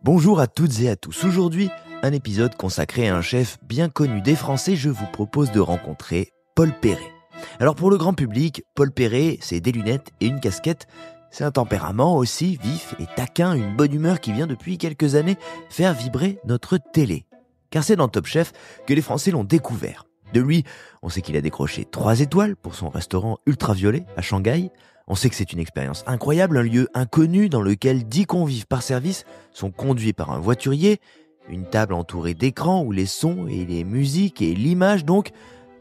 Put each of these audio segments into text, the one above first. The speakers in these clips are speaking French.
Bonjour à toutes et à tous. Aujourd'hui, un épisode consacré à un chef bien connu des Français. Je vous propose de rencontrer Paul Perret. Alors pour le grand public, Paul Perret, c'est des lunettes et une casquette. C'est un tempérament aussi vif et taquin, une bonne humeur qui vient depuis quelques années faire vibrer notre télé. Car c'est dans Top Chef que les Français l'ont découvert. De lui, on sait qu'il a décroché 3 étoiles pour son restaurant Ultraviolet à Shanghai. On sait que c'est une expérience incroyable, un lieu inconnu dans lequel 10 convives par service sont conduits par un voiturier, une table entourée d'écrans où les sons et les musiques et l'image donc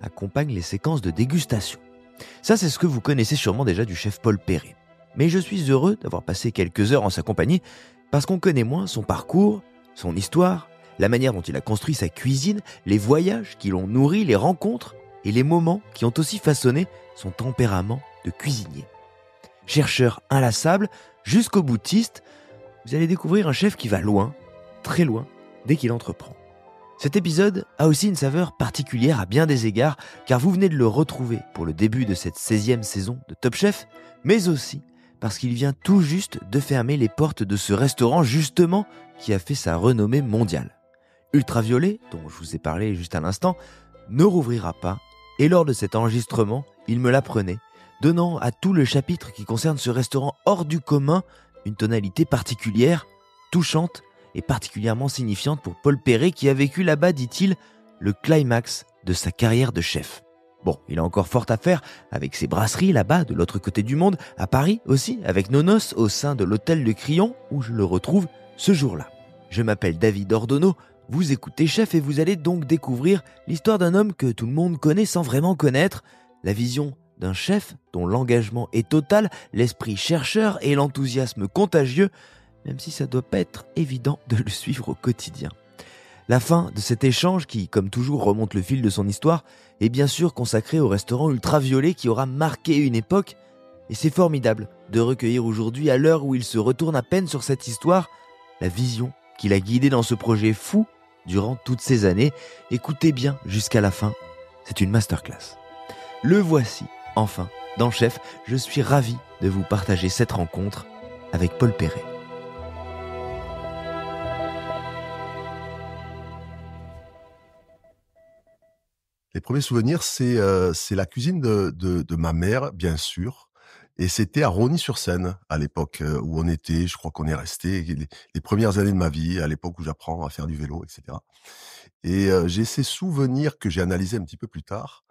accompagnent les séquences de dégustation. Ça, c'est ce que vous connaissez sûrement déjà du chef Paul Perret. Mais je suis heureux d'avoir passé quelques heures en sa compagnie parce qu'on connaît moins son parcours, son histoire, la manière dont il a construit sa cuisine, les voyages qui l'ont nourri, les rencontres et les moments qui ont aussi façonné son tempérament de cuisinier. Chercheur inlassable jusqu'au boutiste, vous allez découvrir un chef qui va loin, très loin, dès qu'il entreprend. Cet épisode a aussi une saveur particulière à bien des égards, car vous venez de le retrouver pour le début de cette 16e saison de Top Chef, mais aussi parce qu'il vient tout juste de fermer les portes de ce restaurant justement qui a fait sa renommée mondiale. Ultraviolet, dont je vous ai parlé juste à l'instant, ne rouvrira pas, et lors de cet enregistrement, il me l'apprenait, donnant à tout le chapitre qui concerne ce restaurant hors du commun une tonalité particulière, touchante et particulièrement signifiante pour Paul Perret qui a vécu là-bas, dit-il, le climax de sa carrière de chef. Bon, il a encore fort à faire avec ses brasseries là-bas, de l'autre côté du monde, à Paris aussi, avec nos noces au sein de l'hôtel de Crillon, où je le retrouve ce jour-là. Je m'appelle David Ordonneau, vous écoutez Chef et vous allez donc découvrir l'histoire d'un homme que tout le monde connaît sans vraiment connaître, la vision d'un chef dont l'engagement est total, l'esprit chercheur et l'enthousiasme contagieux, même si ça doit pas être évident de le suivre au quotidien. La fin de cet échange, qui, comme toujours, remonte le fil de son histoire, est bien sûr consacrée au restaurant Ultraviolet qui aura marqué une époque, et c'est formidable de recueillir aujourd'hui, à l'heure où il se retourne à peine sur cette histoire, la vision qu'il a guidée dans ce projet fou durant toutes ces années. Écoutez bien jusqu'à la fin, c'est une masterclass. Le voici. Enfin, dans Chef, je suis ravi de vous partager cette rencontre avec Paul Perret. Les premiers souvenirs, c'est la cuisine de ma mère, bien sûr. Et c'était à Rosny-sur-Seine, à l'époque où on était. Je crois qu'on est resté les premières années de ma vie, à l'époque où j'apprends à faire du vélo, etc. Et j'ai ces souvenirs que j'ai analysés un petit peu plus tard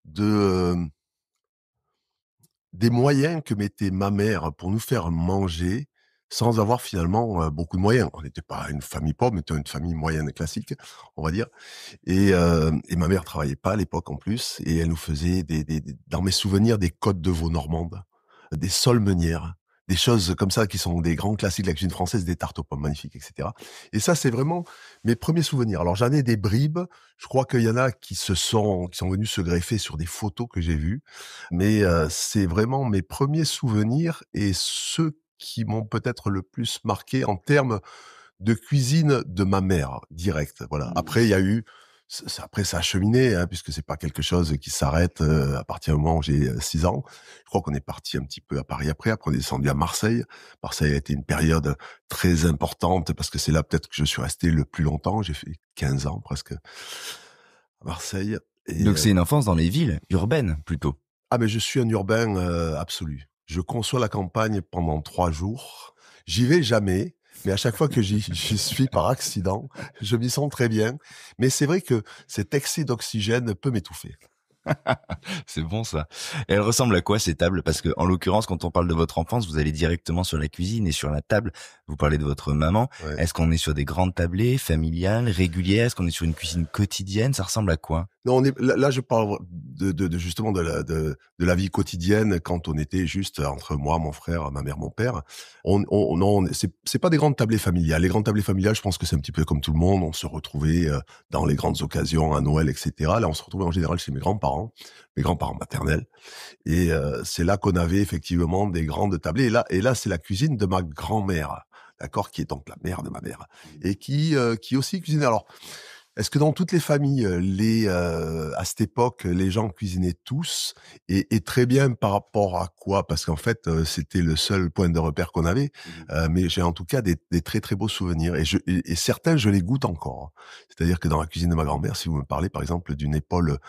de des moyens que mettait ma mère pour nous faire manger sans avoir finalement, beaucoup de moyens. On n'était pas une famille pauvre, mais une famille moyenne classique, on va dire. Et ma mère travaillait pas à l'époque en plus, et elle nous faisait des dans mes souvenirs, des côtes de veau normandes, des solmenières, des choses comme ça qui sont des grands classiques de la cuisine française, des tartes aux pommes magnifiques, et cetera. Et ça, c'est vraiment mes premiers souvenirs. Alors j'en ai des bribes, je crois qu'il y en a qui sont venus se greffer sur des photos que j'ai vues, mais c'est vraiment mes premiers souvenirs et ceux qui m'ont peut-être le plus marqué en termes de cuisine de ma mère, direct, voilà. Après, il y a eu après ça a cheminé, hein, puisque c'est pas quelque chose qui s'arrête, à partir du moment où j'ai 6 ans. Je crois qu'on est parti un petit peu à Paris après on est descendu à Marseille. Marseille a été une période très importante parce que c'est là peut-être que je suis resté le plus longtemps. J'ai fait 15 ans presque à Marseille et Donc c'est une enfance dans les villes, urbaines plutôt. ah mais je suis un urbain, absolu. Je conçois la campagne pendant 3 jours. J'y vais jamais, mais à chaque fois que j'y suis par accident, je m'y sens très bien. Mais c'est vrai que cet excès d'oxygène peut m'étouffer. C'est bon ça. Et elle ressemble à quoi ces tables? Parce que en l'occurrence, quand on parle de votre enfance, vous allez directement sur la cuisine et sur la table. Vous parlez de votre maman. Ouais. Est-ce qu'on est sur des grandes tablées, familiales, régulières? Est-ce qu'on est sur une cuisine quotidienne? Ça ressemble à quoi? Non, on est là, je parle de justement de la vie quotidienne quand on était juste entre moi, mon frère, ma mère, mon père. Non, c'est pas des grandes tablées familiales. Les grandes tablées familiales, je pense que c'est un petit peu comme tout le monde. On se retrouvait dans les grandes occasions, à Noël, etc. Là, on se retrouvait en général chez mes grands-parents maternels. Et c'est là qu'on avait effectivement des grandes tablées. Et là, c'est la cuisine de ma grand-mère, d'accord, qui est donc la mère de ma mère, et qui aussi cuisinait. Alors, Est-ce que dans toutes les familles, à cette époque, les gens cuisinaient tous et très bien par rapport à quoi? Parce qu'en fait, c'était le seul point de repère qu'on avait, mais j'ai en tout cas des très, très beaux souvenirs et certains, je les goûte encore. C'est-à-dire que dans la cuisine de ma grand-mère, si vous me parlez par exemple d'une épaule,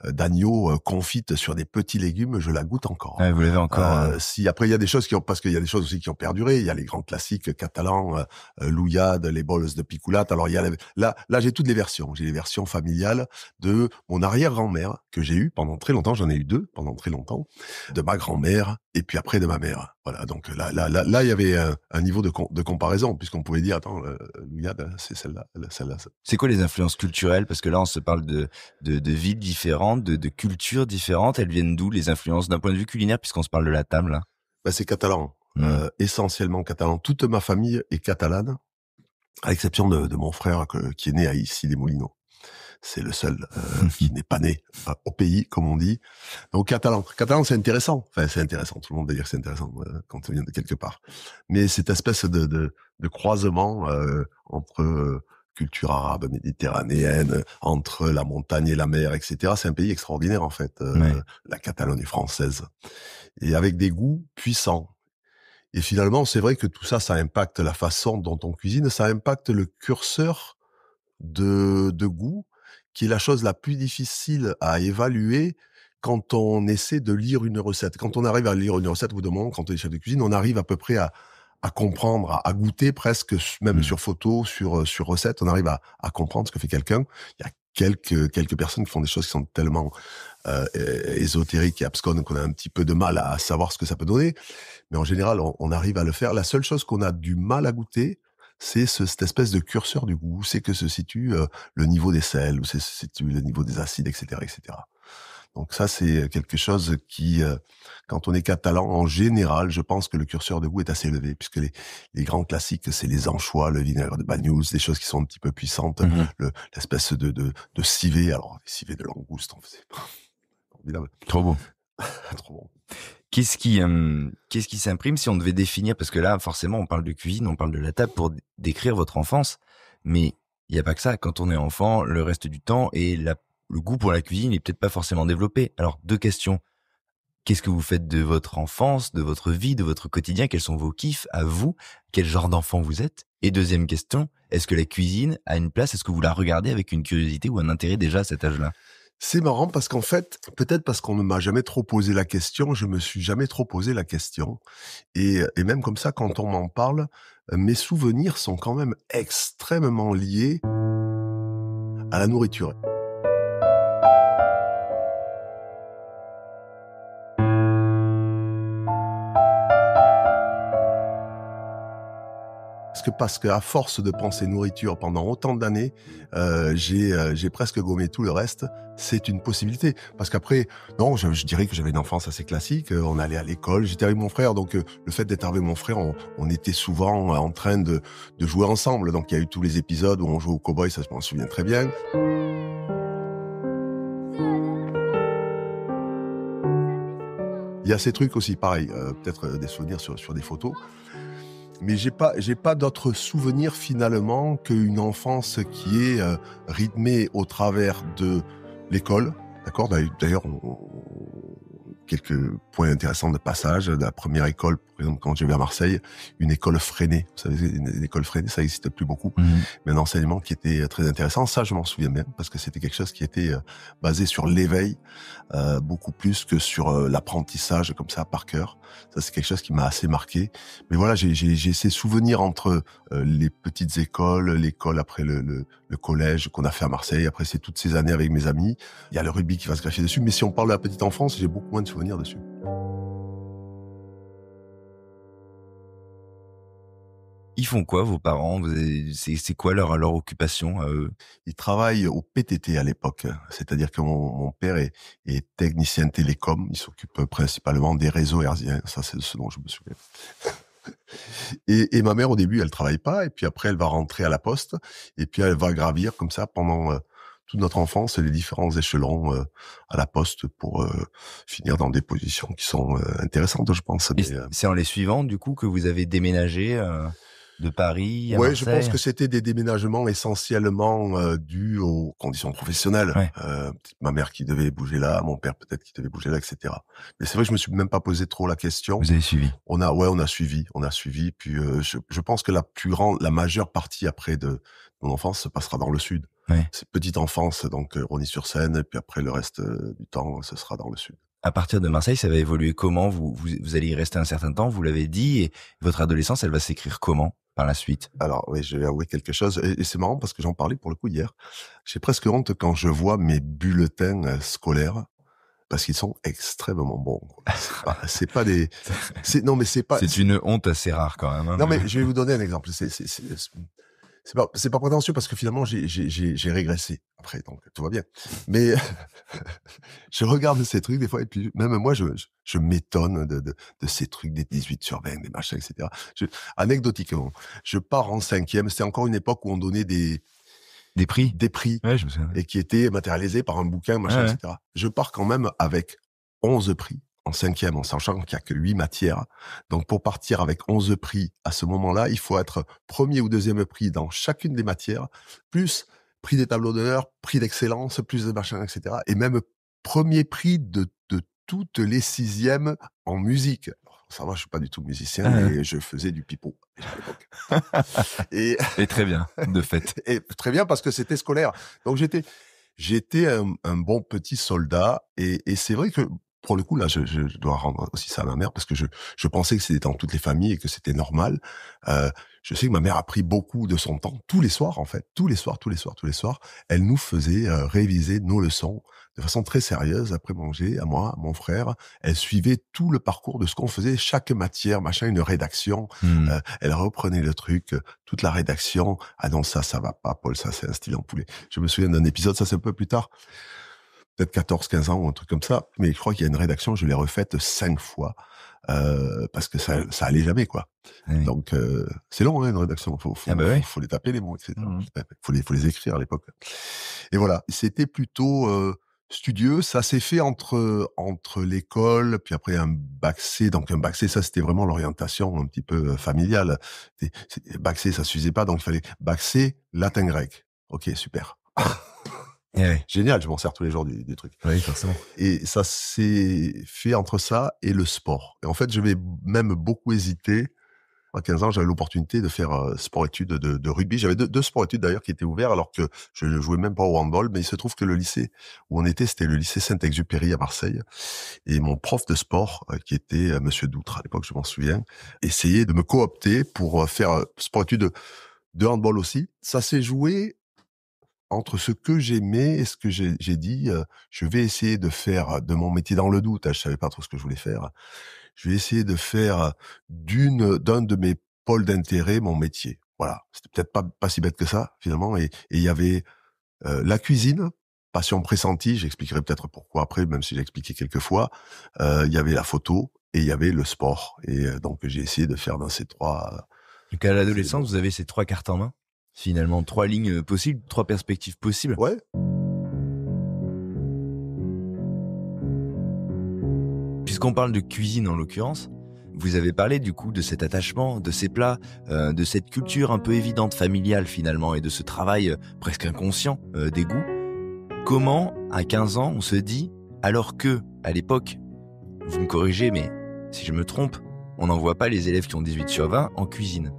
d'agneau, confite sur des petits légumes, je la goûte encore. Ouais, vous l'avez encore. Si après il y a des choses parce qu'il y a des choses aussi qui ont perduré, il y a les grands classiques catalans, l'ouillade, les bols de picoulate. Alors il y a là j'ai toutes les versions. J'ai les versions familiales de mon arrière-grand-mère que j'ai eu pendant très longtemps, j'en ai eu 2 pendant très longtemps, de ma grand-mère et puis après de ma mère. Voilà, donc là il y avait un niveau de comparaison puisqu'on pouvait dire attends, l'ouillade c'est celle-là. C'est quoi les influences culturelles? Parce que là, on se parle de villes différentes, de cultures différentes. Elles viennent d'où, les influences, d'un point de vue culinaire, puisqu'on se parle de la table, là? Bah, c'est catalan, essentiellement catalan. Toute ma famille est catalane, à l'exception de mon frère qui est né à Issy-les-Moulineaux. C'est le seul qui n'est pas né au pays, comme on dit. Donc catalan, c'est intéressant. Enfin, c'est intéressant. Tout le monde va dire que c'est intéressant quand on vient de quelque part. Mais cette espèce de croisement entre culture arabe, méditerranéenne, entre la montagne et la mer, etc. C'est un pays extraordinaire en fait. La Catalogne française, et avec des goûts puissants. Et finalement, c'est vrai que tout ça, ça impacte la façon dont on cuisine, ça impacte le curseur de goût, qui est la chose la plus difficile à évaluer quand on essaie de lire une recette. Quand on arrive à lire une recette, au bout d'un moment, quand on est chef de cuisine, on arrive à peu près à comprendre, à goûter presque, même sur photo, sur recette, on arrive à comprendre ce que fait quelqu'un. Il y a quelques personnes qui font des choses qui sont tellement ésotériques et absconnes qu'on a un petit peu de mal à savoir ce que ça peut donner. Mais en général, on arrive à le faire. La seule chose qu'on a du mal à goûter, c'est cette espèce de curseur du goût. C'est que se situe le niveau des sels, où se situe le niveau des acides, etc., etc. Donc ça, c'est quelque chose qui, quand on est catalan, en général, je pense que le curseur de goût est assez élevé, puisque les grands classiques, c'est les anchois, le vinaigre de Banyuls, des choses qui sont un petit peu puissantes, l'espèce de civet, alors les civets de langouste, on faisait formidable. Trop beau. Trop bon. Qu'est-ce qui s'imprime si on devait définir, parce que là, forcément, on parle de cuisine, on parle de la table pour décrire votre enfance, mais il n'y a pas que ça. Quand on est enfant, le reste du temps, et le goût pour la cuisine est peut-être pas forcément développé. Alors, 2 questions. Qu'est-ce que vous faites de votre enfance, de votre vie, de votre quotidien? Quels sont vos kiffs à vous? Quel genre d'enfant vous êtes? Et deuxième question, est-ce que la cuisine a une place? Est-ce que vous la regardez avec une curiosité ou un intérêt déjà à cet âge-là? C'est marrant parce qu'en fait, peut-être parce qu'on ne m'a jamais trop posé la question, je me suis jamais trop posé la question. Et même comme ça, quand on m'en parle, mes souvenirs sont quand même extrêmement liés à la nourriture. Parce que à force de penser nourriture pendant autant d'années, j'ai presque gommé tout le reste. C'est une possibilité. Parce qu'après, non, je dirais que j'avais une enfance assez classique. On allait à l'école, j'étais avec mon frère, donc le fait d'être avec mon frère, on était souvent en train de jouer ensemble. Donc il y a eu tous les épisodes où on jouait au cow-boy, ça je m'en souviens très bien. Il y a ces trucs aussi, pareil, peut-être des souvenirs sur des photos. Mais j'ai pas d'autres souvenirs finalement qu'une enfance qui est rythmée au travers de l'école, d'accord. D'ailleurs, quelques points intéressants de passage. La première école, par exemple, quand je vais à Marseille, une école freinée. Vous savez, une école freinée, ça n'existe plus beaucoup. Mais un enseignement qui était très intéressant. Ça, je m'en souviens bien, parce que c'était quelque chose qui était basé sur l'éveil, beaucoup plus que sur l'apprentissage comme ça par cœur. Ça, c'est quelque chose qui m'a assez marqué. Mais voilà, j'ai ces souvenirs entre les petites écoles, l'école après le collège qu'on a fait à Marseille. Après, c'est toutes ces années avec mes amis. Il y a le rugby qui va se greffer dessus. Mais si on parle de la petite enfance, j'ai beaucoup moins de souvenirs dessus. Ils font quoi, vos parents? C'est quoi leur occupation à eux? Ils travaillent au PTT à l'époque. C'est-à-dire que mon père est technicien télécom. Il s'occupe principalement des réseaux hertziens. Ça, c'est ce dont je me souviens. Et ma mère, au début, elle travaille pas. Et puis après, elle va rentrer à la poste. Et puis elle va gravir comme ça pendant toute notre enfance les différents échelons à la poste pour finir dans des positions qui sont intéressantes, je pense. C'est en les suivant, du coup, que vous avez déménagé de Paris à Ouais, Marseille? je pense que c'était des déménagements essentiellement dus aux conditions professionnelles. Ouais. Ma mère qui devait bouger là, mon père peut-être qui devait bouger là, etc. Mais c'est vrai que je me suis même pas posé trop la question. Vous avez suivi? On a suivi. Puis je pense que la majeure partie après de mon enfance se passera dans le sud. Ouais. C'est petite enfance, donc Rosny-sur-Seine, et puis après le reste du temps, ce sera dans le sud. À partir de Marseille, ça va évoluer comment? Vous allez y rester un certain temps, vous l'avez dit, et votre adolescence, elle va s'écrire comment par la suite? Alors oui, je vais avouer quelque chose, et c'est marrant parce que j'en parlais pour le coup hier. J'ai presque honte quand je vois mes bulletins scolaires, parce qu'ils sont extrêmement bons. C'est pas des, non mais c'est pas. C'est une honte assez rare quand même. Hein, Non mais je vais vous donner un exemple. C'est pas prétentieux parce que finalement j'ai régressé après, donc tout va bien. Mais je regarde ces trucs des fois et puis même moi je m'étonne de ces trucs des 18/20, des machins, etc. Anecdotiquement, je pars en 5e. C'était encore une époque où on donnait des prix? des prix Ouais, je me souviens. et qui étaient matérialisés par un bouquin, machin, Ouais. etc. Je pars quand même avec 11 prix en 5e, en sachant qu'il y a que 8 matières. Donc, pour partir avec 11 prix à ce moment-là, il faut être premier ou deuxième prix dans chacune des matières, plus prix des tableaux d'honneur, prix d'excellence, plus de machin, etc. Et même premier prix de toutes les 6e en musique. Alors, ça va, je suis pas du tout musicien, mais je faisais du pipeau à l'époque. Et très bien, de fait. et très bien parce que c'était scolaire. Donc j'étais un bon petit soldat, et c'est vrai que pour le coup là je dois rendre aussi ça à ma mère parce que je pensais que c'était dans toutes les familles et que c'était normal. Je sais que ma mère a pris beaucoup de son temps tous les soirs, en fait, tous les soirs, elle nous faisait réviser nos leçons de façon très sérieuse après manger, à moi, à mon frère. Elle suivait tout le parcours de ce qu'on faisait, chaque matière, machin, une rédaction. Elle reprenait le truc, toute la rédaction. Ah non, ça va pas, Paul, ça c'est un style en poulet. Je me souviens d'un épisode, ça c'est un peu plus tard, peut-être 14-15 ans ou un truc comme ça, mais je crois qu'il y a une rédaction, je l'ai refaite 5 fois, parce que ça allait jamais, quoi. Oui. Donc, c'est long, hein, une rédaction. Faut les taper, les mots, etc. Faut les écrire à l'époque. Et voilà. C'était plutôt, studieux. Ça s'est fait entre l'école, puis après un bac C. Donc, un bac C, ça, c'était vraiment l'orientation un petit peu familiale. Bac C, ça suffisait pas, donc il fallait bac C, latin grec. Ok, super. Génial, je m'en sers tous les jours du truc. Oui, forcément. Et ça s'est fait entre ça et le sport. Et en fait, je vais même beaucoup hésiter. À 15 ans, j'avais l'opportunité de faire sport-études de rugby. J'avais deux sports-études d'ailleurs qui étaient ouverts alors que je ne jouais même pas au handball. Mais il se trouve que le lycée où on était, c'était le lycée Saint-Exupéry à Marseille. Et mon prof de sport, qui était Monsieur Doutre à l'époque, je m'en souviens, essayait de me coopter pour faire sport-études de handball aussi. Ça s'est joué entre ce que j'aimais et ce que j'ai dit, je vais essayer de faire de mon métier dans le doute, je savais pas trop ce que je voulais faire. Je vais essayer de faire d'un de mes pôles d'intérêt mon métier. Voilà, c'était peut-être pas si bête que ça finalement. Et il y avait la cuisine, passion pressentie. J'expliquerai peut-être pourquoi après, même si j'ai expliqué quelques fois. Il y avait la photo et il y avait le sport. Et donc j'ai essayé de faire dans ces trois. Donc à l'adolescence, vous avez ces 3 cartes en main. Finalement, 3 lignes possibles, 3 perspectives possibles. Ouais. Puisqu'on parle de cuisine en l'occurrence, vous avez parlé du coup de cet attachement, de ces plats, de cette culture un peu évidente familiale finalement et de ce travail presque inconscient des goûts. Comment, à 15 ans, on se dit, alors que, à l'époque, vous me corrigez, mais si je me trompe, on n'envoie pas les élèves qui ont 18/20 en cuisine.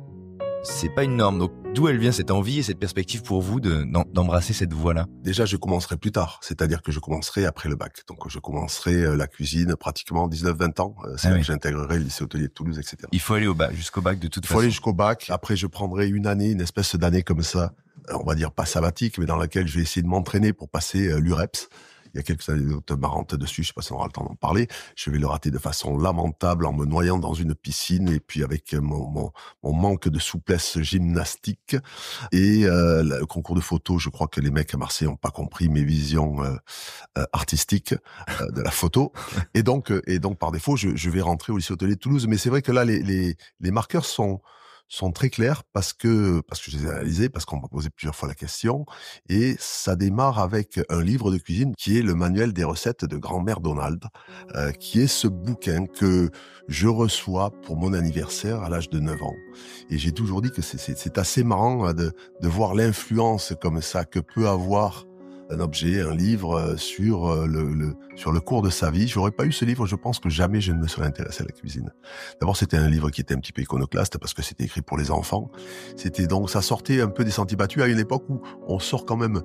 C'est pas une norme. Donc, d'où elle vient cette envie et cette perspective pour vous d'embrasser cette voie-là? Déjà, je commencerai plus tard. C'est-à-dire que je commencerai après le bac. Donc, je commencerai la cuisine pratiquement 19-20 ans. C'est là que j'intégrerai le lycée hôtelier de Toulouse, etc. Il faut aller au bac, jusqu'au bac de toute façon. Il faut aller jusqu'au bac. Après, je prendrai une année, une espèce d'année comme ça. On va dire pas sabbatique, mais dans laquelle je vais essayer de m'entraîner pour passer l'UREPS. Il y a quelques anecdotes marrantes dessus, je sais pas si on aura le temps d'en parler. Je vais le rater de façon lamentable en me noyant dans une piscine et puis avec mon manque de souplesse gymnastique. Et le concours de photo, je crois que les mecs à Marseille n'ont pas compris mes visions artistiques de la photo. Et donc par défaut, je vais rentrer au lycée hôtelier de Toulouse. Mais c'est vrai que là, les marqueurs sont sont très clairs parce que je les ai analysés, parce qu'on m'a posé plusieurs fois la question. Et ça démarre avec un livre de cuisine qui est le manuel des recettes de Grand-mère Donald, qui est ce bouquin que je reçois pour mon anniversaire à l'âge de 9 ans. Et j'ai toujours dit que c'est assez marrant de voir l'influence comme ça que peut avoir un objet, un livre sur le cours de sa vie. J'aurais pas eu ce livre, je pense que jamais je ne me serais intéressé à la cuisine. D'abord, c'était un livre qui était un petit peu iconoclaste parce que c'était écrit pour les enfants. C'était donc, ça sortait un peu des sentiers battus à une époque où on sort quand même,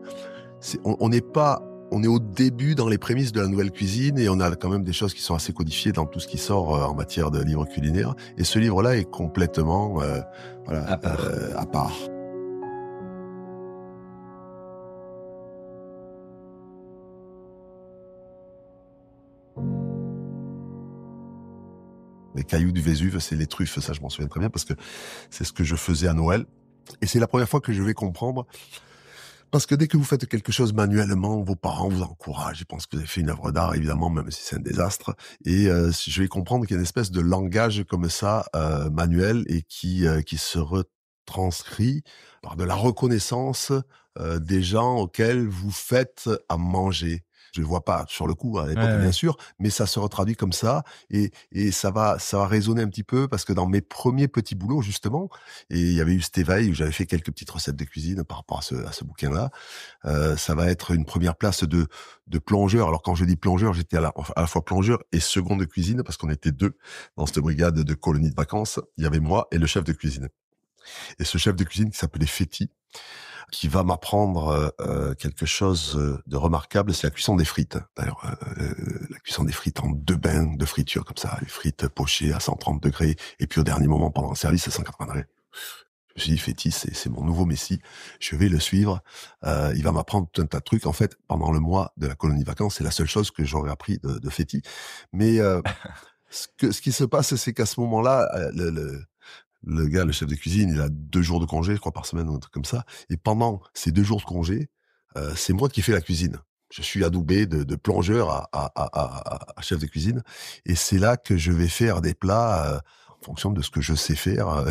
on est au début dans les prémices de la nouvelle cuisine et on a quand même des choses qui sont assez codifiées dans tout ce qui sort en matière de livres culinaires. Et ce livre-là est complètement à part. Les cailloux du Vésuve, c'est les truffes, ça je m'en souviens très bien parce que c'est ce que je faisais à Noël. Et c'est la première fois que je vais comprendre. Parce que dès que vous faites quelque chose manuellement, vos parents vous encouragent. Ils pensent que vous avez fait une œuvre d'art, évidemment, même si c'est un désastre. Et je vais comprendre qu'il y a une espèce de langage comme ça, manuel, et qui se retranscrit par de la reconnaissance des gens auxquels vous faites à manger. Je le vois pas sur le coup à l'époque, bien sûr, mais ça se retraduit comme ça et ça va résonner un petit peu parce que dans mes premiers petits boulots justement, et il y avait eu cet éveil où j'avais fait quelques petites recettes de cuisine par rapport à ce bouquin-là. Ça va être une première place de plongeur. Alors quand je dis plongeur, j'étais à la fois plongeur et second de cuisine parce qu'on était 2 dans cette brigade de colonie de vacances. Il y avait moi et le chef de cuisine. Et ce chef de cuisine qui s'appelait Féti, qui va m'apprendre quelque chose de remarquable, c'est la cuisson des frites. D'ailleurs, la cuisson des frites en 2 bains de friture, comme ça, les frites pochées à 130 degrés, et puis au dernier moment, pendant le service, à 180 degrés. Je me suis dit, Féti, c'est mon nouveau messie, je vais le suivre, il va m'apprendre tout un tas de trucs. En fait, pendant le mois de la colonie de vacances, c'est la seule chose que j'aurais appris de Féti. Mais ce qui se passe, c'est qu'à ce moment-là, le gars, le chef de cuisine, il a 2 jours de congé, je crois, par semaine, ou un truc comme ça. Et pendant ces 2 jours de congé, c'est moi qui fais la cuisine. Je suis adoubé de plongeur à chef de cuisine. Et c'est là que je vais faire des plats en fonction de ce que je sais faire,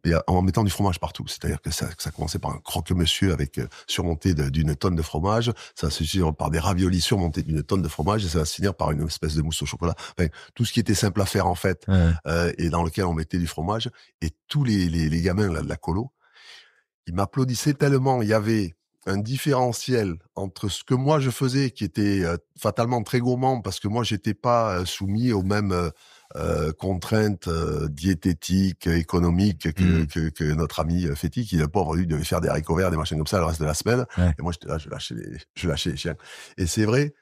mais en mettant du fromage partout. C'est-à-dire que ça commençait par un croque-monsieur avec surmonté d'une tonne de fromage. Ça va se finir par des raviolis surmontés d'une tonne de fromage. Et ça va se finir par une espèce de mousse au chocolat. Enfin, tout ce qui était simple à faire, en fait, et dans lequel on mettait du fromage. Et tous les gamins là, de la colo, ils m'applaudissaient tellement. Il y avait un différentiel entre ce que moi je faisais, qui était fatalement très gourmand, parce que moi j'étais pas soumis aux mêmes contraintes diététiques, économiques que notre ami Féti, qui le pauvre lui devait faire des haricots verts, des machins comme ça le reste de la semaine. Et moi j'étais là, je lâchais les chiens. Et c'est vrai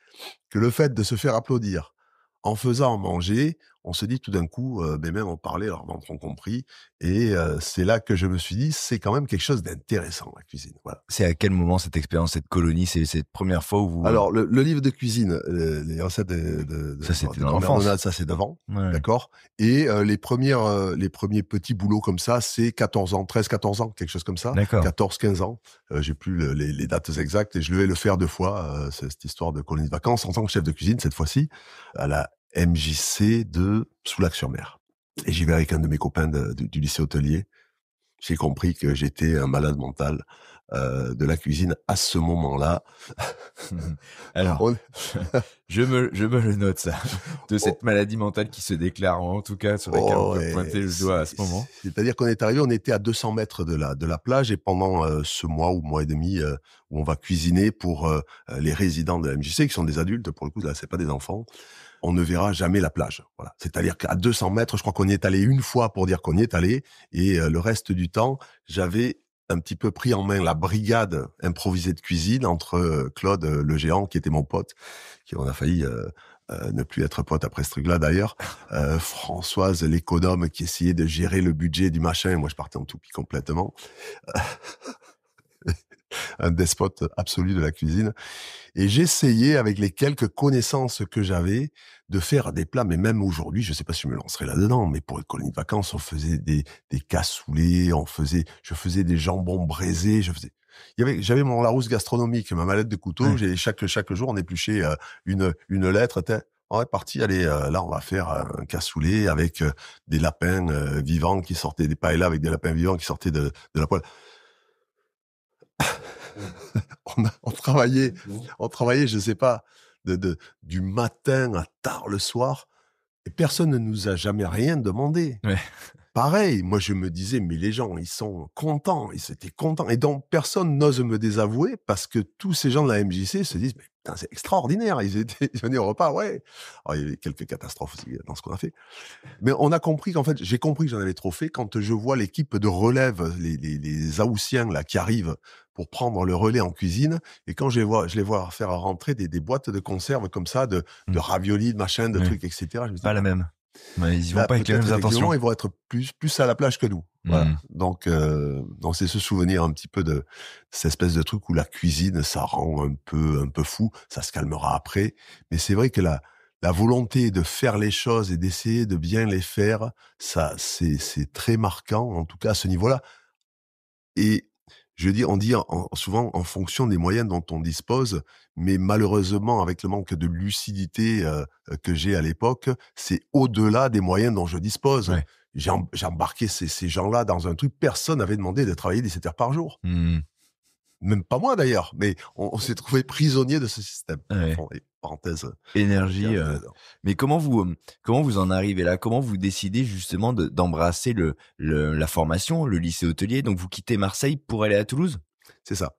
que le fait de se faire applaudir en faisant manger, on se dit tout d'un coup, mais même en parler, leurs ventres ont compris. Et c'est là que je me suis dit, c'est quand même quelque chose d'intéressant, la cuisine. Voilà. C'est à quel moment cette expérience, cette colonie, c'est cette première fois où vous... Alors, le livre de cuisine, les recettes de ça, c'était de dans Grand-mère l'enfance. Donald, ça c'est devant, d'accord. Et les premiers petits boulots comme ça, c'est 14 ans, 13-14 ans, quelque chose comme ça. D'accord. 14-15 ans. J'ai plus les dates exactes et je vais le faire 2 fois, cette histoire de colonie de vacances, en tant que chef de cuisine cette fois-ci, à la MJC de Soulac-sur-Mer. Et j'y vais avec un de mes copains du lycée hôtelier. J'ai compris que j'étais un malade mental de la cuisine à ce moment-là. Alors, je me le note ça, de cette maladie mentale qui se déclare, en tout cas sur laquelle on peut pointer le doigt à ce moment. C'est-à-dire qu'on est arrivé, on était à 200 mètres de la plage, et pendant ce mois ou mois et demi où on va cuisiner pour les résidents de la MJC, qui sont des adultes, pour le coup, là, c'est pas des enfants, on ne verra jamais la plage. Voilà. C'est-à-dire qu'à 200 mètres, je crois qu'on y est allé une fois pour dire qu'on y est allé, et le reste du temps, j'avais un petit peu pris en main la brigade improvisée de cuisine entre Claude le géant, qui était mon pote, qui on a failli ne plus être pote après ce truc-là d'ailleurs, Françoise l'économe, qui essayait de gérer le budget du machin, moi je partais en toupie complètement, un despote absolu de la cuisine. Et j'essayais, avec les quelques connaissances que j'avais, de faire des plats, mais même aujourd'hui, je sais pas si je me lancerai là-dedans, mais pour une colonie de vacances, on faisait des cassoulets, je faisais des jambons braisés, j'avais mon Larousse gastronomique, ma mallette de couteau, j'ai chaque jour on épluchait une lettre, On est parti, allez, là, on va faire un cassoulet avec des lapins vivants qui sortaient, des paellas avec des lapins vivants qui sortaient de la poêle. On travaillait, je sais pas, du matin à tard le soir, et personne ne nous a jamais rien demandé. Ouais. Pareil, moi je me disais, mais les gens, ils sont contents, ils étaient contents. Et donc, personne n'ose me désavouer parce que tous ces gens de la MJC se disent, mais putain, c'est extraordinaire. Ils venaient au repas, ouais. Alors, il y avait quelques catastrophes aussi dans ce qu'on a fait. Mais on a compris j'ai compris que j'en avais trop fait quand je vois l'équipe de relève, les Haussiens, là, qui arrivent pour prendre le relais en cuisine. Et quand je les vois faire rentrer des boîtes de conserve comme ça, de raviolis, de machin, de Ouais. trucs, etc. Je me dis, Pas la même. Ouais, ils y vont là, pas avec les peut-être mêmes intentions. effectivement, ils vont être plus à la plage que nous. Voilà. Donc c'est ce souvenir un petit peu de cette espèce de truc où la cuisine, ça rend un peu fou. Ça se calmera après. Mais c'est vrai que la volonté de faire les choses et d'essayer de bien les faire, ça, c'est très marquant, en tout cas à ce niveau-là. Et je veux dire, on dit souvent en fonction des moyens dont on dispose, mais malheureusement, avec le manque de lucidité que j'ai à l'époque, c'est au-delà des moyens dont je dispose. Ouais. J'ai embarqué ces gens-là dans un truc, personne n'avait demandé de travailler 17 heures par jour. Même pas moi d'ailleurs, mais on s'est trouvé prisonnier de ce système. Ouais. Enfin, et parenthèse. Énergie. Mais comment vous en arrivez là? Comment vous décidez justement d'embrasser la formation, le lycée hôtelier? Donc vous quittez Marseille pour aller à Toulouse? C'est ça.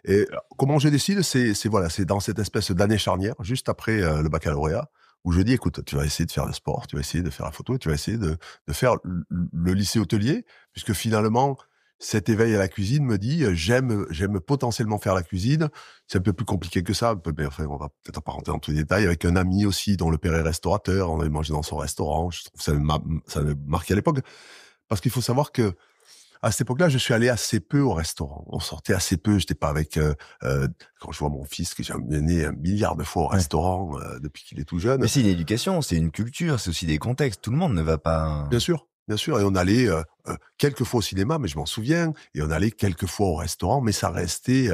Et comment je décide, c'est dans cette espèce d'année charnière, juste après le baccalauréat, où je dis, écoute, tu vas essayer de faire le sport, tu vas essayer de faire la photo, tu vas essayer de faire le lycée hôtelier, puisque finalement, cet éveil à la cuisine me dit, j'aime potentiellement faire la cuisine. C'est un peu plus compliqué que ça, mais enfin, on va peut-être pas rentrer dans tous les détails. Avec un ami aussi, dont le père est restaurateur, on avait mangé dans son mrestaurant. Je trouve que ça m'a marqué à l'époque, parce qu'il faut savoir que à cette époque-là, je suis allé assez peu au restaurant. On sortait assez peu. J'étais pas avec. Quand je vois mon fils que j'ai amené 1 milliard de fois au restaurant depuis qu'il est tout jeune. Mais c'est une éducation, c'est une culture, c'est aussi des contextes. Tout le monde ne va pas. Bien sûr. Et on allait quelques fois au cinéma, mais je m'en souviens. Et on allait quelques fois au restaurant, mais ça restait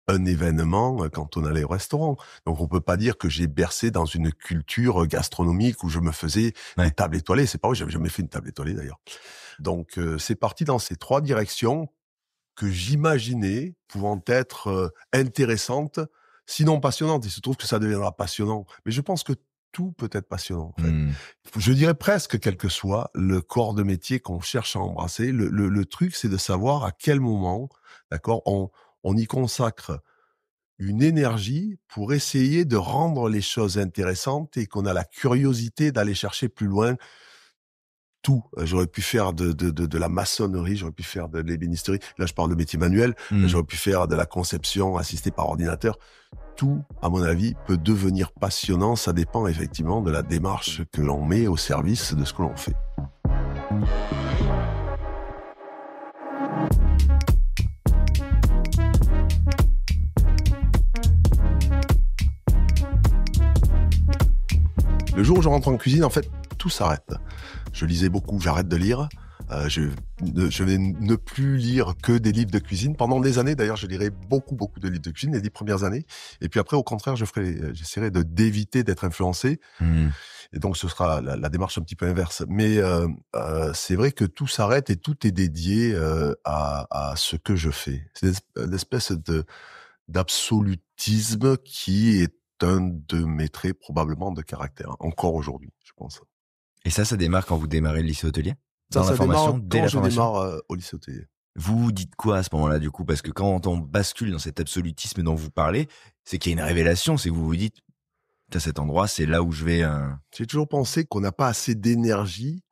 un événement quand on allait au restaurant. Donc on peut pas dire que j'ai bercé dans une culture gastronomique où je me faisais des tables étoilées. C'est pas vrai, j'avais jamais fait une table étoilée d'ailleurs. Donc c'est parti dans ces 3 directions que j'imaginais pouvant être intéressantes, sinon passionnantes. Il se trouve que ça deviendra passionnant. Mais je pense que tout peut être passionnant, en fait. Je dirais presque, quel que soit le corps de métier qu'on cherche à embrasser, le truc, c'est de savoir à quel moment, d'accord, on y consacre une énergie pour essayer de rendre les choses intéressantes et qu'on a la curiosité d'aller chercher plus loin. Tout. J'aurais pu faire de la maçonnerie, j'aurais pu faire de l'ébénisterie. Là, je parle de métier manuel. J'aurais pu faire de la conception assistée par ordinateur. Tout, à mon avis, peut devenir passionnant. Ça dépend effectivement de la démarche que l'on met au service de ce que l'on fait. Le jour où je rentre en cuisine, en fait, tout s'arrête. Je lisais beaucoup, j'arrête de lire. Je vais ne plus lire que des livres de cuisine. Pendant des années, d'ailleurs, je lirai beaucoup de livres de cuisine, les 10 premières années. Et puis après, au contraire, j'essaierai d'éviter d'être influencé. Et donc, ce sera la démarche un petit peu inverse. Mais c'est vrai que tout s'arrête et tout est dédié à ce que je fais. C'est une espèce d'absolutisme qui est un de mes traits probablement de caractère, encore aujourd'hui, je pense. Et ça démarre quand vous démarrez le lycée hôtelier? Ça démarre quand je démarre au lycée hôtelier. Vous dites quoi à ce moment-là, du coup? Parce que quand on bascule dans cet absolutisme dont vous parlez, c'est qu'il y a une révélation, c'est que vous vous dites, à cet endroit, c'est là où je vais... J'ai toujours pensé qu'on n'a pas assez d'énergie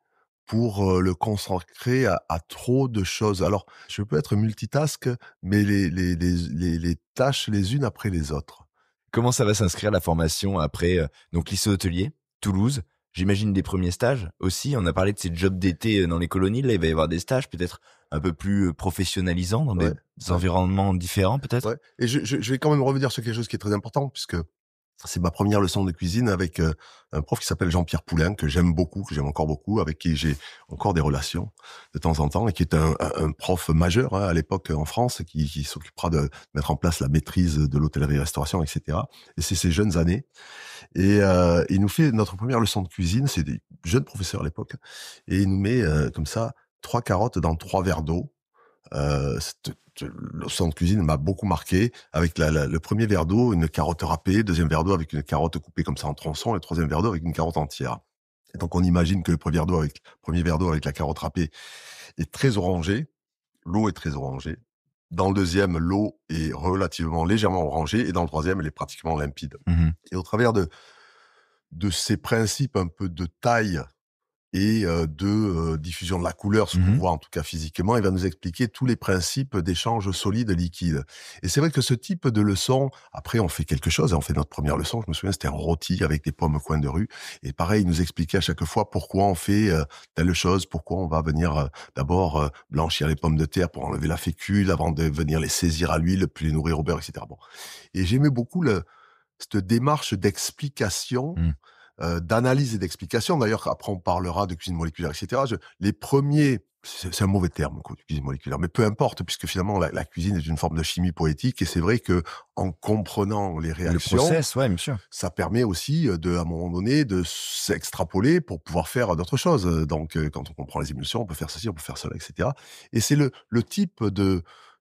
pour le consacrer à trop de choses. Alors, je peux être multitask, mais les tâches les unes après les autres. Comment ça va s'inscrire la formation après donc lycée hôtelier, Toulouse? J'imagine des premiers stages aussi. On a parlé de ces jobs d'été dans les colonies. Là, il va y avoir des stages peut-être un peu plus professionnalisants dans des environnements différents peut-être. Ouais. Et je vais quand même revenir sur quelque chose qui est très important puisque C'est ma première leçon de cuisine avec un prof qui s'appelle Jean-Pierre Poulain, que j'aime beaucoup, que j'aime encore beaucoup, avec qui j'ai encore des relations de temps en temps, et qui est un prof majeur à l'époque en France, qui s'occupera de mettre en place la maîtrise de l'hôtellerie-restauration, etc. Et c'est ces jeunes années. Et il nous fait notre première leçon de cuisine, c'est des jeunes professeurs à l'époque, et il nous met comme ça 3 carottes dans 3 verres d'eau. Cette leçon de cuisine m'a beaucoup marqué, avec le premier verre d'eau, une carotte râpée, deuxième verre d'eau avec une carotte coupée comme ça en tronçons, et le troisième verre d'eau avec une carotte entière. Et donc on imagine que le premier verre d'eau avec la carotte râpée est très orangé, l'eau est très orangée. Dans le deuxième, l'eau est relativement légèrement orangée, et dans le troisième, elle est pratiquement limpide. Mmh. Et au travers de ces principes un peu de taille et de diffusion de la couleur, ce qu'on Mmh. voit en tout cas physiquement, il va nous expliquer tous les principes d'échange solide-liquide. Et c'est vrai que ce type de leçon, après on fait quelque chose, on fait notre première leçon, je me souviens, c'était un rôti avec des pommes au coin de rue, et pareil, il nous expliquait à chaque fois pourquoi on fait telle chose, pourquoi on va venir d'abord blanchir les pommes de terre pour enlever la fécule, avant de venir les saisir à l'huile, puis les nourrir au beurre, etc. Bon. Et j'aimais beaucoup cette démarche d'explication, Mmh. d'analyse et d'explication. D'ailleurs, après, on parlera de cuisine moléculaire, etc. Les premiers, c'est un mauvais terme, quoi, cuisine moléculaire, mais peu importe, puisque finalement, la cuisine est une forme de chimie poétique, et c'est vrai que en comprenant les Le réactions, process, ouais, bien sûr. ça permet aussi à un moment donné, de s'extrapoler pour pouvoir faire d'autres choses. Donc, quand on comprend les émulsions, on peut faire ceci, on peut faire cela, etc. Et c'est le type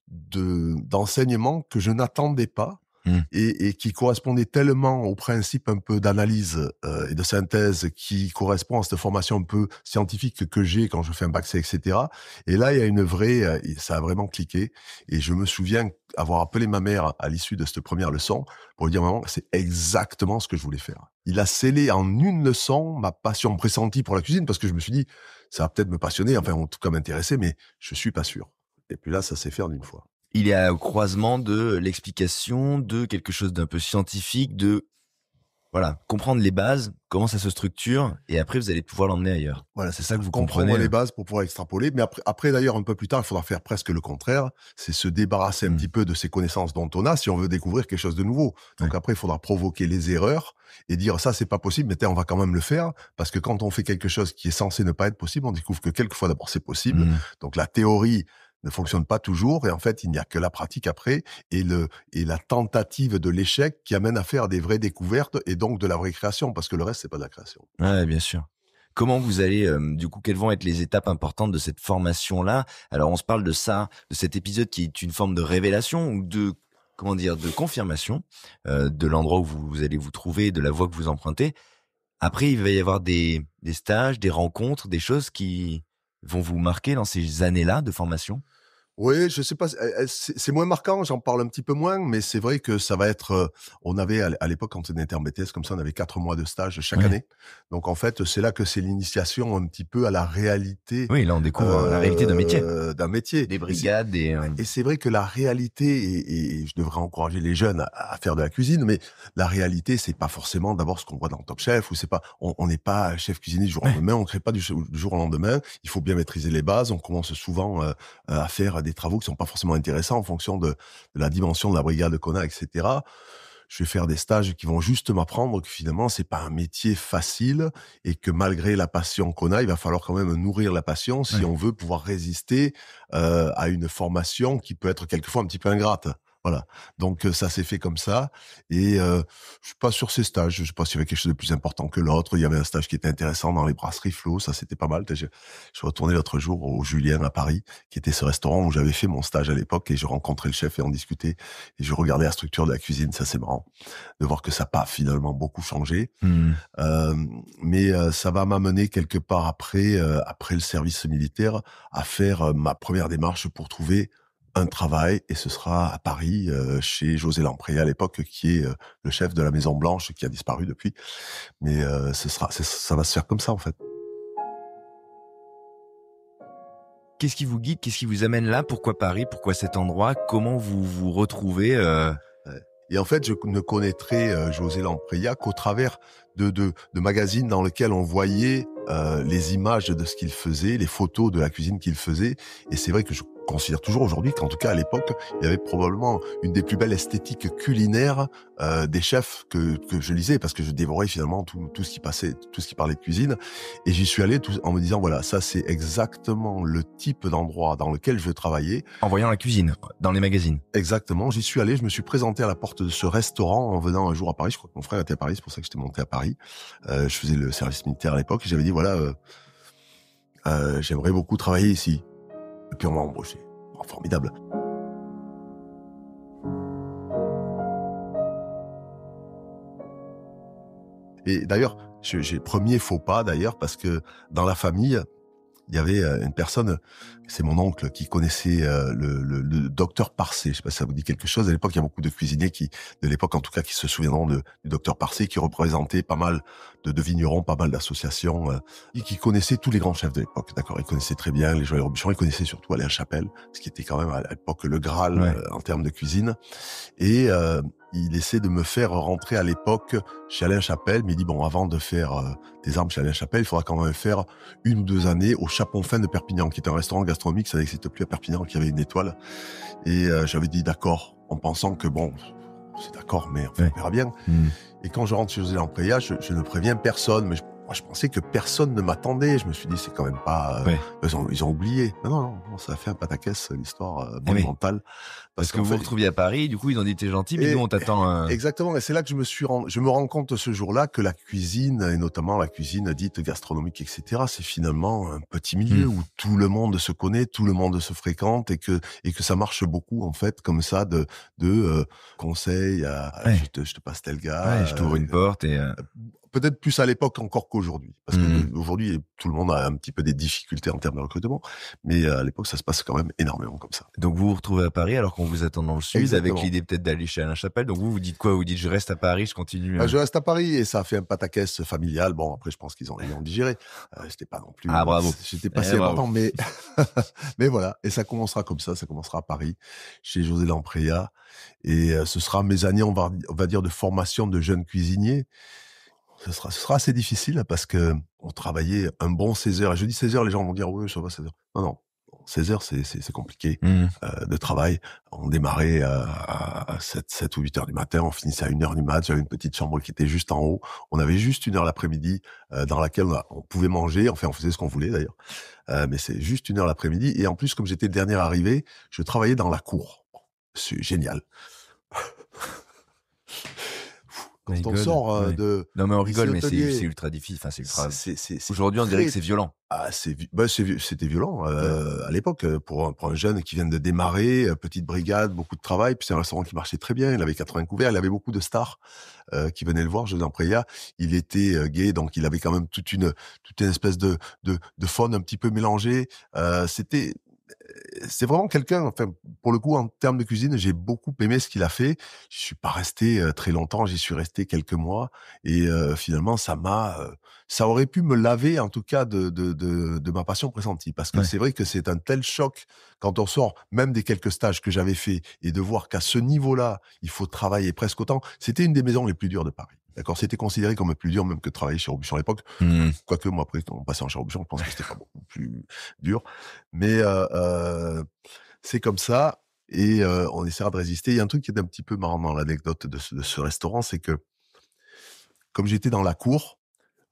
d'enseignement que je n'attendais pas, Mmh. et qui correspondait tellement au principe un peu d'analyse et de synthèse qui correspond à cette formation un peu scientifique que j'ai quand je fais un bac C, etc. Et là, il y a une vraie, ça a vraiment cliqué. Et je me souviens avoir appelé ma mère à l'issue de cette première leçon pour lui dire: maman, c'est exactement ce que je voulais faire. Il a scellé en une leçon ma passion pressentie pour la cuisine, parce que je me suis dit, ça va peut-être me passionner, enfin en tout cas m'intéresser, mais je suis pas sûr. Et puis là, ça s'est fait en une fois. Il est au croisement de l'explication, de quelque chose d'un peu scientifique, de voilà, comprendre les bases, comment ça se structure, et après vous allez pouvoir l'emmener ailleurs. Voilà, C'est ça que vous comprendre comprenez. les bases pour pouvoir extrapoler. Mais après d'ailleurs, un peu plus tard, il faudra faire presque le contraire. C'est se débarrasser un Mmh. petit peu de ces connaissances dont on a si on veut découvrir quelque chose de nouveau. Donc Ouais. après, il faudra provoquer les erreurs et dire ça, c'est pas possible, mais on va quand même le faire. Parce que quand on fait quelque chose qui est censé ne pas être possible, on découvre que quelquefois d'abord c'est possible. Mmh. Donc la théorie ne fonctionne pas toujours, et en fait, il n'y a que la pratique après et la tentative de l'échec qui amène à faire des vraies découvertes et donc de la vraie création, parce que le reste, c'est pas de la création. Ouais, bien sûr. Comment vous allez, du coup, quelles vont être les étapes importantes de cette formation-là? Alors, on se parle de ça, de cet épisode qui est une forme de révélation ou de, comment dire, de confirmation, de l'endroit où vous allez vous trouver, de la voie que vous empruntez. Après, il va y avoir des stages, des rencontres, des choses qui vont vous marquer dans ces années-là de formation? Oui, je sais pas, c'est moins marquant, j'en parle un petit peu moins, mais c'est vrai que ça va être, on avait à l'époque, quand on était en BTS comme ça, on avait 4 mois de stage chaque Ouais. année. Donc en fait, c'est là que c'est l'initiation un petit peu à la réalité, Oui, là, on découvre la réalité d'un métier. d'un métier. Des brigades, des... Et c'est vrai que la réalité, et je devrais encourager les jeunes à faire de la cuisine, mais la réalité, c'est pas forcément d'abord ce qu'on voit dans Top Chef, ou c'est pas, on n'est pas chef cuisinier du jour au Ouais. lendemain, on crée pas du jour au lendemain. Il faut bien maîtriser les bases. On commence souvent à faire des travaux qui sont pas forcément intéressants en fonction de la dimension de la brigade qu'on a, etc. Je vais faire des stages qui vont juste m'apprendre que finalement, c'est pas un métier facile, et que malgré la passion qu'on a, il va falloir quand même nourrir la passion si Ouais. on veut pouvoir résister à une formation qui peut être quelquefois un petit peu ingrate. Voilà. Donc ça s'est fait comme ça, et je suis pas sur ces stages, je sais pas s'il y avait quelque chose de plus important que l'autre. Il y avait un stage qui était intéressant dans les brasseries Flo, ça c'était pas mal. Je suis retourné l'autre jour au Julien à Paris, qui était ce restaurant où j'avais fait mon stage à l'époque, et je rencontrais le chef et on discutait, et je regardais la structure de la cuisine. Ça c'est marrant de voir que ça n'a pas finalement beaucoup changé. Mmh. Mais ça va m'amener quelque part après le service militaire à faire ma première démarche pour trouver un travail, et ce sera à Paris, chez José Lampré à l'époque, qui est le chef de la Maison Blanche, qui a disparu depuis. Mais ça va se faire comme ça en fait. Qu'est-ce qui vous guide? Qu'est-ce qui vous amène là? Pourquoi Paris? Pourquoi cet endroit? Comment vous vous retrouvez? Ouais. Et en fait, je ne connaîtrais José Lampreia qu'au travers de magazines dans lesquels on voyait les images de ce qu'il faisait, les photos de la cuisine qu'il faisait. Et c'est vrai que je considère toujours aujourd'hui qu'en tout cas à l'époque, il y avait probablement une des plus belles esthétiques culinaires des chefs que je lisais, parce que je dévorais finalement tout ce qui passait, tout ce qui parlait de cuisine. Et j'y suis allé en me disant, voilà, ça c'est exactement le type d'endroit dans lequel je veux travailler. En voyant la cuisine dans les magazines. Exactement, j'y suis allé, je me suis présenté à la porte de ce restaurant en venant un jour à Paris. Je crois que mon frère était à Paris, c'est pour ça que j'étais monté à Paris. Je faisais le service militaire à l'époque et j'avais dit, voilà, j'aimerais beaucoup travailler ici. Et puis on m'a embauché. Oh, formidable. Et d'ailleurs, j'ai premier faux pas d'ailleurs, parce que dans la famille, il y avait une personne, c'est mon oncle, qui connaissait le docteur Parcé. Je sais pas si ça vous dit quelque chose. À l'époque, il y a beaucoup de cuisiniers de l'époque en tout cas, qui se souviendront du docteur Parcé, qui représentait pas mal de vignerons, pas mal d'associations, et qui connaissait tous les grands chefs de l'époque. D'accord, il connaissait très bien les Joël Robuchon, il connaissait surtout Alain Chapelle, ce qui était quand même à l'époque le Graal en termes de cuisine. Et il essaie de me faire rentrer à l'époque chez Alain Chapelle, mais il dit, bon, avant de faire des armes chez Alain Chapelle, il faudra quand même faire 1 ou 2 années au Chapon-Fin de Perpignan, qui est un restaurant gastronomique, ça n'existe plus à Perpignan, qui avait une étoile. Et j'avais dit d'accord, en pensant que bon, c'est d'accord, mais enfin, on verra bien. Et quand je rentre chez José Lampreia, je ne préviens personne, mais moi, je pensais que personne ne m'attendait. Je me suis dit, c'est quand même pas... Ils ont oublié. Non, ça a fait un pataquès, l'histoire monumentale. Parce que vous vous retrouviez à Paris, du coup, ils ont dit, t'es gentil, mais nous, on t'attend... Exactement, et c'est là que je me rends compte ce jour-là que la cuisine, et notamment la cuisine dite gastronomique, etc., c'est finalement un petit milieu où tout le monde se connaît, tout le monde se fréquente, et que ça marche beaucoup, en fait, comme ça, de conseils à je te passe tel gars. Je t'ouvre une porte et... Peut-être plus à l'époque encore qu'aujourd'hui. Parce que aujourd'hui, tout le monde a un petit peu des difficultés en termes de recrutement. Mais à l'époque, ça se passe quand même énormément comme ça. Donc vous vous retrouvez à Paris alors qu'on vous attend dans le sud. Exactement. Avec l'idée peut-être d'aller chez Alain Chapelle. Donc vous dites quoi? Vous dites je reste à Paris, je continue. Je reste à Paris et ça a fait un pataquès familial. Bon, après, je pense qu'ils ont digéré. C'était pas non plus... Ah, bravo. C'était pas si important, mais... mais voilà. Et ça commencera comme ça. Ça commencera à Paris, chez José Lampreia. Et ce sera mes années, on va dire, de formation de jeunes cuisiniers. Ce sera assez difficile parce que on travaillait un bon 16 heures. Et je dis 16 heures, les gens vont dire, oui, ça va 16 heures. Non. 16 heures, c'est compliqué de travail. On démarrait à 7 ou 8 heures du matin, on finissait à 1 heure du mat. J'avais une petite chambre qui était juste en haut. On avait juste 1 heure l'après-midi dans laquelle on pouvait manger. Enfin, on faisait ce qu'on voulait d'ailleurs. Mais c'est juste 1 heure l'après-midi. Et en plus, comme j'étais le dernier arrivé, je travaillais dans la cour. C'est génial. Quand on sort de... Non, mais on rigole, mais c'est ultra difficile. Enfin, c'est ultra... Aujourd'hui, on dirait que c'est violent. Ah, c'était violent à l'époque pour un jeune qui vient de démarrer, petite brigade, beaucoup de travail. Puis c'est un restaurant qui marchait très bien. Il avait 80 couverts. Il avait beaucoup de stars qui venaient le voir. José Lampreia, il était gay, donc il avait quand même toute une espèce de faune un petit peu mélangée. C'est vraiment quelqu'un, enfin, pour le coup, en termes de cuisine, j'ai beaucoup aimé ce qu'il a fait. Je suis pas resté très longtemps, j'y suis resté quelques mois. Et finalement, ça aurait pu me laver, en tout cas, de ma passion pressentie. Parce que c'est vrai que c'est un tel choc quand on sort, même des quelques stages que j'avais fait, et de voir qu'à ce niveau-là, il faut travailler presque autant. C'était une des maisons les plus dures de Paris. D'accord, c'était considéré comme plus dur même que de travailler chez Robuchon à l'époque. Quoique moi après quand on passait en chez Robuchon, je pense que c'était pas beaucoup plus dur. Mais c'est comme ça et on essaiera de résister. Il y a un truc qui est un petit peu marrant dans l'anecdote de ce restaurant, c'est que comme j'étais dans la cour,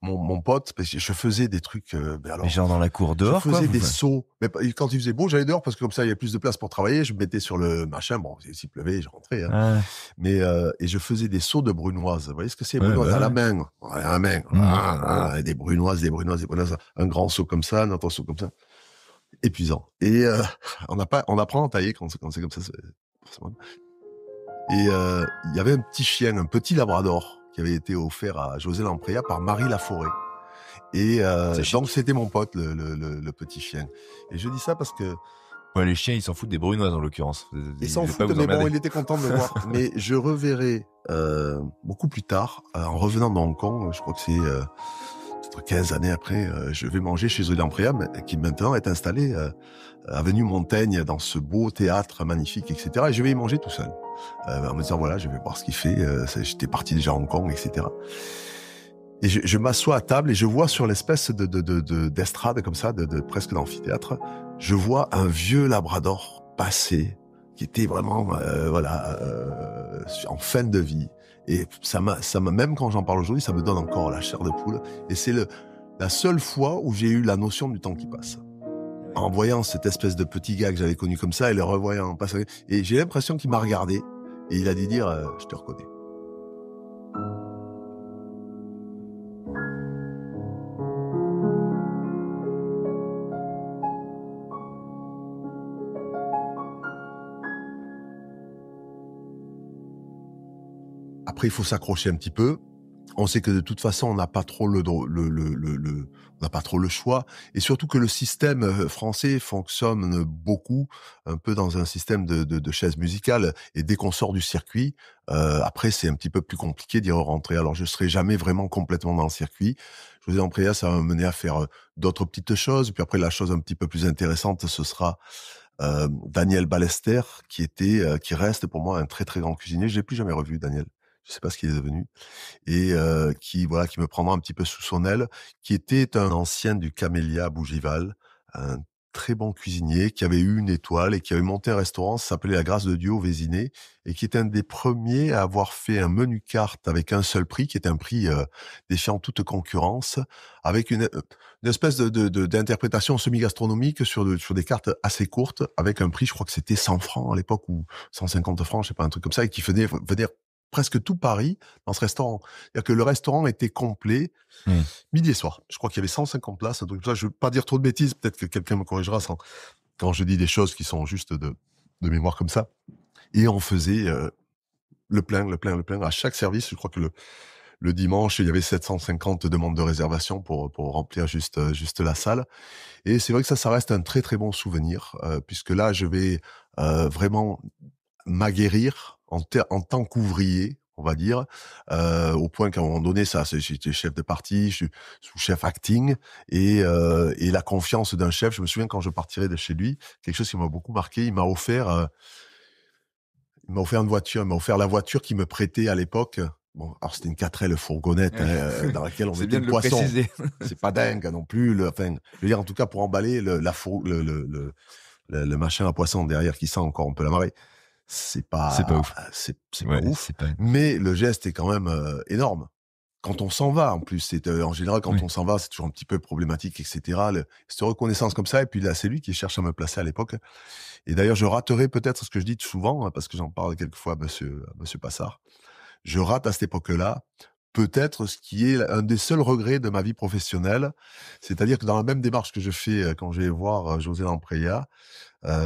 mon pote, parce que je faisais des trucs... mais genre dans la cour dehors, je faisais des sauts. Mais quand il faisait beau, j'allais dehors parce que comme ça, il y avait plus de place pour travailler. Je me mettais sur le machin. Bon, s'il pleuvait, je rentrais. Mais et je faisais des sauts de brunoise. Vous voyez ce que c'est, brunoise à la main. À la main. Des brunoises. Un grand saut comme ça, un autre saut comme ça. Épuisant. Et on apprend à tailler quand c'est comme ça. Et il y avait un petit chien, un petit labrador, qui avait été offert à José Lampreia par Marie Laforêt. Et donc c'était mon pote, le petit chien. Et je dis ça parce que... Ouais, les chiens, ils s'en foutent des brunoises en l'occurrence. Ils s'en foutent, mais bon, il était content de me voir. Mais je reverrai beaucoup plus tard, en revenant de Hong Kong, je crois que c'est peut-être 15 années après, je vais manger chez José Lampreia, qui maintenant est installé avenue Montaigne, dans ce beau théâtre magnifique, etc. Et je vais y manger tout seul. En me disant, voilà, je vais voir ce qu'il fait. J'étais parti déjà à Hong Kong, etc. Et je m'assois à table et je vois sur l'espèce d'estrade comme ça, presque d'amphithéâtre, je vois un vieux labrador passer, qui était vraiment, en fin de vie. Et même quand j'en parle aujourd'hui, ça me donne encore la chair de poule. Et c'est la seule fois où j'ai eu la notion du temps qui passe. En voyant cette espèce de petit gars que j'avais connu comme ça et le revoyant passer. Et j'ai l'impression qu'il m'a regardé et il a dû dire, je te reconnais. Après, il faut s'accrocher un petit peu. On sait que de toute façon, on n'a pas trop on n'a pas trop le choix, et surtout que le système français fonctionne beaucoup un peu dans un système de chaises musicales. Et dès qu'on sort du circuit, après c'est un petit peu plus compliqué d'y rentrer. Alors je serai jamais vraiment complètement dans le circuit. José Amprea, ça va me mener à faire d'autres petites choses. Puis après, la chose un petit peu plus intéressante, ce sera Daniel Ballester, qui reste pour moi un très très grand cuisinier. Je l'ai plus jamais revu, Daniel. Je sais pas ce qu'il est devenu. Et qui me prendra un petit peu sous son aile, qui était un ancien du Camélia à Bougival, un très bon cuisinier qui avait eu une étoile et qui avait monté un restaurant, ça s'appelait La Grâce de Dieu au Vésiné, et qui était un des premiers à avoir fait un menu carte avec un seul prix, qui était un prix défiant toute concurrence, avec une espèce d'interprétation semi-gastronomique sur des cartes assez courtes, avec un prix, je crois que c'était 100 francs à l'époque, ou 150 francs, je sais pas, un truc comme ça, et qui venait presque tout Paris dans ce restaurant. C'est-à-dire que le restaurant était complet, midi et soir. Je crois qu'il y avait 150 places, un truc comme ça. Je veux pas dire trop de bêtises, peut-être que quelqu'un me corrigera quand je dis des choses qui sont juste de mémoire comme ça. Et on faisait le plein. À chaque service, je crois que le dimanche, il y avait 750 demandes de réservation pour remplir juste la salle. Et c'est vrai que ça reste un très très bon souvenir, puisque là, je vais vraiment m'aguerrir en tant qu'ouvrier, on va dire, au point qu'à un moment donné, j'étais chef de partie, je suis sous-chef acting, et la confiance d'un chef. Je me souviens quand je partirais de chez lui, quelque chose qui m'a beaucoup marqué, il m'a offert une voiture, il m'a offert la voiture qu'il me prêtait à l'époque. Bon, alors c'était une 4L fourgonnette dans laquelle on mettait le poisson. C'est pas dingue non plus. Je veux dire, en tout cas pour emballer le machin à poisson derrière qui sent encore un peu la marée. C'est pas ouf. C'est pas ouf. C'est pas... Mais le geste est quand même énorme. Quand on s'en va, en plus, c'est en général quand on s'en va, c'est toujours un petit peu problématique, etc. Cette reconnaissance comme ça, et puis là, c'est lui qui cherche à me placer à l'époque. Et d'ailleurs, je raterai peut-être ce que je dis souvent, parce que j'en parle quelquefois à Monsieur Passard. Je rate à cette époque-là peut-être ce qui est un des seuls regrets de ma vie professionnelle, c'est-à-dire que dans la même démarche que je fais quand je vais voir José Amprea,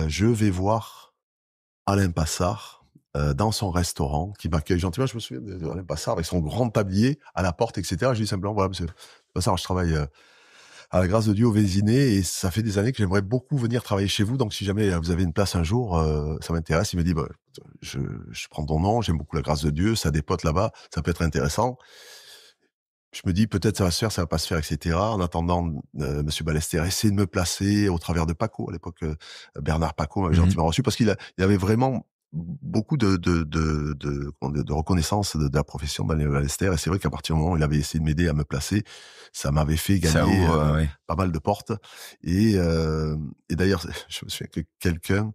je vais voir Alain Passard dans son restaurant, qui m'accueille gentiment. Je me souviens d'Alain Passard avec son grand tablier à la porte, etc. Je dis simplement, voilà, monsieur Passard, je travaille à la Grâce de Dieu au Vésiné, et ça fait des années que j'aimerais beaucoup venir travailler chez vous, donc si jamais vous avez une place un jour, ça m'intéresse. Il me dit, je prends ton nom, j'aime beaucoup la Grâce de Dieu, ça dépote là-bas, ça peut être intéressant. Je me dis, peut-être ça va se faire, ça va pas se faire, etc. En attendant, Monsieur Ballester essaie de me placer au travers de Paco. À l'époque, Bernard Paco m'avait gentiment reçu, parce qu'il avait vraiment beaucoup de reconnaissance de la profession de Daniel Ballester. Et c'est vrai qu'à partir du moment où il avait essayé de m'aider à me placer, ça m'avait fait gagner pas mal de portes. Et d'ailleurs, je me souviens que quelqu'un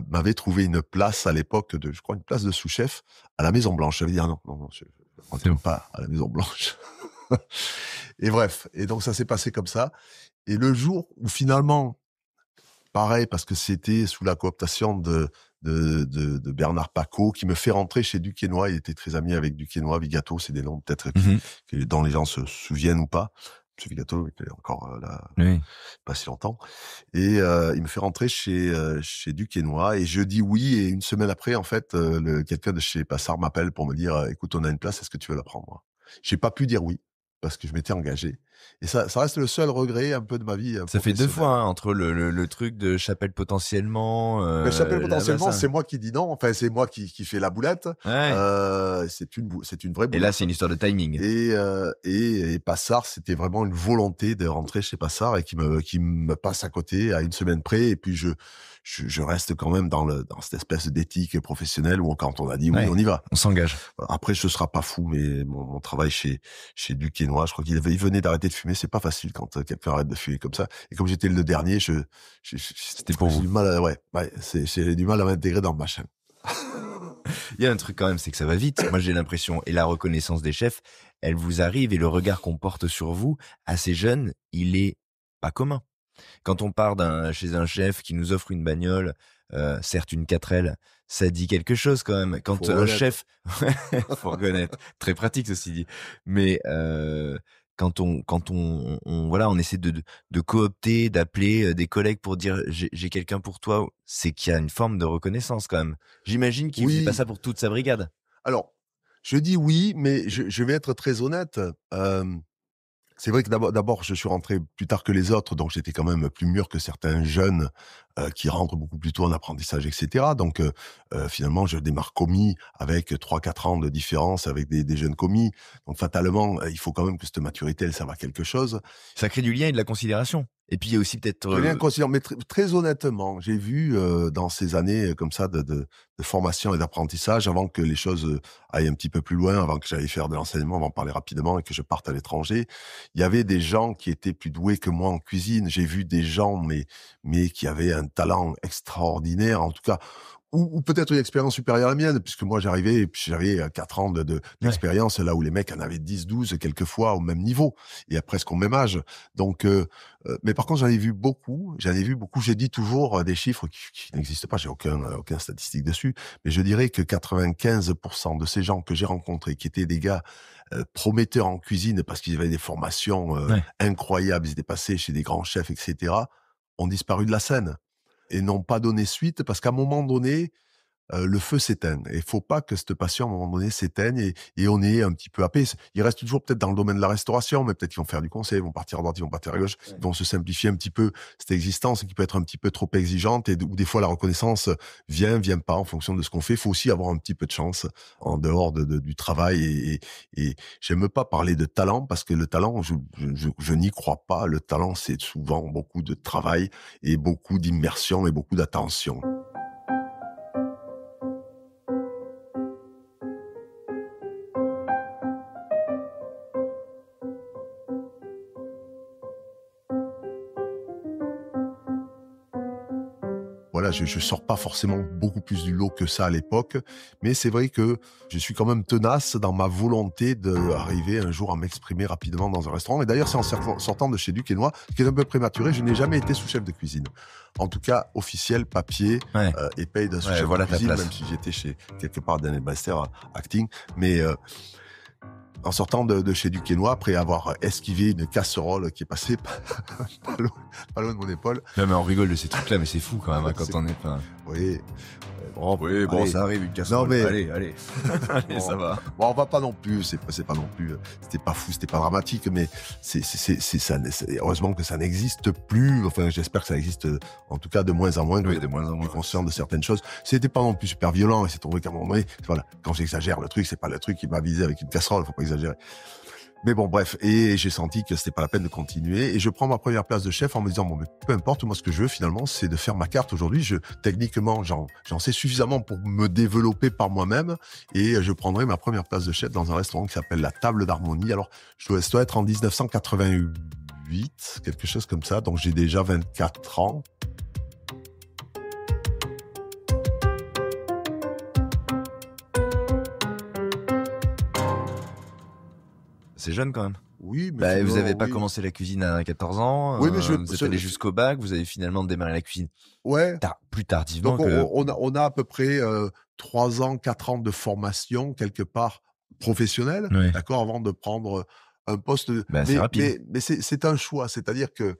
m'avait trouvé une place à l'époque je crois une place de sous-chef à la Maison Blanche. J'avais dit, non, je ne rentre pas à la Maison Blanche. Et bref, et donc ça s'est passé comme ça. Et le jour où finalement, pareil, parce que c'était sous la cooptation de Bernard Paco, qui me fait rentrer chez Duquesnoy. Il était très ami avec Duquesnoy, Vigato, c'est des noms peut-être dont les gens se souviennent ou pas. Monsieur Vigato était encore là, pas si longtemps. Et il me fait rentrer chez Duquesnoy, et je dis oui. Et une semaine après, en fait, quelqu'un de chez Passard m'appelle pour me dire, écoute, on a une place, est-ce que tu veux la prendre? J'ai pas pu dire oui, parce que je m'étais engagé. Et ça reste le seul regret un peu de ma vie Ça fait 2 professionnelle. fois, hein, entre le truc de Chapelle potentiellement, Mais Chapelle là-bas, potentiellement, ça c'est moi qui dis non. Enfin, c'est moi qui fais la boulette. ouais. C'est une vraie Et là, boulette. c'est une histoire de timing. Et Passard, c'était vraiment une volonté de rentrer chez Passard et qui me passe à côté à une semaine près. Et puis je reste quand même dans cette espèce d'éthique professionnelle où quand on a dit oui, Ouais. on y va. On s'engage. Après, ce sera pas fou, mais mon travail chez Duquesnoy, je crois il venait d'arrêter de fumer. C'est pas facile quand quelqu'un arrête de fumer comme ça. Et comme j'étais le dernier, C'était pour j'ai vous. du mal à, j'ai du mal à m'intégrer dans le machin. Il y a un truc quand même, c'est que ça va vite. Moi, j'ai l'impression, et la reconnaissance des chefs, elle vous arrive, et le regard qu'on porte sur vous, assez jeune, il est pas commun. Quand on part chez un chef qui nous offre une bagnole, certes une 4L, ça dit quelque chose quand même. Quand Faut un reconnaître. chef, faut reconnaître, très pratique ceci dit. Mais quand on voilà, on essaie de coopter, d'appeler des collègues pour dire j'ai quelqu'un pour toi, c'est qu'il y a une forme de reconnaissance quand même. J'imagine qu'il faisait pas Oui. ça pour toute sa brigade. Alors, je dis oui, mais je vais être très honnête. C'est vrai que d'abord, je suis rentré plus tard que les autres, donc j'étais quand même plus mûr que certains jeunes qui rentrent beaucoup plus tôt en apprentissage, etc. Donc, finalement, je démarre commis avec 3-4 ans de différence avec des jeunes commis. Donc, fatalement, il faut quand même que cette maturité, elle serve à quelque chose. Ça crée du lien et de la considération. Et puis il y a aussi peut-être Je viens considérer, mais très honnêtement, j'ai vu dans ces années comme ça de formation et d'apprentissage, avant que les choses aillent un petit peu plus loin, avant que j'aille faire de l'enseignement, on va en parler rapidement, et que je parte à l'étranger, il y avait des gens qui étaient plus doués que moi en cuisine. J'ai vu des gens, mais qui avaient un talent extraordinaire, en tout cas, ou peut-être une expérience supérieure à la mienne, puisque moi j'arrivais, et puis j'avais 4 ans d'expérience, là où les mecs en avaient 10, 12, quelquefois au même niveau, et à presque au même âge. Donc, mais par contre, j'en ai vu beaucoup. J'ai dit toujours des chiffres qui n'existent pas. J'ai aucun statistique dessus. Mais je dirais que 95% de ces gens que j'ai rencontrés, qui étaient des gars prometteurs en cuisine parce qu'ils avaient des formations incroyables, ils étaient passés chez des grands chefs, etc., ont disparu de la scène et n'ont pas donné suite parce qu'à un moment donné, le feu s'éteint. Et il faut pas que cette passion, à un moment donné, s'éteigne et on est un petit peu happé. Ils restent toujours peut-être dans le domaine de la restauration, mais peut-être qu'ils vont faire du conseil, ils vont partir à droite, ils vont partir à gauche, ils vont se simplifier un petit peu cette existence qui peut être un petit peu trop exigeante et où des fois la reconnaissance vient pas en fonction de ce qu'on fait. Il faut aussi avoir un petit peu de chance en dehors du travail et j'aime pas parler de talent parce que le talent, je n'y crois pas. Le talent, c'est souvent beaucoup de travail et beaucoup d'immersion et beaucoup d'attention. Voilà, je sors pas forcément beaucoup plus du lot que ça à l'époque, mais c'est vrai que je suis quand même tenace dans ma volonté d'arriver un jour à m'exprimer rapidement dans un restaurant. Et d'ailleurs, c'est en sortant de chez Duquesnoy, qui est un peu prématuré, je n'ai jamais été sous-chef de cuisine. En tout cas, officiel, papier, ouais. Et paye d'un sous-chef voilà de cuisine, ta place. même si j'étais chez quelque part Daniel Bester acting. Mais en sortant de chez Duquesnoy, après avoir esquivé une casserole qui est passée pas loin de mon épaule. Non, mais on rigole de ces trucs-là, mais c'est fou quand même hein, quand C'est- on est pas. Oui. Oui, bon, allez. ça arrive une casserole. Non, mais- Allez, allez, Bon. ça va. Bon, on va pas non plus, c'est pas non plus, c'était pas fou, c'était pas dramatique, mais c'est ça, heureusement que ça n'existe plus. Enfin, j'espère que ça existe, en tout cas, de moins en moins. Oui, de moins en On est moins. conscient de certaines choses. C'était pas non plus super violent, et c'est trouvé qu'à un moment donné, voilà, quand j'exagère le truc, c'est pas le truc qui m'a visé avec une casserole, faut pas exagérer. Mais bon, bref, et j'ai senti que c'était pas la peine de continuer, et je prends ma première place de chef en me disant, bon, mais peu importe, moi, ce que je veux, finalement, c'est de faire ma carte aujourd'hui. Techniquement, j'en sais suffisamment pour me développer par moi-même, et je prendrai ma première place de chef dans un restaurant qui s'appelle la Table d'Harmonie. Alors, ça doit être en 1988, quelque chose comme ça, donc j'ai déjà 24 ans. C'est jeune quand même. Oui, mais Bah, vous avez pas oui. commencé la cuisine à 14 ans. Oui, mais vous êtes allé jusqu'au bac. Vous avez finalement démarré la cuisine Ouais. plus tardivement Donc, que. on a à peu près 3 ans, 4 ans de formation, quelque part, professionnelle, Ouais. d'accord, avant de prendre un poste. Bah, c'est rapide. Mais c'est un choix, c'est-à-dire que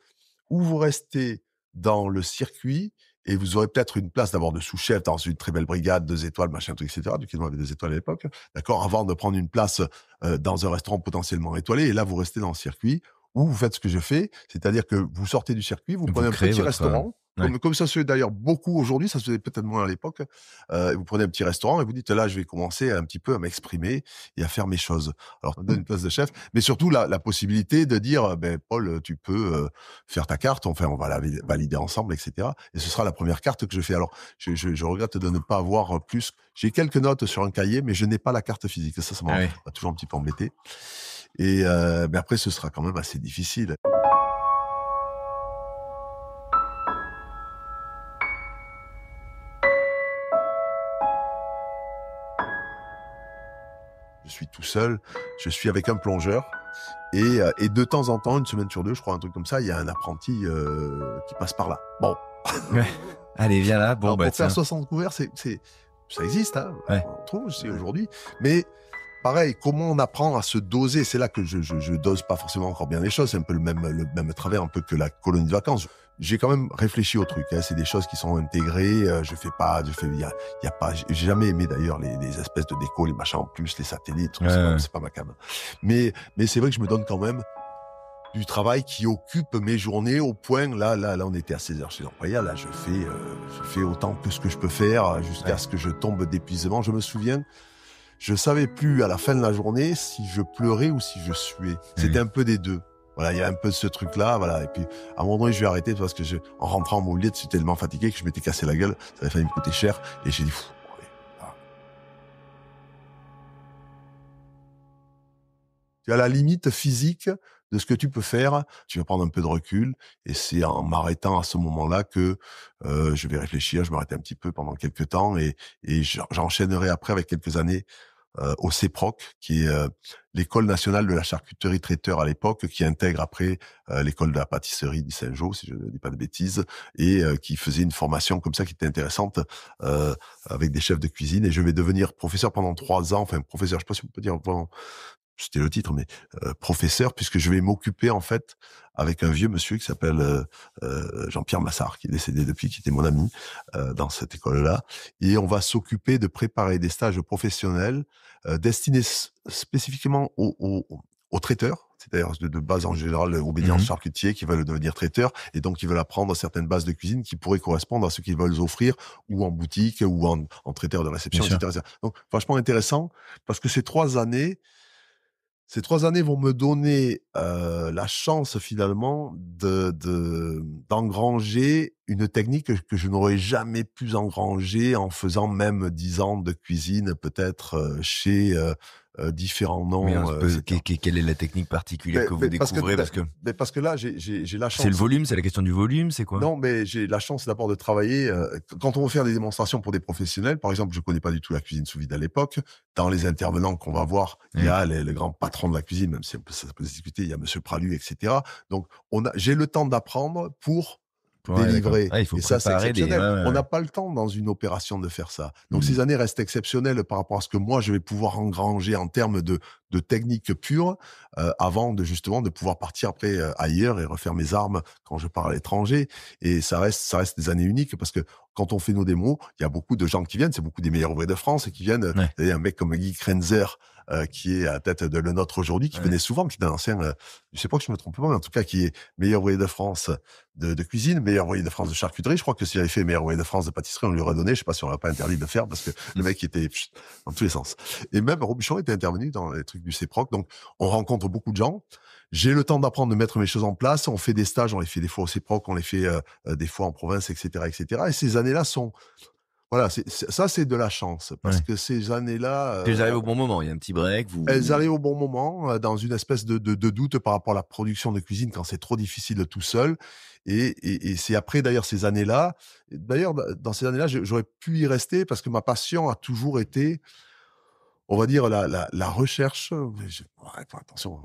ou vous restez dans le circuit et vous aurez peut-être une place d'abord de sous-chef dans une très belle brigade, 2 étoiles, machin, truc, etc. Duquesnoy avait 2 étoiles à l'époque, d'accord, avant de prendre une place dans un restaurant potentiellement étoilé, et là, vous restez dans le circuit, Ou vous faites ce que je fais, c'est-à-dire que vous sortez du circuit, vous prenez un petit restaurant, comme ça se fait d'ailleurs beaucoup aujourd'hui, ça se faisait peut-être moins à l'époque. Vous prenez un petit restaurant et vous dites là, je vais commencer un petit peu à m'exprimer et à faire mes choses. Alors, ça donne une place de chef, mais surtout la possibilité de dire, Paul, tu peux faire ta carte, enfin, on va la valider ensemble, etc. Et ce sera la première carte que je fais. Alors, je regrette de ne pas avoir plus. J'ai quelques notes sur un cahier, mais je n'ai pas la carte physique. Ça m'a toujours un petit peu embêté. Et mais après, ce sera quand même assez difficile. Je suis tout seul, je suis avec un plongeur et de temps en temps, une semaine sur deux, je crois, un truc comme ça, il y a un apprenti qui passe par là. Bon. Ouais. Allez, viens là. Bon, alors, pour faire 60 couverts, ça existe, hein. Ouais. On trouve aussi aujourd'hui. Mais pareil, comment on apprend à se doser? C'est là que je dose pas forcément encore bien les choses. C'est un peu le même travers un peu que la colonie de vacances. J'ai quand même réfléchi au truc, hein. C'est des choses qui sont intégrées. J'ai jamais aimé d'ailleurs les espèces de déco, les machins en plus, les satellites, c'est pas ma cam. Mais c'est vrai que je me donne quand même du travail qui occupe mes journées au point, là, on était à 16 heures chez l'employeur, là, je fais autant que ce que je peux faire jusqu'à ce que je tombe d'épuisement. Je me souviens, je savais plus à la fin de la journée si je pleurais ou si je suais. C'était un peu des deux. Voilà, il y a un peu de ce truc-là, voilà. Et puis, à un moment donné, je vais arrêter parce que en rentrant à mon lit, j'étais tellement fatigué que je m'étais cassé la gueule. Ça avait failli me coûter cher. Et j'ai dit, allez, voilà. Tu as la limite physique de ce que tu peux faire. Tu vas prendre un peu de recul. Et c'est en m'arrêtant à ce moment-là que je vais réfléchir. Je m'arrête un petit peu pendant quelques temps et j'enchaînerai après avec quelques années au CEPROC, qui est l'école nationale de la charcuterie traiteur à l'époque, qui intègre après l'école de la pâtisserie du Saint-Jean, si je ne dis pas de bêtises, et qui faisait une formation comme ça qui était intéressante avec des chefs de cuisine. Et je vais devenir professeur pendant 3 ans, enfin professeur, je sais pas si on peut dire vraiment, c'était le titre, mais professeur, puisque je vais m'occuper en fait avec un vieux monsieur qui s'appelle Jean-Pierre Massard, qui est décédé depuis, qui était mon ami dans cette école-là, et on va s'occuper de préparer des stages professionnels destinés spécifiquement aux traiteurs, c'est-à-dire de base en général obédience charcutier, qui veulent devenir traiteurs, et donc qui veulent apprendre certaines bases de cuisine qui pourraient correspondre à ce qu'ils veulent offrir, ou en boutique, ou en traiteur de réception, etc. Donc vachement intéressant, parce que ces 3 années vont me donner la chance finalement d'engranger une technique que je n'aurais jamais pu engranger en faisant même 10 ans de cuisine, peut-être chez différents noms. Quelle est la technique particulière que vous découvrez parce que là, j'ai la chance. C'est le volume, c'est la question du volume, c'est quoi? Non, mais j'ai la chance d'abord de travailler. Quand on veut faire des démonstrations pour des professionnels, par exemple, je connais pas du tout la cuisine sous vide à l'époque. Dans les intervenants qu'on va voir, il y a les grands patrons de la cuisine, même si ça peut se discuter. Il y a Monsieur Pralu, etc. Donc, j'ai le temps d'apprendre pour délivrer. Il faut et ça, c'est exceptionnel. On n'a pas le temps dans une opération de faire ça. Donc, ces années restent exceptionnelles par rapport à ce que moi, je vais pouvoir engranger en termes de technique pure avant de pouvoir partir après ailleurs et refaire mes armes quand je pars à l'étranger. Et ça reste des années uniques parce que quand on fait nos démos, il y a beaucoup de gens qui viennent, c'est beaucoup des meilleurs ouvriers de France et qui viennent. Il y a un mec comme Guy Krenzer qui est à la tête de Le Nôtre aujourd'hui, qui venait souvent, qui est un ancien, je sais pas que je me trompe pas, mais en tout cas qui est meilleur ouvrier de France de cuisine, meilleur ouvrier de France de charcuterie. Je crois que s'il avait fait meilleur ouvrier de France de pâtisserie, on lui aurait donné. Je sais pas si on l'aurait pas interdit de le faire parce que le mec était dans tous les sens. Et même Robuchon était intervenu dans les trucs du CEPROC. Donc, on rencontre beaucoup de gens. J'ai le temps d'apprendre, de mettre mes choses en place. On fait des stages, on les fait des fois au CEPROC, on les fait des fois en province, etc., etc. Et ces années-là sont, voilà, c'est de la chance parce que ces années-là, elles arrivent au bon moment. Il y a un petit break. Elles arrivent au bon moment, dans une espèce de doute par rapport à la production de cuisine quand c'est trop difficile tout seul. Et c'est après d'ailleurs ces années-là. D'ailleurs, dans ces années-là, j'aurais pu y rester parce que ma passion a toujours été, on va dire, la recherche. Attention,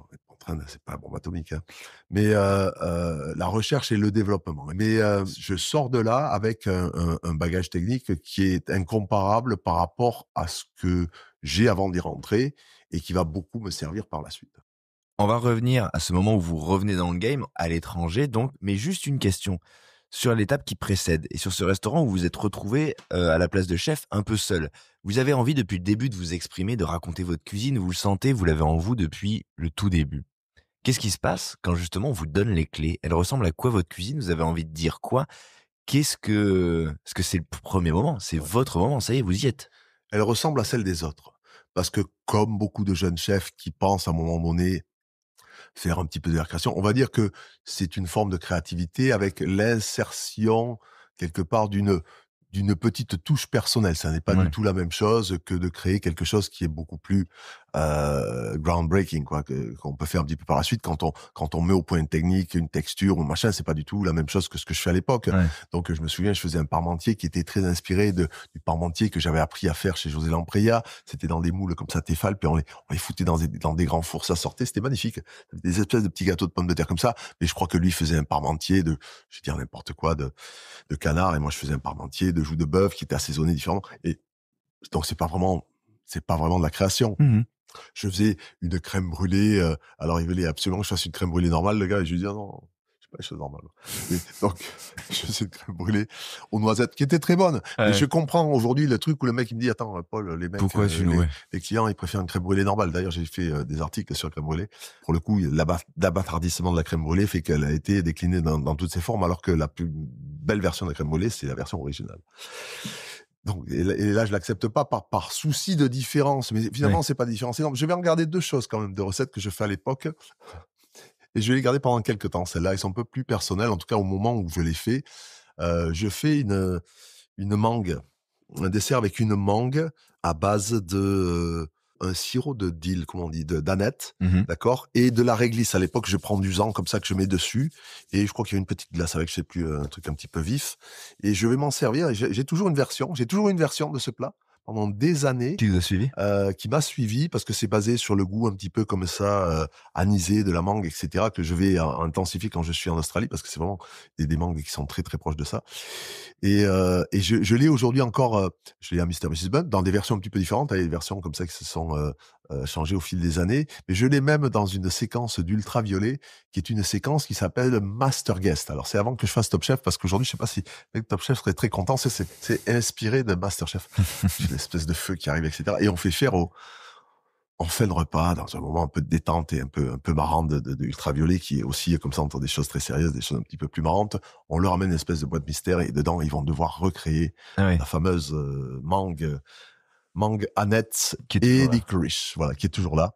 c'est pas la bombe atomique, hein. Mais la recherche et le développement. Mais je sors de là avec un bagage technique qui est incomparable par rapport à ce que j'ai avant d'y rentrer et qui va beaucoup me servir par la suite. On va revenir à ce moment où vous revenez dans le game, à l'étranger donc, mais juste une question sur l'étape qui précède et sur ce restaurant où vous vous êtes retrouvé à la place de chef un peu seul. Vous avez envie depuis le début de vous exprimer, de raconter votre cuisine, vous le sentez, vous l'avez en vous depuis le tout début. Qu'est-ce qui se passe quand justement on vous donne les clés? Elle ressemble à quoi votre cuisine? Vous avez envie de dire quoi? Parce que c'est le premier moment, c'est Ouais. votre moment, ça y est, vous y êtes. Elle ressemble à celle des autres. Parce que comme beaucoup de jeunes chefs qui pensent à un moment donné faire un petit peu de la création, on va dire que c'est une forme de créativité avec l'insertion quelque part d'une petite touche personnelle. Ça n'est pas du Ouais. tout la même chose que de créer quelque chose qui est beaucoup plus groundbreaking, quoi, qu'on peut faire un petit peu par la suite quand on met au point une technique, une texture ou machin. C'est pas du tout la même chose que ce que je fais à l'époque. Ouais. Donc je me souviens, je faisais un parmentier qui était très inspiré du parmentier que j'avais appris à faire chez José Lampreia. C'était dans des moules comme ça Tefal, puis on les foutait dans des grands fours, ça sortait, c'était magnifique. Des espèces de petits gâteaux de pommes de terre comme ça. Mais je crois que lui faisait un parmentier je vais dire n'importe quoi, de canard, et moi je faisais un parmentier de joues de bœuf qui était assaisonné différemment. Et donc c'est pas vraiment de la création. Mmh. Je faisais une crème brûlée, alors il voulait absolument que je fasse une crème brûlée normale, le gars, et je lui dis: «Ah non, je fais pas les choses normales». Et donc je faisais une crème brûlée aux noisettes qui était très bonne. Mais Ouais. je comprends aujourd'hui le truc où le mec il me dit: «Attends, Paul, les mecs, Pourquoi tu nous ouais. les clients, ils préfèrent une crème brûlée normale». D'ailleurs, j'ai fait, des articles sur la crème brûlée. Pour le coup, l'abâtardissement de la crème brûlée fait qu'elle a été déclinée dans toutes ses formes, alors que la plus belle version de la crème brûlée, c'est la version originale. Donc, et là, je l'accepte pas par souci de différence, mais finalement, Ouais. c'est pas différent. C'est énorme. Je vais en garder 2 choses quand même, de recettes que je fais à l'époque, et je vais les garder pendant quelques temps. Celles-là, elles sont un peu plus personnelles, en tout cas au moment où je les fais. Je fais une mangue, un dessert avec une mangue à base un sirop de dill, comment on dit, d'aneth, Mmh. d'accord, et de la réglisse. À l'époque, je prends du zan comme ça que je mets dessus, et je crois qu'il y a une petite glace avec, je sais plus, un truc un petit peu vif, et je vais m'en servir. Et j'ai toujours une version. J'ai toujours une version de ce plat pendant des années. Qui vous a suivi? Qui m'a suivi parce que c'est basé sur le goût un petit peu comme ça, anisé de la mangue, et cetera, que je vais intensifier quand je suis en Australie, parce que c'est vraiment des mangues qui sont très, très proches de ça. Et je l'ai aujourd'hui encore, je l'ai à Mr. Mrs. Bun dans des versions un petit peu différentes. Il y a des versions comme ça qui se sont, changées au fil des années. Mais je l'ai même dans une séquence d'ultraviolet, qui est une séquence qui s'appelle Master Guest. Alors c'est avant que je fasse Top Chef, parce qu'aujourd'hui, je sais pas si Top Chef serait très content. C'est inspiré de Master Chef. C'est une espèce de feu qui arrive, et cetera. Et on fait faire on fait le repas dans un moment un peu de détente et un peu marrant de ultraviolet, qui est aussi comme ça entre des choses très sérieuses, des choses un petit peu plus marrantes. On leur amène une espèce de boîte mystère, et dedans, ils vont devoir recréer Ah oui, la fameuse mangue Annette qui est et toujours là. licorice, voilà, qui est toujours là.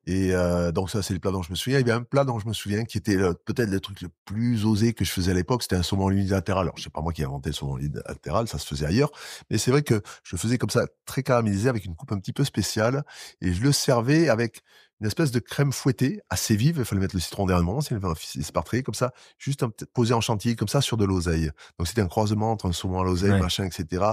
Et donc ça, c'est les plats dont je me souviens. Il y avait un plat dont je me souviens qui était peut-être le truc le plus osé que je faisais à l'époque, c'était un saumon unilatéral. Alors, c'est pas moi qui ai inventé le saumon unilatéral, ça se faisait ailleurs. Mais c'est vrai que je le faisais comme ça, très caramélisé, avec une coupe un petit peu spéciale. Et je le servais avec une espèce de crème fouettée assez vive. Il fallait mettre le citron dernier moment, sinon il se partrait comme ça, juste posé en chantilly comme ça sur de l'oseille. Donc c'était un croisement entre un saumon à l'oseille, Ouais. machin, etc.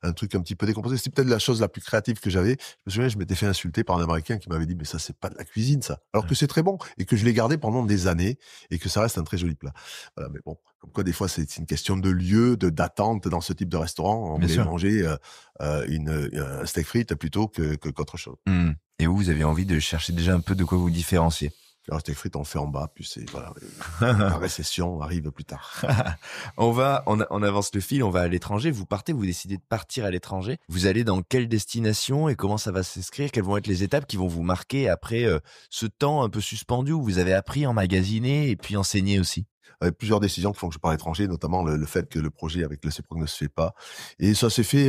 Un truc un petit peu décomposé. C'était peut-être la chose la plus créative que j'avais. Je me souviens, je m'étais fait insulter par un Américain qui m'avait dit: «Mais ça, c'est pas de la cuisine, ça». Alors que c'est très bon, et que je l'ai gardé pendant des années, et que ça reste un très joli plat. Voilà, mais bon, comme quoi des fois c'est une question de lieu, d'attente dans ce type de restaurant. On Bien voulait sûr. manger un steak frites plutôt qu'autre chose. Mmh. Et vous avez envie de chercher déjà un peu de quoi vous différencier. Alors steak frites, on le fait en bas, puis c'est voilà, la récession arrive plus tard. On avance le fil, on va à l'étranger. Vous partez, vous décidez de partir à l'étranger. Vous allez dans quelle destination et comment ça va s'inscrire? Quelles vont être les étapes qui vont vous marquer après ce temps un peu suspendu où vous avez appris, emmagasiner et puis enseigner aussi? Avec plusieurs décisions qui font que je pars à l'étranger, notamment le fait que le projet avec le CEPROC ne se fait pas. Et ça s'est fait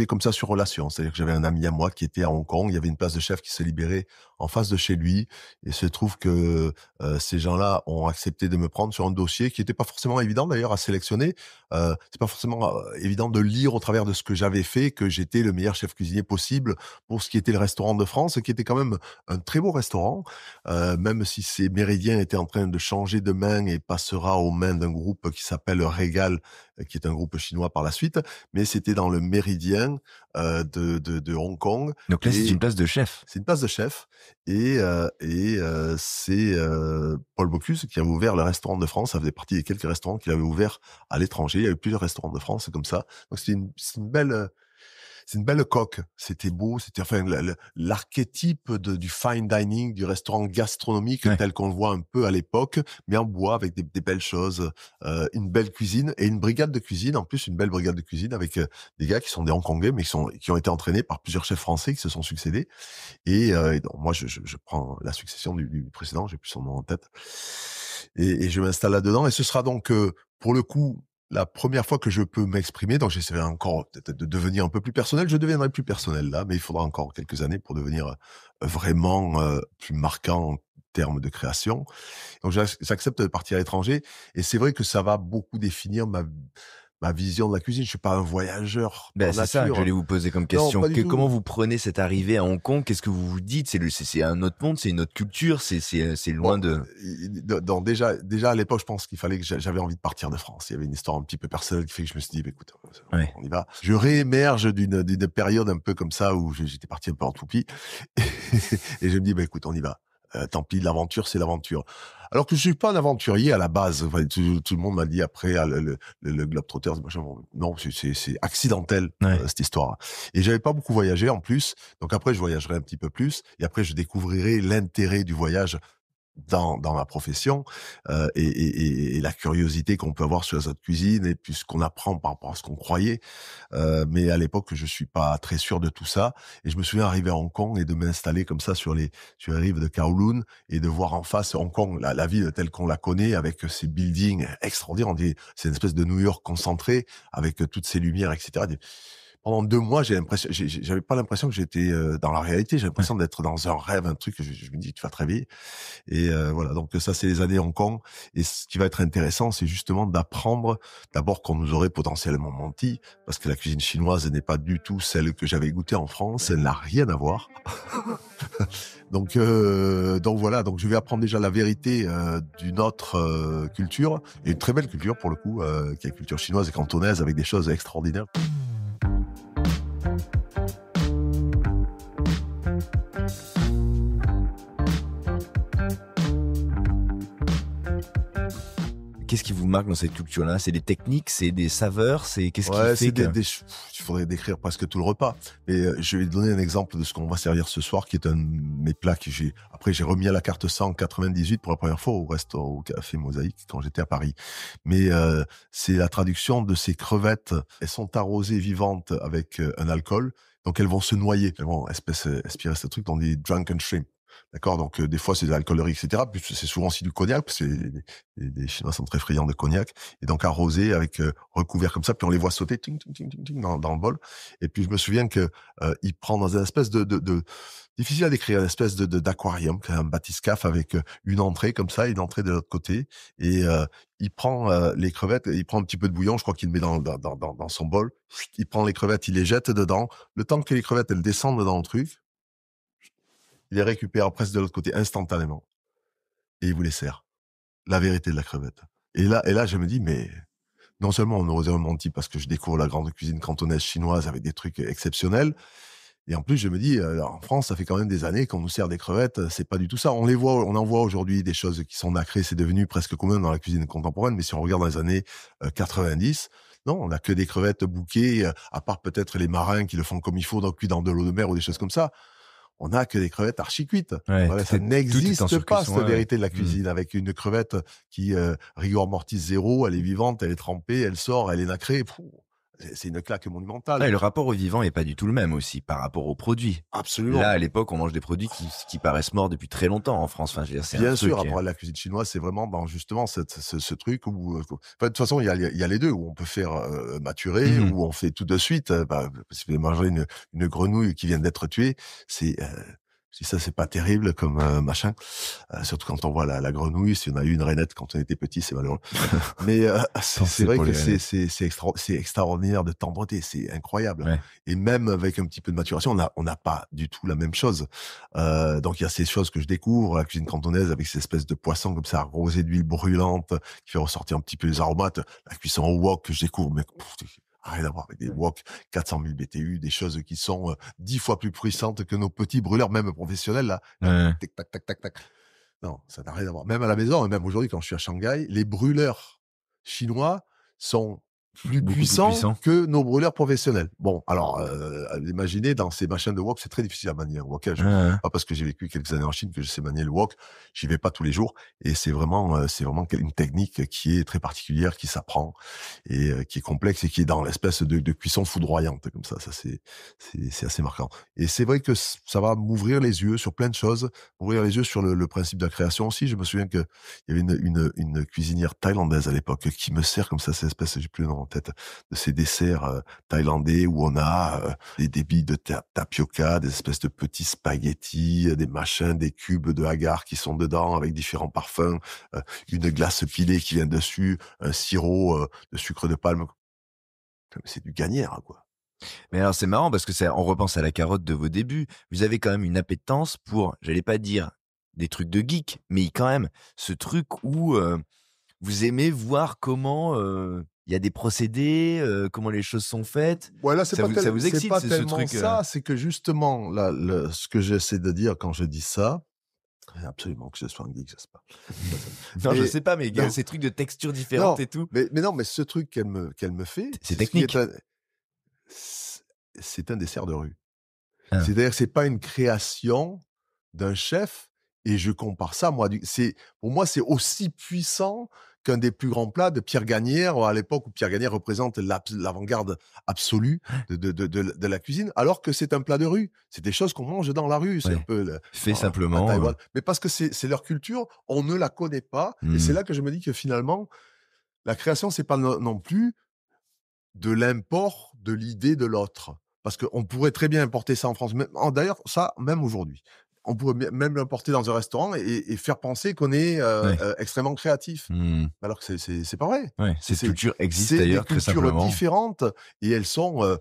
comme ça sur relation. C'est-à-dire que j'avais un ami à moi qui était à Hong Kong. Il y avait une place de chef qui se libérait en face de chez lui. Et il se trouve que ces gens-là ont accepté de me prendre sur un dossier qui n'était pas forcément évident d'ailleurs à sélectionner. C'est pas forcément évident de lire au travers de ce que j'avais fait que j'étais le meilleur chef cuisinier possible pour ce qui était le restaurant de France, qui était quand même un très beau restaurant. Même si ces méridiens étaient en train de changer de main et passera aux mains d'un groupe qui s'appelle Régal, qui est un groupe chinois par la suite, mais c'était dans le méridien de Hong Kong. Donc là, c'est Et une place de chef. c'est une place de chef, et c'est Paul Bocuse qui avait ouvert le restaurant de France. Ça faisait partie des quelques restaurants qu'il avait ouverts à l'étranger. Il y a eu plusieurs restaurants de France comme ça. Donc c'est une c'est une belle coque. C'était beau. C'était enfin l'archétype du fine dining, du restaurant gastronomique tel qu'on le voit un peu à l'époque, mais en bois avec des belles choses, une belle cuisine et une brigade de cuisine. En plus, une belle brigade de cuisine avec des gars qui sont des Hongkongais, mais qui ont été entraînés par plusieurs chefs français qui se sont succédés. Et donc, moi, je prends la succession du précédent. J'ai plus son nom en tête. Et je m'installe là-dedans. Et ce sera donc, pour le coup, la première fois que je peux m'exprimer. Donc, j'essaierai encore peut-être de devenir un peu plus personnel. Je deviendrai plus personnel là, mais il faudra encore quelques années pour devenir vraiment plus marquant en termes de création. Donc, j'accepte de partir à l'étranger. Et c'est vrai que ça va beaucoup définir ma vision de la cuisine. Je suis pas un voyageur par C'est ça que nature. j'allais vous poser comme Non, question. pas du tout. Comment vous prenez cette arrivée à Hong Kong? Qu'est-ce que vous vous dites? C'est un autre monde, c'est une autre culture, c'est loin de... Donc déjà à l'époque, je pense qu'il fallait que j'avais envie de partir de France. Il y avait une histoire un petit peu personnelle qui fait que je me suis dit, écoute, on y va. Je réémerge d'une période un peu comme ça où j'étais parti un peu en toupie et je me dis, écoute, on y va. Tant pis, l'aventure, c'est l'aventure. Alors que je suis pas un aventurier à la base. Enfin, tout le monde m'a dit après le Globetrotters, non, c'est accidentel cette histoire. Et j'avais pas beaucoup voyagé en plus. Donc après, je voyagerai un petit peu plus. Et après, je découvrirai l'intérêt du voyage dans ma profession et la curiosité qu'on peut avoir sur les autres cuisines et puis ce qu'on apprend par rapport à ce qu'on croyait. Mais à l'époque, je suis pas très sûr de tout ça. Et je me souviens arriver à Hong Kong et de m'installer comme ça sur les rives de Kowloon et de voir en face Hong Kong, la ville telle qu'on la connaît, avec ses buildings extraordinaires. On dit, c'est une espèce de New York concentré avec toutes ces lumières, etc. Pendant 2 mois, j'avais pas l'impression que j'étais dans la réalité. J'ai l'impression d'être dans un rêve, un truc. Je me dis, tu vas te réveiller. Et voilà. Donc ça, c'est les années Hong Kong. Et ce qui va être intéressant, c'est justement d'apprendre d'abord qu'on nous aurait potentiellement menti, parce que la cuisine chinoise n'est pas du tout celle que j'avais goûtée en France. Elle n'a rien à voir. Donc voilà. Donc je vais apprendre déjà la vérité d'une autre culture, et une très belle culture pour le coup, qui est la culture chinoise et cantonaise, avec des choses extraordinaires. Qu'est-ce qui vous marque dans cette culture-là? C'est des techniques, c'est des saveurs, qu'est-ce qui fait il faudrait décrire presque tout le repas. Mais je vais donner un exemple de ce qu'on va servir ce soir, qui est un de mes plats que j'ai remis à la carte 100 en 98 pour la première fois au Café Mosaïque quand j'étais à Paris. Mais c'est la traduction de ces crevettes. Elles sont arrosées vivantes avec un alcool. Donc elles vont se noyer. Elles vont aspirer ce truc dans des drunken shrimp. D'accord, donc des fois c'est de l'alcoolerie, etc. Puis c'est souvent aussi du cognac, parce que les Chinois sont très friands de cognac, et donc arrosé avec recouvert comme ça, puis on les voit sauter ting, ting, ting, ting, ting, dans le bol. Et puis je me souviens que il prend dans une espèce de difficile à décrire, une espèce d'aquarium, un bathyscaphe avec une entrée comme ça, une entrée de l'autre côté, et il prend les crevettes, il prend un petit peu de bouillon, je crois qu'il le met dans son bol, il prend les crevettes, il les jette dedans, le temps que les crevettes elles descendent dans le truc. Il les récupère presque de l'autre côté instantanément et il vous les sert. La vérité de la crevette. Et là, je me dis, mais non seulement on aurait menti parce que je découvre la grande cuisine cantonaise chinoise avec des trucs exceptionnels, et en plus je me dis, en France, ça fait quand même des années qu'on nous sert des crevettes, c'est pas du tout ça. On en voit aujourd'hui des choses qui sont nacrées, c'est devenu presque commun dans la cuisine contemporaine, mais si on regarde dans les années 90, non, on n'a que des crevettes bouquées, à part peut-être les marins qui le font comme il faut, donc cuits dans de l'eau de mer ou des choses comme ça. On n'a que des crevettes archi-cuites. Voilà, ça n'existe pas, cette vérité de la cuisine, avec une crevette qui, rigor mortis 0, elle est vivante, elle est trempée, elle sort, elle est nacrée. C'est une claque monumentale. Et le rapport au vivant est pas du tout le même aussi, par rapport aux produits. Absolument. Là, à l'époque, on mange des produits qui paraissent morts depuis très longtemps en France. Enfin, je veux dire, c'est bien un sûr, truc, après la cuisine chinoise, c'est vraiment dans justement ce truc où, enfin, de toute façon, il y a les deux, où on peut faire maturer, où on fait tout de suite. Si vous manger une grenouille qui vient d'être tuée, si ça c'est pas terrible comme machin, surtout quand on voit la grenouille. Si on a eu une rainette quand on était petit, c'est malheureux. Mais c'est vrai que c'est extraordinaire de tendreté, c'est incroyable. Ouais. Et même avec un petit peu de maturation, on n'a pas du tout la même chose. Donc il y a ces choses que je découvre, la cuisine cantonaise avec ces espèces de poissons comme ça arrosés d'huile brûlante qui fait ressortir un petit peu les aromates. La cuisson au wok que je découvre, mais rien à voir avec des wok 400 000 BTU, des choses qui sont 10 fois plus puissantes que nos petits brûleurs, même professionnels, là. Tac, tac, tac, tac, tac. Non, ça n'a rien à voir. Même à la maison, et même aujourd'hui, quand je suis à Shanghai, les brûleurs chinois sont plus Beaucoup plus puissant puissant. que nos brûleurs professionnels. Bon, alors, imaginez dans ces machines de wok, c'est très difficile à manier un wokage. Ouais. Pas parce que j'ai vécu quelques années en Chine que je sais manier le wok. J'y vais pas tous les jours et c'est vraiment une technique qui est très particulière, qui s'apprend et qui est complexe et qui est dans l'espèce de cuisson foudroyante comme ça. Ça c'est assez marquant. Et c'est vrai que ça va m'ouvrir les yeux sur plein de choses, m'ouvrir les yeux sur le principe de la création aussi. Je me souviens que il y avait une cuisinière thaïlandaise à l'époque qui me sert comme ça, cette espèce, j'ai plus le nom en tête, de ces desserts thaïlandais où on a des billes de tapioca, des espèces de petits spaghettis, des machins, des cubes de agar qui sont dedans avec différents parfums, une glace pilée qui vient dessus, un sirop de sucre de palme. C'est du gagnère, quoi. Mais alors c'est marrant parce que on repense à la carotte de vos débuts. Vous avez quand même une appétence pour, j'allais pas dire des trucs de geek, mais quand même ce truc où vous aimez voir comment il y a des procédés, comment les choses sont faites. Voilà, Ça vous excite, c'est pas ce tellement truc. ça, c'est que justement, là, ce que j'essaie de dire quand je dis ça, absolument que je sois un geek, je sais pas. Non, je Mais- sais pas, mais il y a non. ces trucs de textures différentes Non, et tout. mais non, mais ce truc qu'elle me fait, C'est ce qui technique. c'est un dessert de rue. Ah. C'est-à-dire que c'est pas une création d'un chef et je compare ça, moi, pour moi, c'est aussi puissant qu'un des plus grands plats de Pierre Gagnère, à l'époque où Pierre Gagnère représente l'avant-garde absolue de la cuisine, alors que c'est un plat de rue. C'est des choses qu'on mange dans la rue. C'est Ouais. un peu Fait à simplement. Taïwan. Mais parce que c'est leur culture, on ne la connaît pas. Et c'est là que je me dis que finalement, la création, c'est pas non plus de l'import de l'idée de l'autre. Parce qu'on pourrait très bien importer ça en France. D'ailleurs, ça, même aujourd'hui. On pourrait même l'importer dans un restaurant et faire penser qu'on est extrêmement créatif. Hmm. Alors que c'est pas vrai. Ouais, cette culture existe C'est des d'ailleurs très cultures simplement. différentes et elles sont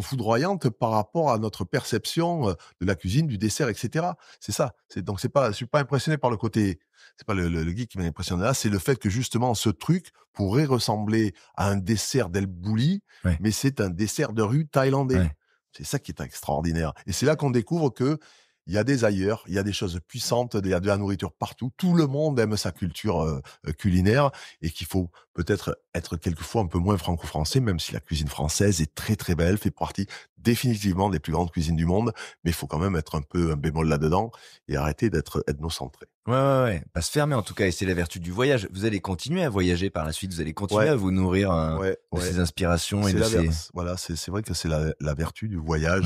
foudroyantes par rapport à notre perception de la cuisine, du dessert, etc. C'est ça. Donc je suis pas impressionné par le côté. C'est pas le geek qui m'a impressionné là, c'est le fait que justement ce truc pourrait ressembler à un dessert d'El Bulli, Ouais. mais c'est un dessert de rue thaïlandais. Ouais. C'est ça qui est extraordinaire. Et c'est là qu'on découvre que il y a des ailleurs, il y a des choses puissantes, il y a de la nourriture partout. Tout le monde aime sa culture culinaire et qu'il faut peut-être être quelquefois un peu moins franco-français, même si la cuisine française est très très belle, fait partie définitivement des plus grandes cuisines du monde. Mais il faut quand même être un peu un bémol là-dedans et arrêter d'être ethnocentré. Ouais. Pas se fermer en tout cas, et c'est la vertu du voyage. Vous allez continuer à voyager par la suite, vous allez continuer à vous nourrir de ces inspirations et de ces... Voilà, c'est vrai que c'est la vertu du voyage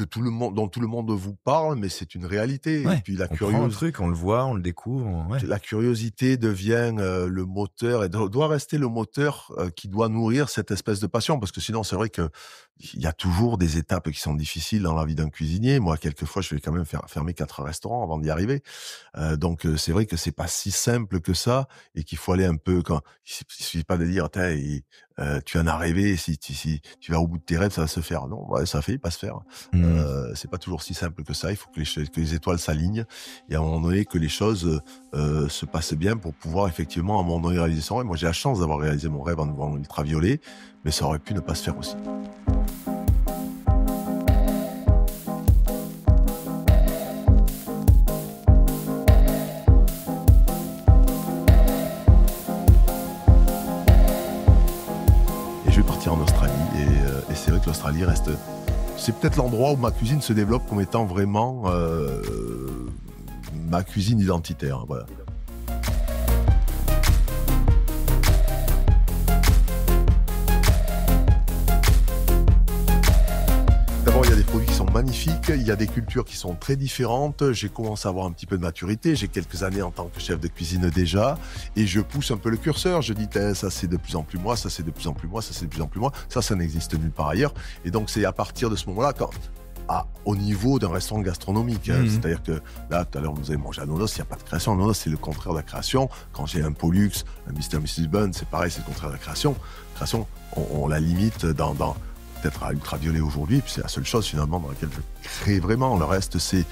dont tout le monde vous parle, mais c'est une réalité. Ouais. Et puis On prend le truc, on le voit, on le découvre. Ouais. La curiosité devient le moteur et doit rester le moteur qui doit nourrir cette espèce de passion, parce que sinon c'est vrai que il y a toujours des étapes qui sont difficiles dans la vie d'un cuisinier. Moi, quelquefois, je vais quand même fermer 4 restaurants avant d'y arriver. Donc c'est vrai que c'est pas si simple que ça et qu'il faut aller un peu il suffit pas de dire tu en as rêvé, si tu vas au bout de tes rêves, ça va se faire. Non, ça fait pas se faire. C'est pas toujours si simple que ça. Il faut que les étoiles s'alignent et à un moment donné que les choses se passent bien pour pouvoir effectivement à un moment donné réaliser son rêve. Moi, j'ai la chance d'avoir réalisé mon rêve en ouvrant Ultraviolet, mais ça aurait pu ne pas se faire aussi. Et je vais partir en Australie et c'est vrai que l'Australie reste... C'est peut-être l'endroit où ma cuisine se développe comme étant vraiment ma cuisine identitaire. Voilà. D'abord, il y a des produits qui sont magnifiques, il y a des cultures qui sont très différentes. J'ai commencé à avoir un petit peu de maturité, j'ai quelques années en tant que chef de cuisine déjà, et je pousse un peu le curseur. Je dis, ça c'est de plus en plus moi, ça c'est de plus en plus moi, ça c'est de plus en plus moi, ça n'existe nulle part ailleurs. Et donc c'est à partir de ce moment-là, au niveau d'un restaurant gastronomique. C'est-à-dire que là, tout à l'heure, vous avez mangé à Nonos, il n'y a pas de création. À Nonos, c'est le contraire de la création. Quand j'ai un Pollux, un Mr. Mrs. Bun, c'est pareil, c'est le contraire de la création. Création, on la limite dans peut-être à Ultraviolet aujourd'hui, puis c'est la seule chose finalement dans laquelle je crée vraiment. Le reste, c'est,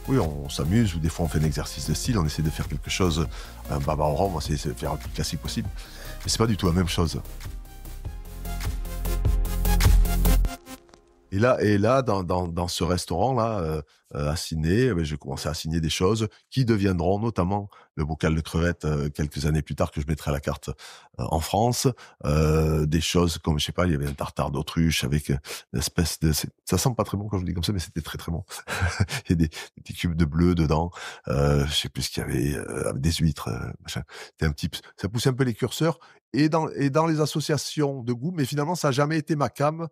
oui, on s'amuse, ou des fois on fait un exercice de style, on essaie de faire quelque chose, un baba au rhum, on essaie de faire le plus classique possible. Mais c'est pas du tout la même chose. Et là, dans ce restaurant-là, à Sydney, j'ai commencé à signer des choses qui deviendront notamment le bocal de crevettes quelques années plus tard que je mettrai à la carte en France. Des choses comme, je sais pas, il y avait un tartare d'autruche avec une espèce de... Ça sent pas très bon quand je le dis comme ça, mais c'était très très bon. Il y a des petits cubes de bleu dedans. Je sais plus ce qu'il y avait, avec des huîtres, machin. C'était un petit... Ça poussait un peu les curseurs. Et dans les associations de goût, mais finalement, ça n'a jamais été ma came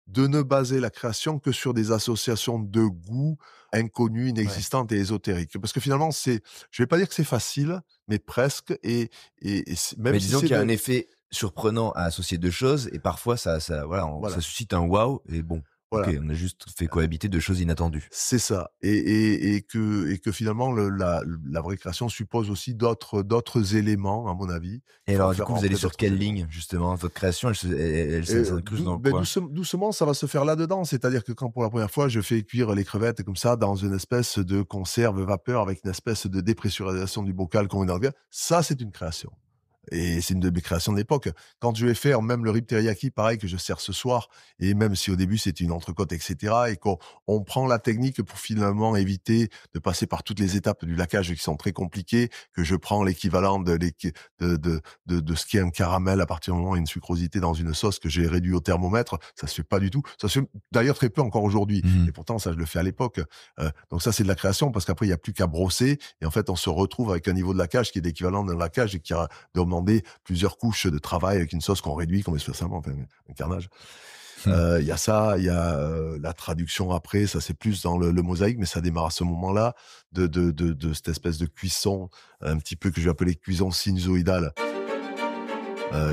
de ne baser la création que sur des associations de goûts inconnues, Ouais. inexistantes et ésotériques. Parce que finalement, je vais pas dire que c'est facile, mais presque. Même Mais si disons c'est qu'il y a un de, effet surprenant à associer 2 choses et parfois voilà, ça voilà, suscite un waouh et bon, OK, voilà. on a juste fait cohabiter 2 choses inattendues. C'est ça. Et que finalement, la vraie création suppose aussi d'autres éléments, à mon avis. Et Il faut alors, du faire coup, vous allez rentrer sur d'autres quelle éléments. ligne, justement? Votre création, elle s'incruste dans quoi? Doucement, ça va se faire là-dedans. C'est-à-dire que quand pour la première fois, je fais cuire les crevettes comme ça dans une espèce de conserve vapeur avec une espèce de dépressurisation du bocal qu'on met dans le verre, ça, c'est une création. Et c'est une de mes créations de l'époque. Quand je vais faire même le rib teriyaki, pareil, que je sers ce soir, et même si au début c'était une entrecôte, etc., et qu'on prend la technique pour finalement éviter de passer par toutes les étapes du laquage qui sont très compliquées, que je prends l'équivalent de ce qui est un caramel à partir du moment où il y a une sucrosité dans une sauce que j'ai réduit au thermomètre, ça se fait pas du tout. Ça se fait d'ailleurs très peu encore aujourd'hui. Mmh. Et pourtant, ça, je le fais à l'époque. Donc ça, c'est de la création parce qu'après, il y a plus qu'à brosser. Et en fait, on se retrouve avec un niveau de laquage qui est l'équivalent d'un laquage et qui a demander plusieurs couches de travail avec une sauce qu'on réduit, qu'on met spécialement, enfin, un carnage. Il y a ça, il y a la traduction après, ça c'est plus dans le mosaïque, mais ça démarre à ce moment-là de cette espèce de cuisson, un petit peu que je vais appeler cuisson sinusoïdale,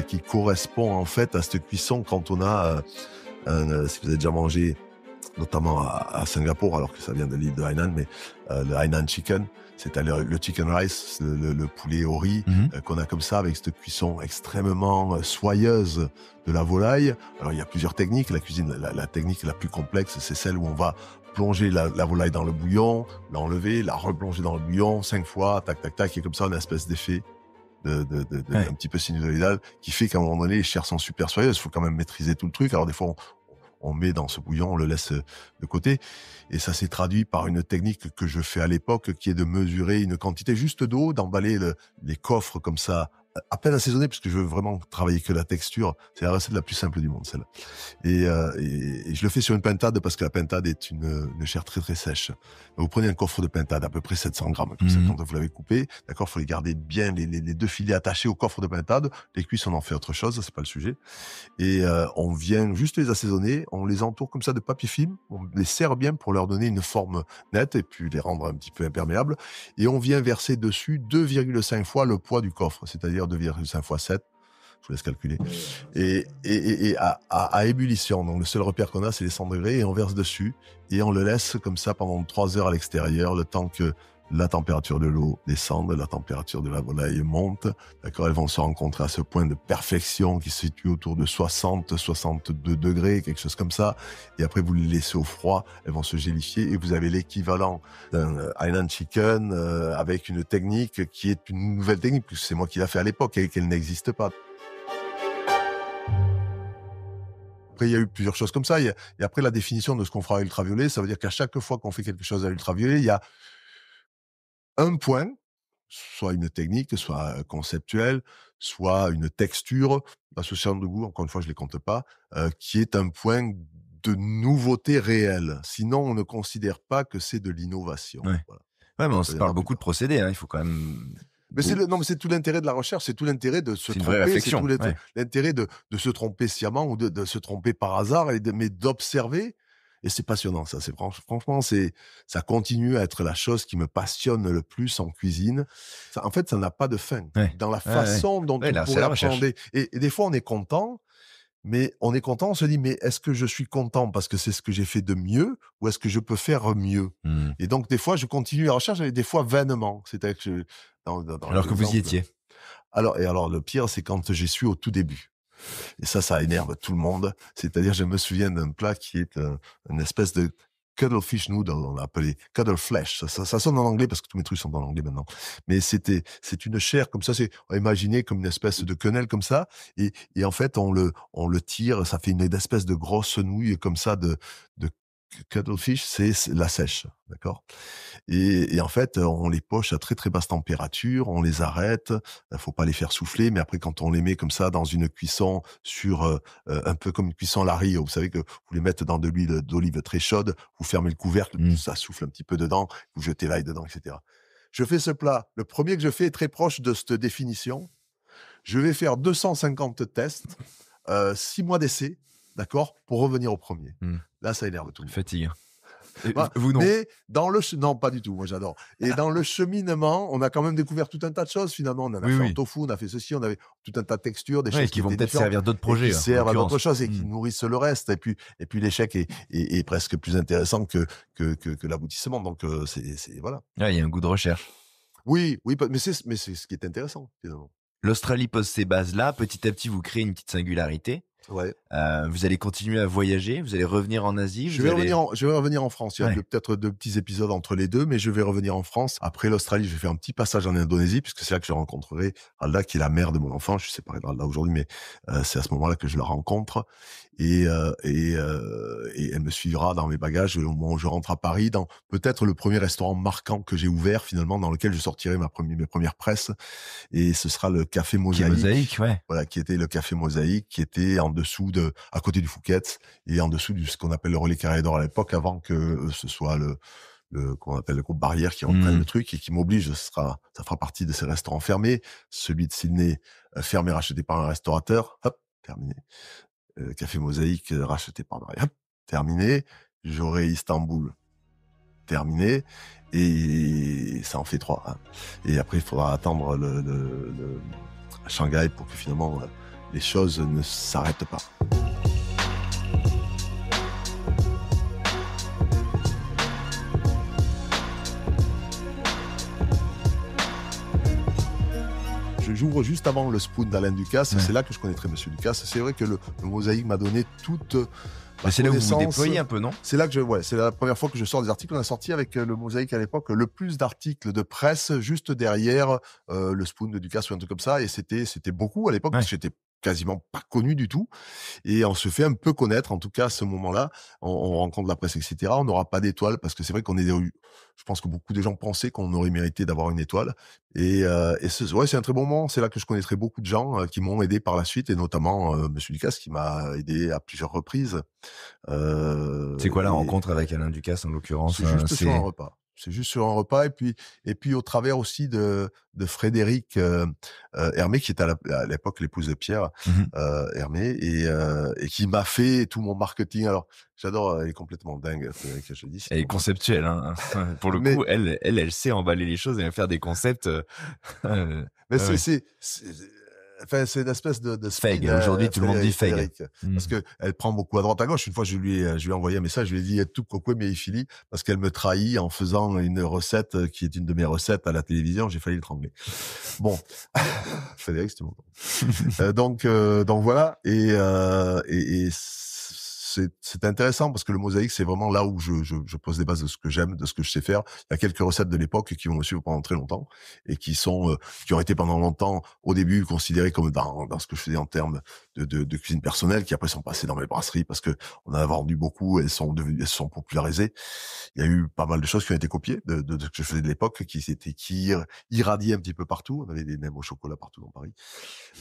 qui correspond en fait à cette cuisson quand on a, si vous avez déjà mangé notamment à Singapour, alors que ça vient de l'île de Hainan, mais le Hainan chicken, c'est-à-dire le chicken rice, le poulet au riz, Mmh mh. qu'on a comme ça avec cette cuisson extrêmement soyeuse de la volaille. Alors il y a plusieurs techniques. La cuisine, la technique la plus complexe, c'est celle où on va plonger la volaille dans le bouillon, l'enlever, la replonger dans le bouillon 5 fois, tac, tac, tac, et comme ça, on a une espèce d'effet Ouais. un petit peu sinusoïdal qui fait qu'à un moment donné, les chairs sont super soyeuses. Il faut quand même maîtriser tout le truc. Alors des fois, on met dans ce bouillon, on le laisse de côté. Et ça s'est traduit par une technique que je fais à l'époque, qui est de mesurer une quantité juste d'eau, d'emballer les coffres comme ça, à peine assaisonnés, puisque je veux vraiment travailler que la texture. C'est la recette la plus simple du monde, celle-là. Et je le fais sur une pintade parce que la pintade est une chair très très sèche. Vous prenez un coffre de pintade, à peu près 700 grammes, comme ça, Mmh. quand vous l'avez coupé, d'accord, faut les garder bien, les deux filets attachés au coffre de pintade. Les cuisses, on en fait autre chose, c'est pas le sujet. Et on vient juste les assaisonner, on les entoure comme ça de papier film, on les serre bien pour leur donner une forme nette et puis les rendre un petit peu imperméables. Et on vient verser dessus 2,5 fois le poids du coffre, c'est-à-dire 2,5 fois 7. Je vous laisse calculer. Et à ébullition. Donc, le seul repère qu'on a, c'est les 100 degrés et on verse dessus et on le laisse comme ça pendant 3 heures à l'extérieur, le temps que la température de l'eau descende, la température de la volaille monte. D'accord? Elles vont se rencontrer à ce point de perfection qui se situe autour de 60, 62 degrés, quelque chose comme ça. Et après, vous les laissez au froid. Elles vont se gélifier et vous avez l'équivalent d'un Hainan chicken avec une technique qui est une nouvelle technique puisque c'est moi qui l'ai fait à l'époque et qu'elle n'existe pas. Après, il y a eu plusieurs choses comme ça. Et après, la définition de ce qu'on fera à ultraviolet, ça veut dire qu'à chaque fois qu'on fait quelque chose à ultraviolet, il y a un point, soit une technique, soit conceptuelle, soit une texture, l'association de goût, encore une fois, je les compte pas, qui est un point de nouveauté réelle. Sinon, on ne considère pas que c'est de l'innovation. Ouais. Voilà, Ouais, mais on ça se vient de parle la beaucoup de plupart. procédés, hein, il faut quand même Mais beau non, mais c'est tout l'intérêt de la recherche, c'est tout l'intérêt de se c'est une vraie tromper, c'est tout réflexion, ouais. l'intérêt de se tromper sciemment ou de se tromper par hasard mais d'observer. Et c'est passionnant, ça. C'est franchement, ça continue à être la chose qui me passionne le plus en cuisine. En fait, ça n'a pas de fin. Ouais. Dans la Ouais, ouais. façon dont Ouais, on là, c'est pourrait la recherche. appréhender. Et des fois, on est content, mais on se dit, mais est-ce que je suis content parce que c'est ce que j'ai fait de mieux ou est-ce que je peux faire mieux? Mmh. Et donc, des fois, je continue la recherche, et des fois, vainement. C'est-à-dire que dans Alors que vous y l'exemple. étiez. Alors, le pire, c'est quand j'y suis au tout début. Et ça énerve tout le monde. C'est-à-dire, je me souviens d'un plat qui est une espèce de cuttlefish noodle, on l'a appelé cuttleflesh. Ça sonne en anglais parce que tous mes trucs sont en anglais maintenant. Mais c'est une chair comme ça, on va imaginer comme une espèce de quenelle comme ça. Et en fait, on le tire, ça fait une espèce de grosse nouille comme ça de cuttlefish, c'est la sèche, d'accord? Et en fait, on les poche à très, très basse température, on les arrête, faut pas les faire souffler, mais après quand on les met comme ça dans une cuisson un peu comme une cuisson à la Rio, vous savez que vous les mettez dans de l'huile d'olive très chaude, vous fermez le couvercle, ça souffle un petit peu dedans, vous jetez l'ail dedans, etc. Je fais ce plat, le premier que je fais est très proche de cette définition. Je vais faire 250 tests, 6 mois d'essai, d'accord, pour revenir au premier. Là, ça énerve tout le monde. Fatigue. Vous non. Mais non, pas du tout. Moi, j'adore. Et dans le cheminement, on a quand même découvert tout un tas de choses. Finalement, on en a fait en tofu, on a fait ceci, on avait tout un tas de textures, des choses qui vont peut-être servir d'autres projets, qui servent à d'autres choses et qui nourrissent le reste. Et puis l'échec est presque plus intéressant que l'aboutissement. Donc c'est voilà. Il y a un goût de recherche. Oui, mais c'est ce qui est intéressant finalement. L'Australie pose ses bases là. Petit à petit, vous créez une petite singularité. Ouais. Vous allez continuer à voyager, vous allez revenir en Asie. Je vais revenir en France. Il y a peut-être 2 petits épisodes entre les deux, mais je vais revenir en France. Après l'Australie, je vais faire un petit passage en Indonésie, puisque c'est là que je rencontrerai Alda, qui est la mère de mon enfant. Je suis séparé d'Alda aujourd'hui, mais c'est à ce moment-là que je la rencontre. Et elle me suivra dans mes bagages au moment où je rentre à Paris, dans peut-être le premier restaurant marquant que j'ai ouvert finalement, dans lequel je sortirai mes premières presses. Et ce sera le Café Mosaïque. Voilà, qui était le Café Mosaïque, qui était à côté du Phuket et en dessous de ce qu'on appelle le Relais Carré d'Or à l'époque, avant que ce soit qu'on appelle le groupe Barrière qui reprenne le truc et qui m'oblige, ça fera partie de ces restaurants fermés. Celui de Sydney, fermé, racheté par un restaurateur. Hop, terminé. Café Mosaïque, racheté par Barrière. Hop, terminé. J'aurai Istanbul. Terminé. Et ça en fait 3. Hein. Et après, il faudra attendre le Shanghai pour que finalement les choses ne s'arrêtent pas. J'ouvre juste avant le Spoon d'Alain Ducasse. C'est là que je connaîtrai Monsieur Ducasse. C'est vrai que le Mosaïque m'a donné toute c'est là où vous vous déployez un peu, non? C'est là que c'est la première fois que je sors des articles. On a sorti avec le Mosaïque à l'époque le plus d'articles de presse juste derrière le Spoon de Ducasse ou un truc comme ça. Et c'était beaucoup à l'époque parce que j'étais quasiment pas connu du tout. Et on se fait un peu connaître, en tout cas à ce moment-là. On rencontre la presse, etc. On n'aura pas d'étoile parce que c'est vrai je pense que beaucoup de gens pensaient qu'on aurait mérité d'avoir une étoile. Et c'est un très bon moment. C'est là que je connaîtrai beaucoup de gens qui m'ont aidé par la suite, et notamment Monsieur Ducasse qui m'a aidé à plusieurs reprises. C'est quoi la rencontre avec Alain Ducasse en l'occurrence? C'est juste sur un repas. C'est juste sur un repas, et puis au travers aussi de Frédéric Hermé, qui était à l'époque l'épouse de Pierre Hermé, et qui m'a fait tout mon marketing. Alors j'adore, elle est complètement dingue, Frédéric, je le dis. Elle est conceptuelle, hein. Pour le coup, elle sait emballer les choses et faire des concepts. Mais c'est une espèce de Feg. Aujourd'hui, tout le monde dit Feg. Parce que elle prend beaucoup à droite à gauche. Une fois, je lui ai envoyé un message, je lui ai dit tout coco mais fili, parce qu'elle me trahit en faisant une recette qui est une de mes recettes à la télévision. J'ai failli le trembler. Bon. Frédéric, c'était mon donc voilà. Et c'est intéressant parce que le Mosaïque, c'est vraiment là où je pose les bases de ce que j'aime, de ce que je sais faire. Il y a quelques recettes de l'époque qui vont me suivre pendant très longtemps et qui ont été pendant longtemps, au début, considérées comme dans ce que je faisais en termes de cuisine personnelle, qui après sont passées dans mes brasseries parce que on en a vendu beaucoup, elles sont popularisées. Il y a eu pas mal de choses qui ont été copiées de ce que je faisais de l'époque, qui irradiaient un petit peu partout. On avait des nems au chocolat partout dans Paris.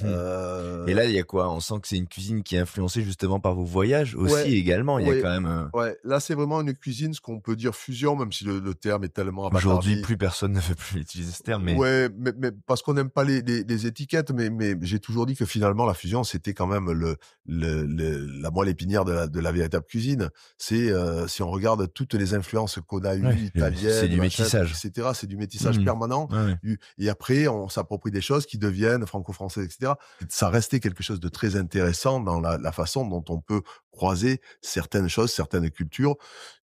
Et là, il y a quoi? On sent que c'est une cuisine qui est influencée justement par vos voyages aussi. Également, il y a quand même. Là, c'est vraiment une cuisine, ce qu'on peut dire fusion, même si le terme est tellement abattardi. Aujourd'hui, plus personne ne veut plus utiliser ce terme. Mais parce qu'on n'aime pas les étiquettes, mais j'ai toujours dit que finalement la fusion, c'était quand même la moelle épinière de la véritable cuisine. C'est si on regarde toutes les influences qu'on a eues, italiennes, c'est du métissage, etc. C'est du métissage permanent. Et après, on s'approprie des choses qui deviennent franco-françaises, etc. Ça restait quelque chose de très intéressant dans la façon dont on peut croiser certaines choses, certaines cultures,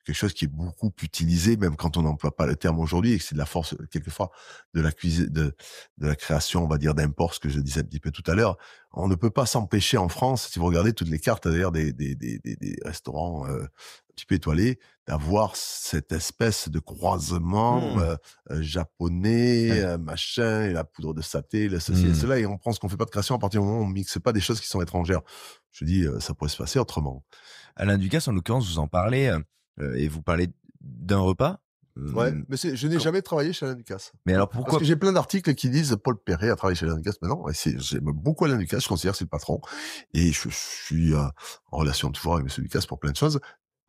quelque chose qui est beaucoup utilisé, même quand on n'emploie pas le terme aujourd'hui, et que c'est de la force, quelquefois, de la cuisine, de la création, on va dire, d'import, ce que je disais un petit peu tout à l'heure. On ne peut pas s'empêcher en France, si vous regardez toutes les cartes, d'ailleurs, des restaurants, petit peu étoilé, d'avoir cette espèce de croisement, Mmh. japonais, Ouais. machin et la poudre de saté, le ceci et Mmh. cela et on pense qu'on fait pas de création à partir du moment où on mixe pas des choses qui sont étrangères. Je dis, ça pourrait se passer autrement. Alain Ducasse, en l'occurrence, vous en parlez, et vous parlez d'un repas. Ouais, Hem, mais je n'ai com jamais travaillé chez Alain Ducasse. mais alors Parce que pourquoi j'ai plein d'articles qui disent Paul Perret a travaillé chez Alain Ducasse, mais non, j'aime beaucoup Alain Ducasse, je considère que c'est le patron et je suis, en relation toujours avec monsieur Ducasse pour plein de choses,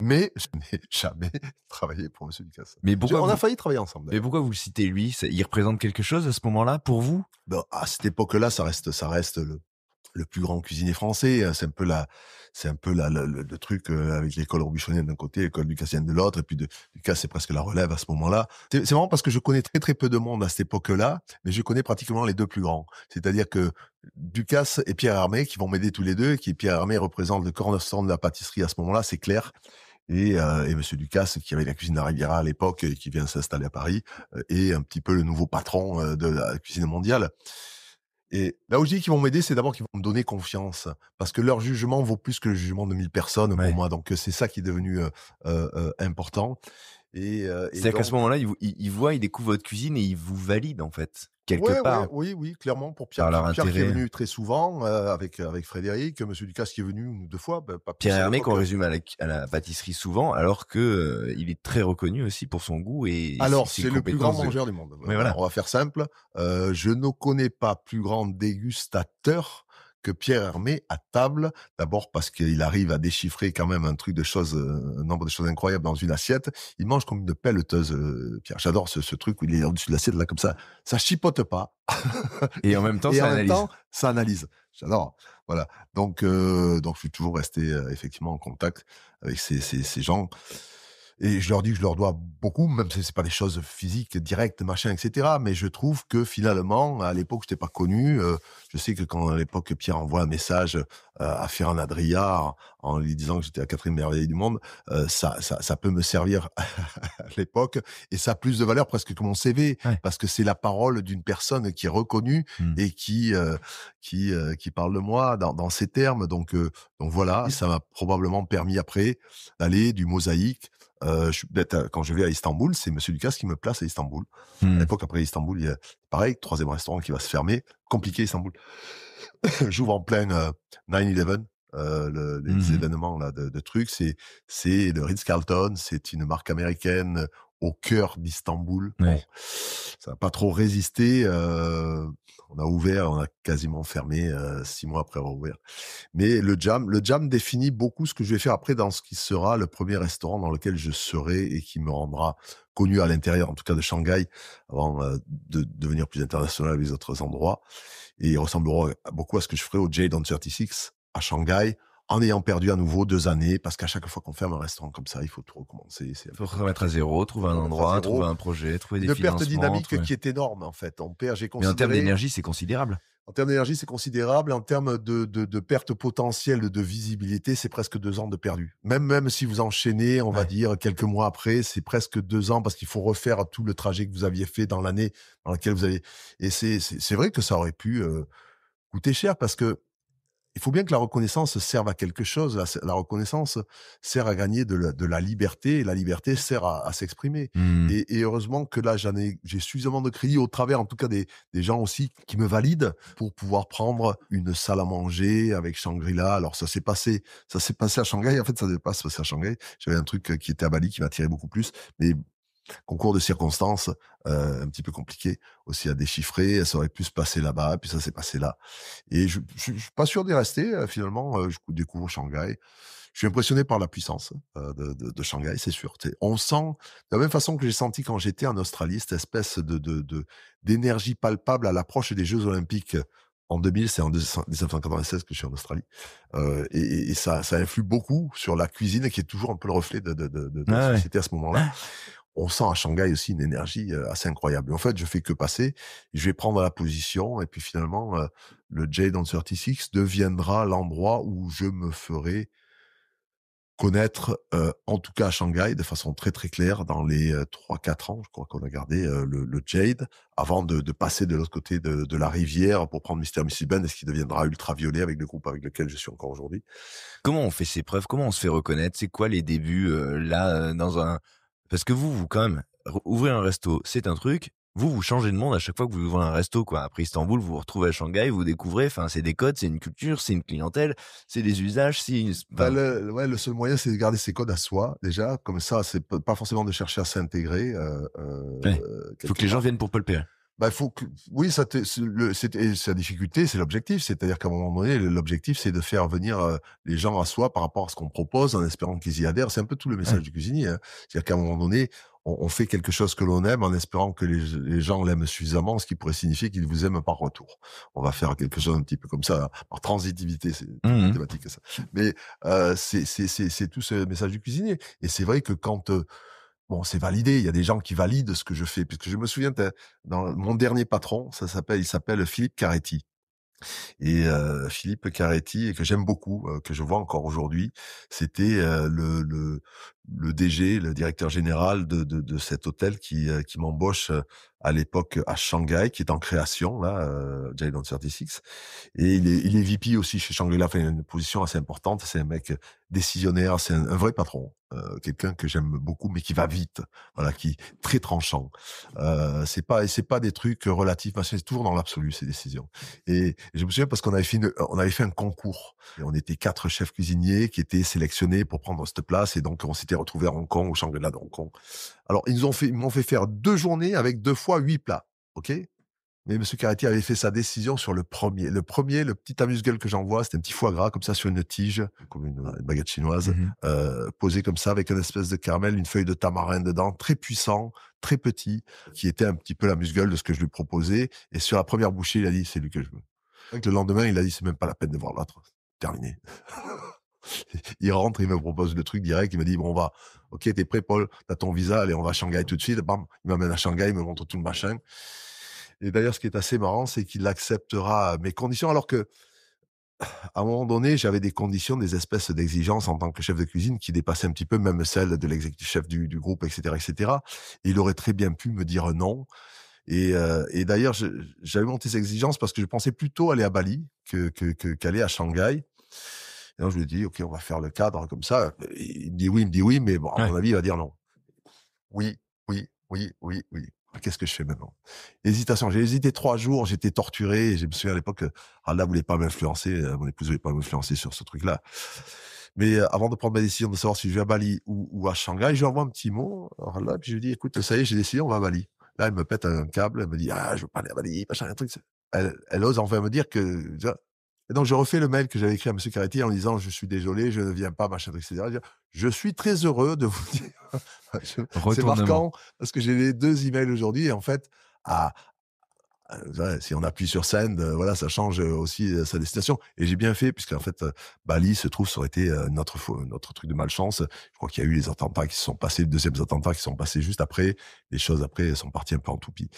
mais je n'ai jamais travaillé pour monsieur Ducasse. mais pourquoi On a vous failli travailler ensemble mais d'ailleurs. pourquoi vous le citez lui? C'est il représente quelque chose à ce moment-là pour vous? Bah, à cette époque-là, ça reste le plus grand cuisinier français, c'est un peu le truc, avec l'école robuchonienne d'un côté, l'école ducassienne de l'autre et puis Ducasse, c'est presque la relève à ce moment-là. C'est marrant parce que je connais très, très peu de monde à cette époque-là, mais je connais pratiquement les 2 plus grands. C'est-à-dire que Ducasse et Pierre Hermé qui vont m'aider tous les 2, Pierre Hermé représente le cornerstone de la pâtisserie à ce moment-là, c'est clair et monsieur Ducasse qui avait la cuisine de la Riviera à l'époque et qui vient s'installer à Paris, est un petit peu le nouveau patron, de la cuisine mondiale. Et là où je dis qu'ils vont m'aider, c'est d'abord qu'ils vont me donner confiance, parce que leur jugement vaut plus que le jugement de 1000 personnes pour Ouais. moi, donc c'est ça qui est devenu, important et C'est-à-dire qu'à ce donc moment-là, il voit, il découvre votre cuisine et il vous valide, en fait, quelque ouais, ouais, part, oui, oui, clairement pour par leur Pierre qui est intérêt. venu très souvent, avec Frédéric, monsieur Ducasse qui est venu 1 ou 2 fois, pas Pierre plus à Hermé qu'on l'époque. résume à la pâtisserie souvent, alors que, il est très reconnu aussi pour son goût et Alors, ses c'est le plus grand compétences de mangeur du monde. oui, Voilà, voilà. on va faire simple. Je ne connais pas plus grand dégustateur que Pierre Hermé à table. D'abord parce qu'il arrive à déchiffrer quand même un nombre de choses incroyables dans une assiette. Il mange comme une pelleteuse, Pierre. J'adore ce truc où il est au-dessus de l'assiette là comme ça chipote pas. Et en même temps, Et ça en même analyse. temps, ça analyse. J'adore. Voilà. Donc je suis toujours resté effectivement en contact avec ces gens. Et je leur dis que je leur dois beaucoup, même si c'est pas des choses physiques, directes, machin, etc. Mais je trouve que finalement, à l'époque, je n'étais pas connu. Je sais que quand à l'époque Pierre envoie un message à Ferran Adrià en lui disant que j'étais la 4e merveille du monde, ça peut me servir à l'époque et ça a plus de valeur presque que mon CV Ouais. parce que c'est la parole d'une personne qui est reconnue Mmh. et qui parle de moi dans ces termes. Donc voilà, ça m'a probablement permis après d'aller du mosaïque. Quand je vais à Istanbul, c'est monsieur Ducasse qui me place à Istanbul. À Mmh. l'époque, après Istanbul, il y a pareil, 3e restaurant qui va se fermer. Compliqué Istanbul. J'ouvre en plein 9/11, les Mmh. événements là de trucs. C'est le Ritz-Carlton, c'est une marque américaine au cœur d'Istanbul. Bon, Ouais. ça n'a pas trop résisté. On a ouvert, on a quasiment fermé 6 mois après avoir ouvert. Mais le jam définit beaucoup ce que je vais faire après dans ce qui sera le premier restaurant dans lequel je serai et qui me rendra connu à l'intérieur, en tout cas de Shanghai, avant de devenir plus international avec les autres endroits. Et il ressemblera beaucoup à ce que je ferai au Jade on 36 à Shanghai, en ayant perdu à nouveau 2 années, parce qu'à chaque fois qu'on ferme un restaurant comme ça, il faut tout recommencer. C'est un Faut peu se remettre à compliqué. zéro, trouver un Remettre à endroit, trouver zéro. un projet, trouver des Une perte financements, dynamique trouver qui est énorme, en fait. J'ai mais en termes considéré d'énergie, c'est considérable. en termes d'énergie, c'est considérable. En termes de perte potentielle de visibilité, c'est presque 2 ans de perdu. Même si vous enchaînez, on va Ouais. dire, quelques mois après, c'est presque 2 ans parce qu'il faut refaire tout le trajet que vous aviez fait dans l'année dans laquelle vous avez et c'est vrai que ça aurait pu, coûter cher parce que il faut bien que la reconnaissance serve à quelque chose. La reconnaissance sert à gagner de la liberté et la liberté sert à s'exprimer. Mmh. Et heureusement que là, j'ai suffisamment de crédit au travers, en tout cas, des gens aussi qui me valident pour pouvoir prendre une salle à manger avec Shangri-La. Alors, ça s'est passé à Shanghai. En fait, ça ne devait pas se passer à Shanghai. J'avais un truc qui était à Bali qui m'attirait beaucoup plus. Mais concours de circonstances, un petit peu compliqué aussi à déchiffrer. Ça aurait pu se passer là-bas, puis ça s'est passé là. Et je suis pas sûr d'y rester, finalement, je découvre Shanghai. Je suis impressionné par la puissance, de Shanghai, c'est sûr. On sent de la même façon que j'ai senti quand j'étais en Australie, cette espèce d'énergie palpable à l'approche des Jeux olympiques en 2000, c'est en 1996 que je suis en Australie. Et ça influe beaucoup sur la cuisine qui est toujours un peu le reflet de la Ah ouais. société à ce moment-là. On sent à Shanghai aussi une énergie, assez incroyable. En fait, je fais que passer, je vais prendre la position et puis finalement, le Jade on 36 deviendra l'endroit où je me ferai connaître, en tout cas à Shanghai, de façon très très claire, dans les 3-4 ans, je crois qu'on a gardé le Jade, avant de passer de l'autre côté de la rivière pour prendre Mr. Mrs. Band, et ce qui deviendra Ultraviolet avec le groupe avec lequel je suis encore aujourd'hui. Comment on fait ses preuves? Comment on se fait reconnaître? C'est quoi les débuts, là, dans un parce que vous quand même, ouvrir un resto, c'est un truc. Vous changez de monde à chaque fois que vous ouvrez un resto, quoi. Après Istanbul, vous vous retrouvez à Shanghai, vous découvrez, enfin, c'est des codes, c'est une culture, c'est une clientèle, c'est des usages, c'est une Bah, enfin, le seul moyen, c'est de garder ses codes à soi, déjà. Comme ça, c'est pas forcément de chercher à s'intégrer, ouais. Faut quelque que les gens part. viennent pour Paul Perret. Bah, il faut que, oui, et sa difficulté, c'est l'objectif. C'est-à-dire qu'à un moment donné, l'objectif, c'est de faire venir les gens à soi par rapport à ce qu'on propose, en espérant qu'ils y adhèrent. C'est un peu tout le message Ouais. du cuisinier, hein. C'est-à-dire qu'à un moment donné, on fait quelque chose que l'on aime en espérant que les gens l'aiment suffisamment, ce qui pourrait signifier qu'ils vous aiment par retour. On va faire quelque chose un petit peu comme ça, par transitivité, c'est toute Mmh. mathématique, ça. Mais c'est tout ce message du cuisinier. Et c'est vrai que quand bon, c'est validé. Il y a des gens qui valident ce que je fais, puisque je me souviens, dans mon dernier patron, il s'appelle Philippe Caretti. Et Philippe Caretti, que j'aime beaucoup, que je vois encore aujourd'hui, c'était le DG, le directeur général de cet hôtel qui m'embauche à l'époque à Shanghai, qui est en création là, Jade on 36. Et il est VP aussi chez Shangri-La, enfin, il a une position assez importante. C'est un mec décisionnaire, c'est un vrai patron, quelqu'un que j'aime beaucoup, mais qui va vite, voilà, qui est très tranchant. C'est pas des trucs relatifs, machin, c'est toujours dans l'absolu ces décisions. Et je me souviens parce qu'on avait fait un concours. Et on était 4 chefs cuisiniers qui étaient sélectionnés pour prendre cette place. Et donc, on s'était retrouvés à Hong Kong, au Shangri-La de Hong Kong. Alors, ils m'ont fait faire 2 journées avec 2 fois 8 plats. OK? Mais Monsieur Caretti avait fait sa décision sur le premier. Le premier, le petit amuse-gueule que j'envoie, c'était un petit foie gras comme ça sur une tige, comme une baguette chinoise, Mmh. posé comme ça avec une espèce de caramel, une feuille de tamarin dedans, très puissant, très petit, qui était un petit peu l'amuse-gueule de ce que je lui proposais. Et sur la première bouchée, il a dit, c'est lui que je veux. Donc, le lendemain, il a dit, c'est même pas la peine de voir l'autre. Terminé. Il rentre, il me propose le truc direct, il me dit, bon, ok, t'es prêt, Paul, t'as ton visa, allez, on va à Shanghai tout de suite. Bam, il m'amène à Shanghai, il me montre tout le machin. Et d'ailleurs, ce qui est assez marrant, c'est qu'il acceptera mes conditions, alors que, à un moment donné, j'avais des conditions, des espèces d'exigences en tant que chef de cuisine qui dépassaient un petit peu même celles de l'exécutif chef du groupe, etc., etc. Et il aurait très bien pu me dire non. Et d'ailleurs, j'avais monté ces exigences parce que je pensais plutôt aller à Bali qu'aller à Shanghai. Et donc, je lui ai dit, OK, on va faire le cadre comme ça. Il me dit oui, mais bon, à Ouais. mon avis, il va dire non. Oui, oui, oui, oui, oui. Qu'est-ce que je fais maintenant? Hésitation. J'ai hésité 3 jours, j'étais torturé. Et je me souviens à l'époque, Allah voulait pas m'influencer, mon épouse voulait pas m'influencer sur ce truc-là. Mais avant de prendre ma décision de savoir si je vais à Bali ou à Shanghai, je lui envoie un petit mot. Alors là, puis je lui dis, écoute, ça y est, j'ai décidé, on va à Bali. Là, elle me pète un câble, elle me dit, ah, je veux pas aller à Bali, machin, un truc. Elle ose enfin me dire que, et donc, je refais le mail que j'avais écrit à Monsieur Caretti en disant, je suis désolé, je ne viens pas, machin, etc. Je suis très heureux de vous dire, c'est Retournement. marquant parce que j'ai les 2 emails aujourd'hui et en fait, à ouais, si on appuie sur send, voilà, ça change aussi sa destination. Et j'ai bien fait puisqu'en fait, Bali se trouve, ça aurait été notre truc de malchance. Je crois qu'il y a eu les attentats qui se sont passés, les 2e attentats qui sont passés juste après. Les choses après sont parties un peu en toupie.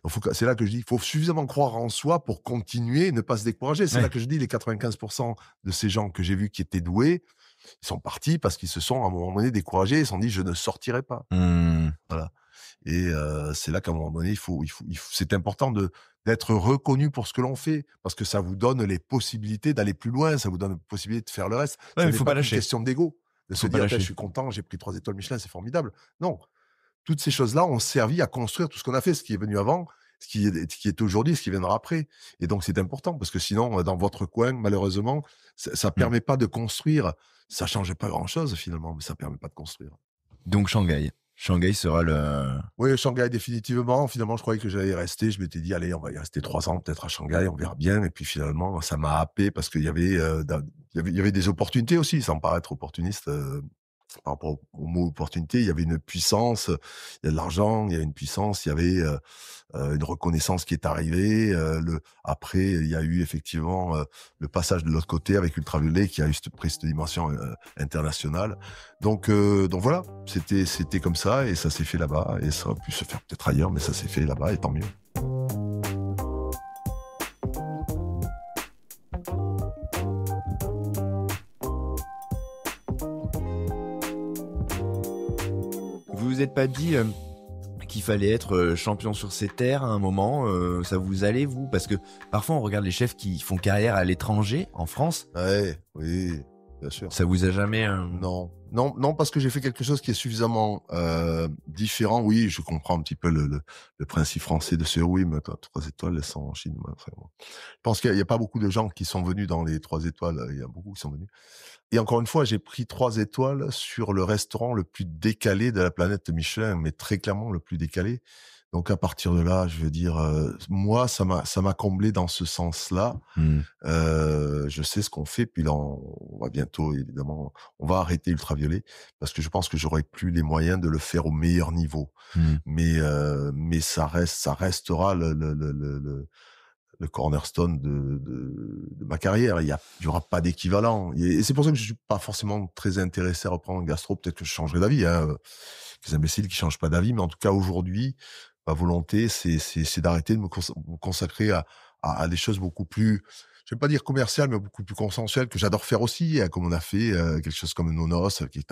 Donc c'est là que je dis, il faut suffisamment croire en soi pour continuer et ne pas se décourager. C'est Ouais. là que je dis, les 95% de ces gens que j'ai vus qui étaient doués, ils sont partis parce qu'ils se sont à un moment donné découragés, ils se sont dit, je ne sortirai pas. Mmh. Voilà. Et c'est là qu'à un moment donné, c'est important d'être reconnu pour ce que l'on fait, parce que ça vous donne les possibilités d'aller plus loin, ça vous donne la possibilité de faire le reste. Ouais, Ça mais n'est faut pas pas qu'une lâcher. question d'ego, de se Faut pas dire: «Tiens, je lâcher. suis content, j'ai pris 3 étoiles Michelin, c'est formidable». Non, toutes ces choses-là ont servi à construire tout ce qu'on a fait, ce qui est venu avant, ce qui est aujourd'hui, ce qui viendra après. Et donc c'est important parce que sinon, dans votre coin, malheureusement, ça Mmh. permet pas de construire. Ça change pas grand-chose finalement, mais ça permet pas de construire. Donc Shanghai. Shanghai sera le Oui, Shanghai définitivement. Finalement, je croyais que j'allais y rester. Je m'étais dit: «Allez, on va y rester 3 ans peut-être à Shanghai, on verra bien». Et puis finalement, ça m'a happé parce qu'il y avait, il y avait des opportunités aussi, sans paraître opportuniste, par rapport au mot opportunité. Il y avait une puissance, il y a de l'argent, il y a une puissance, il y avait, une reconnaissance qui est arrivée. Après, il y a eu effectivement le passage de l'autre côté avec Ultraviolet qui a eu pris cette dimension internationale. Donc voilà, c'était comme ça et ça s'est fait là-bas et ça aurait pu se faire peut-être ailleurs, mais ça s'est fait là-bas et tant mieux. vous êtes pas dit qu'il fallait être champion sur ses terres à un moment? Ça vous allait, vous? Parce que parfois, on regarde les chefs qui font carrière à l'étranger, en France. Ouais, oui, bien sûr. Ça vous a jamais... Non, parce que j'ai fait quelque chose qui est suffisamment différent. Oui, je comprends un petit peu le principe français de ce oui, mais 3 étoiles, elles sont en Chine. Enfin, bon. Je pense qu'il y a pas beaucoup de gens qui sont venus dans les 3 étoiles. Il y a beaucoup qui sont venus. Et encore une fois, j'ai pris 3 étoiles sur le restaurant le plus décalé de la planète Michelin, mais très clairement le plus décalé. Donc à partir de là, je veux dire, moi, ça m'a comblé dans ce sens-là. Je sais ce qu'on fait, puis là, on va bientôt, évidemment, on va arrêter Ultraviolet, parce que je pense que j'aurais plus les moyens de le faire au meilleur niveau. Mais ça restera le cornerstone de ma carrière. Il y aura pas d'équivalent. Et c'est pour ça que je suis pas forcément très intéressé à reprendre gastro. Peut-être que je changerai d'avis, hein. Les imbéciles qui changent pas d'avis, mais en tout cas, aujourd'hui, ma volonté, c'est d'arrêter de me consacrer à des choses beaucoup plus, je vais pas dire commerciales, mais beaucoup plus consensuelles, que j'adore faire aussi, hein, comme on a fait quelque chose comme Nonos, qui est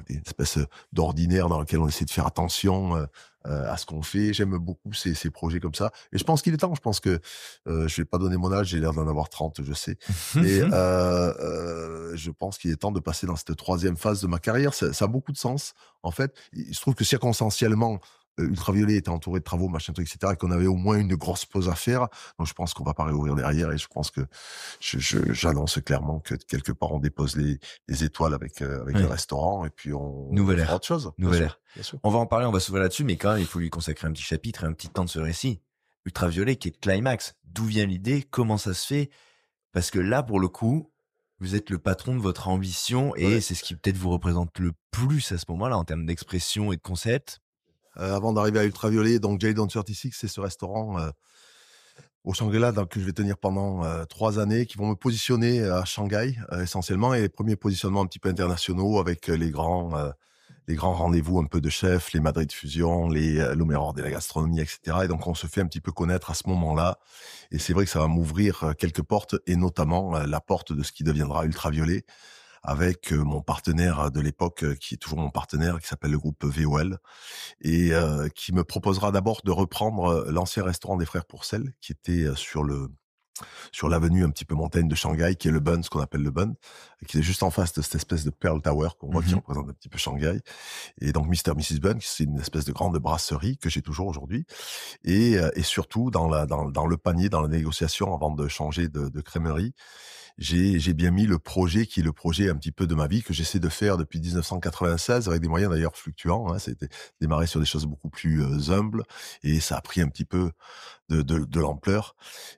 une espèce d'ordinaire dans lequel on essaie de faire attention à ce qu'on fait. J'aime beaucoup ces projets comme ça. Et je pense qu'il est temps. Je pense que je vais pas donner mon âge, j'ai l'air d'en avoir 30, je sais. Mais je pense qu'il est temps de passer dans cette 3e phase de ma carrière. Ça a beaucoup de sens. En fait, il se trouve que circonstanciellement, Ultraviolet était entouré de travaux, machin truc, etc., et qu'on avait au moins une grosse pause à faire. Donc je pense qu'on va pas réouvrir derrière, et je pense que j'annonce clairement que quelque part on dépose les étoiles avec le restaurant, et puis on fera autre chose. Nouvelle ère. Bien sûr. On va en parler, on va s'ouvrir là-dessus, mais quand même, il faut lui consacrer un petit chapitre et un petit temps de ce récit. Ultraviolet qui est climax. D'où vient l'idée? Comment ça se fait? Parce que là, pour le coup, vous êtes le patron de votre ambition, et c'est ce qui peut-être vous représente le plus à ce moment-là en termes d'expression et de concept. Avant d'arriver à Ultraviolet, donc Jadon 36, c'est ce restaurant au Shangri-La que je vais tenir pendant 3 années, qui vont me positionner à Shanghai essentiellement, et les premiers positionnements un petit peu internationaux avec les grands rendez-vous un peu de chefs, les Madrid Fusion, les l'Homéror de la gastronomie, etc. Et donc on se fait un petit peu connaître à ce moment-là, et c'est vrai que ça va m'ouvrir quelques portes, et notamment la porte de ce qui deviendra Ultraviolet, avec mon partenaire de l'époque, qui est toujours mon partenaire, qui s'appelle le groupe VOL, et qui me proposera d'abord de reprendre l'ancien restaurant des frères Pourcel, qui était sur l'avenue un petit peu montagne de Shanghai, qui est le Bund, ce qu'on appelle le Bund, qui est juste en face de cette espèce de Pearl Tower qu'on voit, qui représente un petit peu Shanghai. Et donc Mr. Mrs. Bund, c'est une espèce de grande brasserie que j'ai toujours aujourd'hui. Et surtout dans le panier, dans la négociation, avant de changer de crèmerie, j'ai bien mis le projet qui est le projet un petit peu de ma vie, que j'essaie de faire depuis 1996, avec des moyens d'ailleurs fluctuants, hein. C'était démarré sur des choses beaucoup plus humbles, et ça a pris un petit peu de l'ampleur,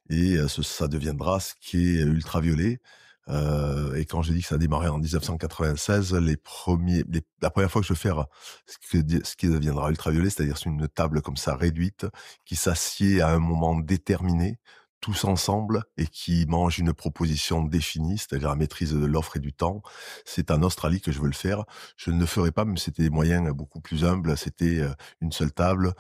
et ça deviendra ce qui est Ultraviolet. Et quand j'ai dit que ça a démarré en 1996, la première fois que je vais faire ce qui deviendra Ultraviolet, c'est-à-dire sur une table comme ça réduite, qui s'assied à un moment déterminé, tous ensemble, et qui mange une proposition définie, c'est-à-dire la maîtrise de l'offre et du temps. C'est en Australie que je veux le faire. Je ne le ferai pas, mais c'était des moyens beaucoup plus humbles. C'était une seule table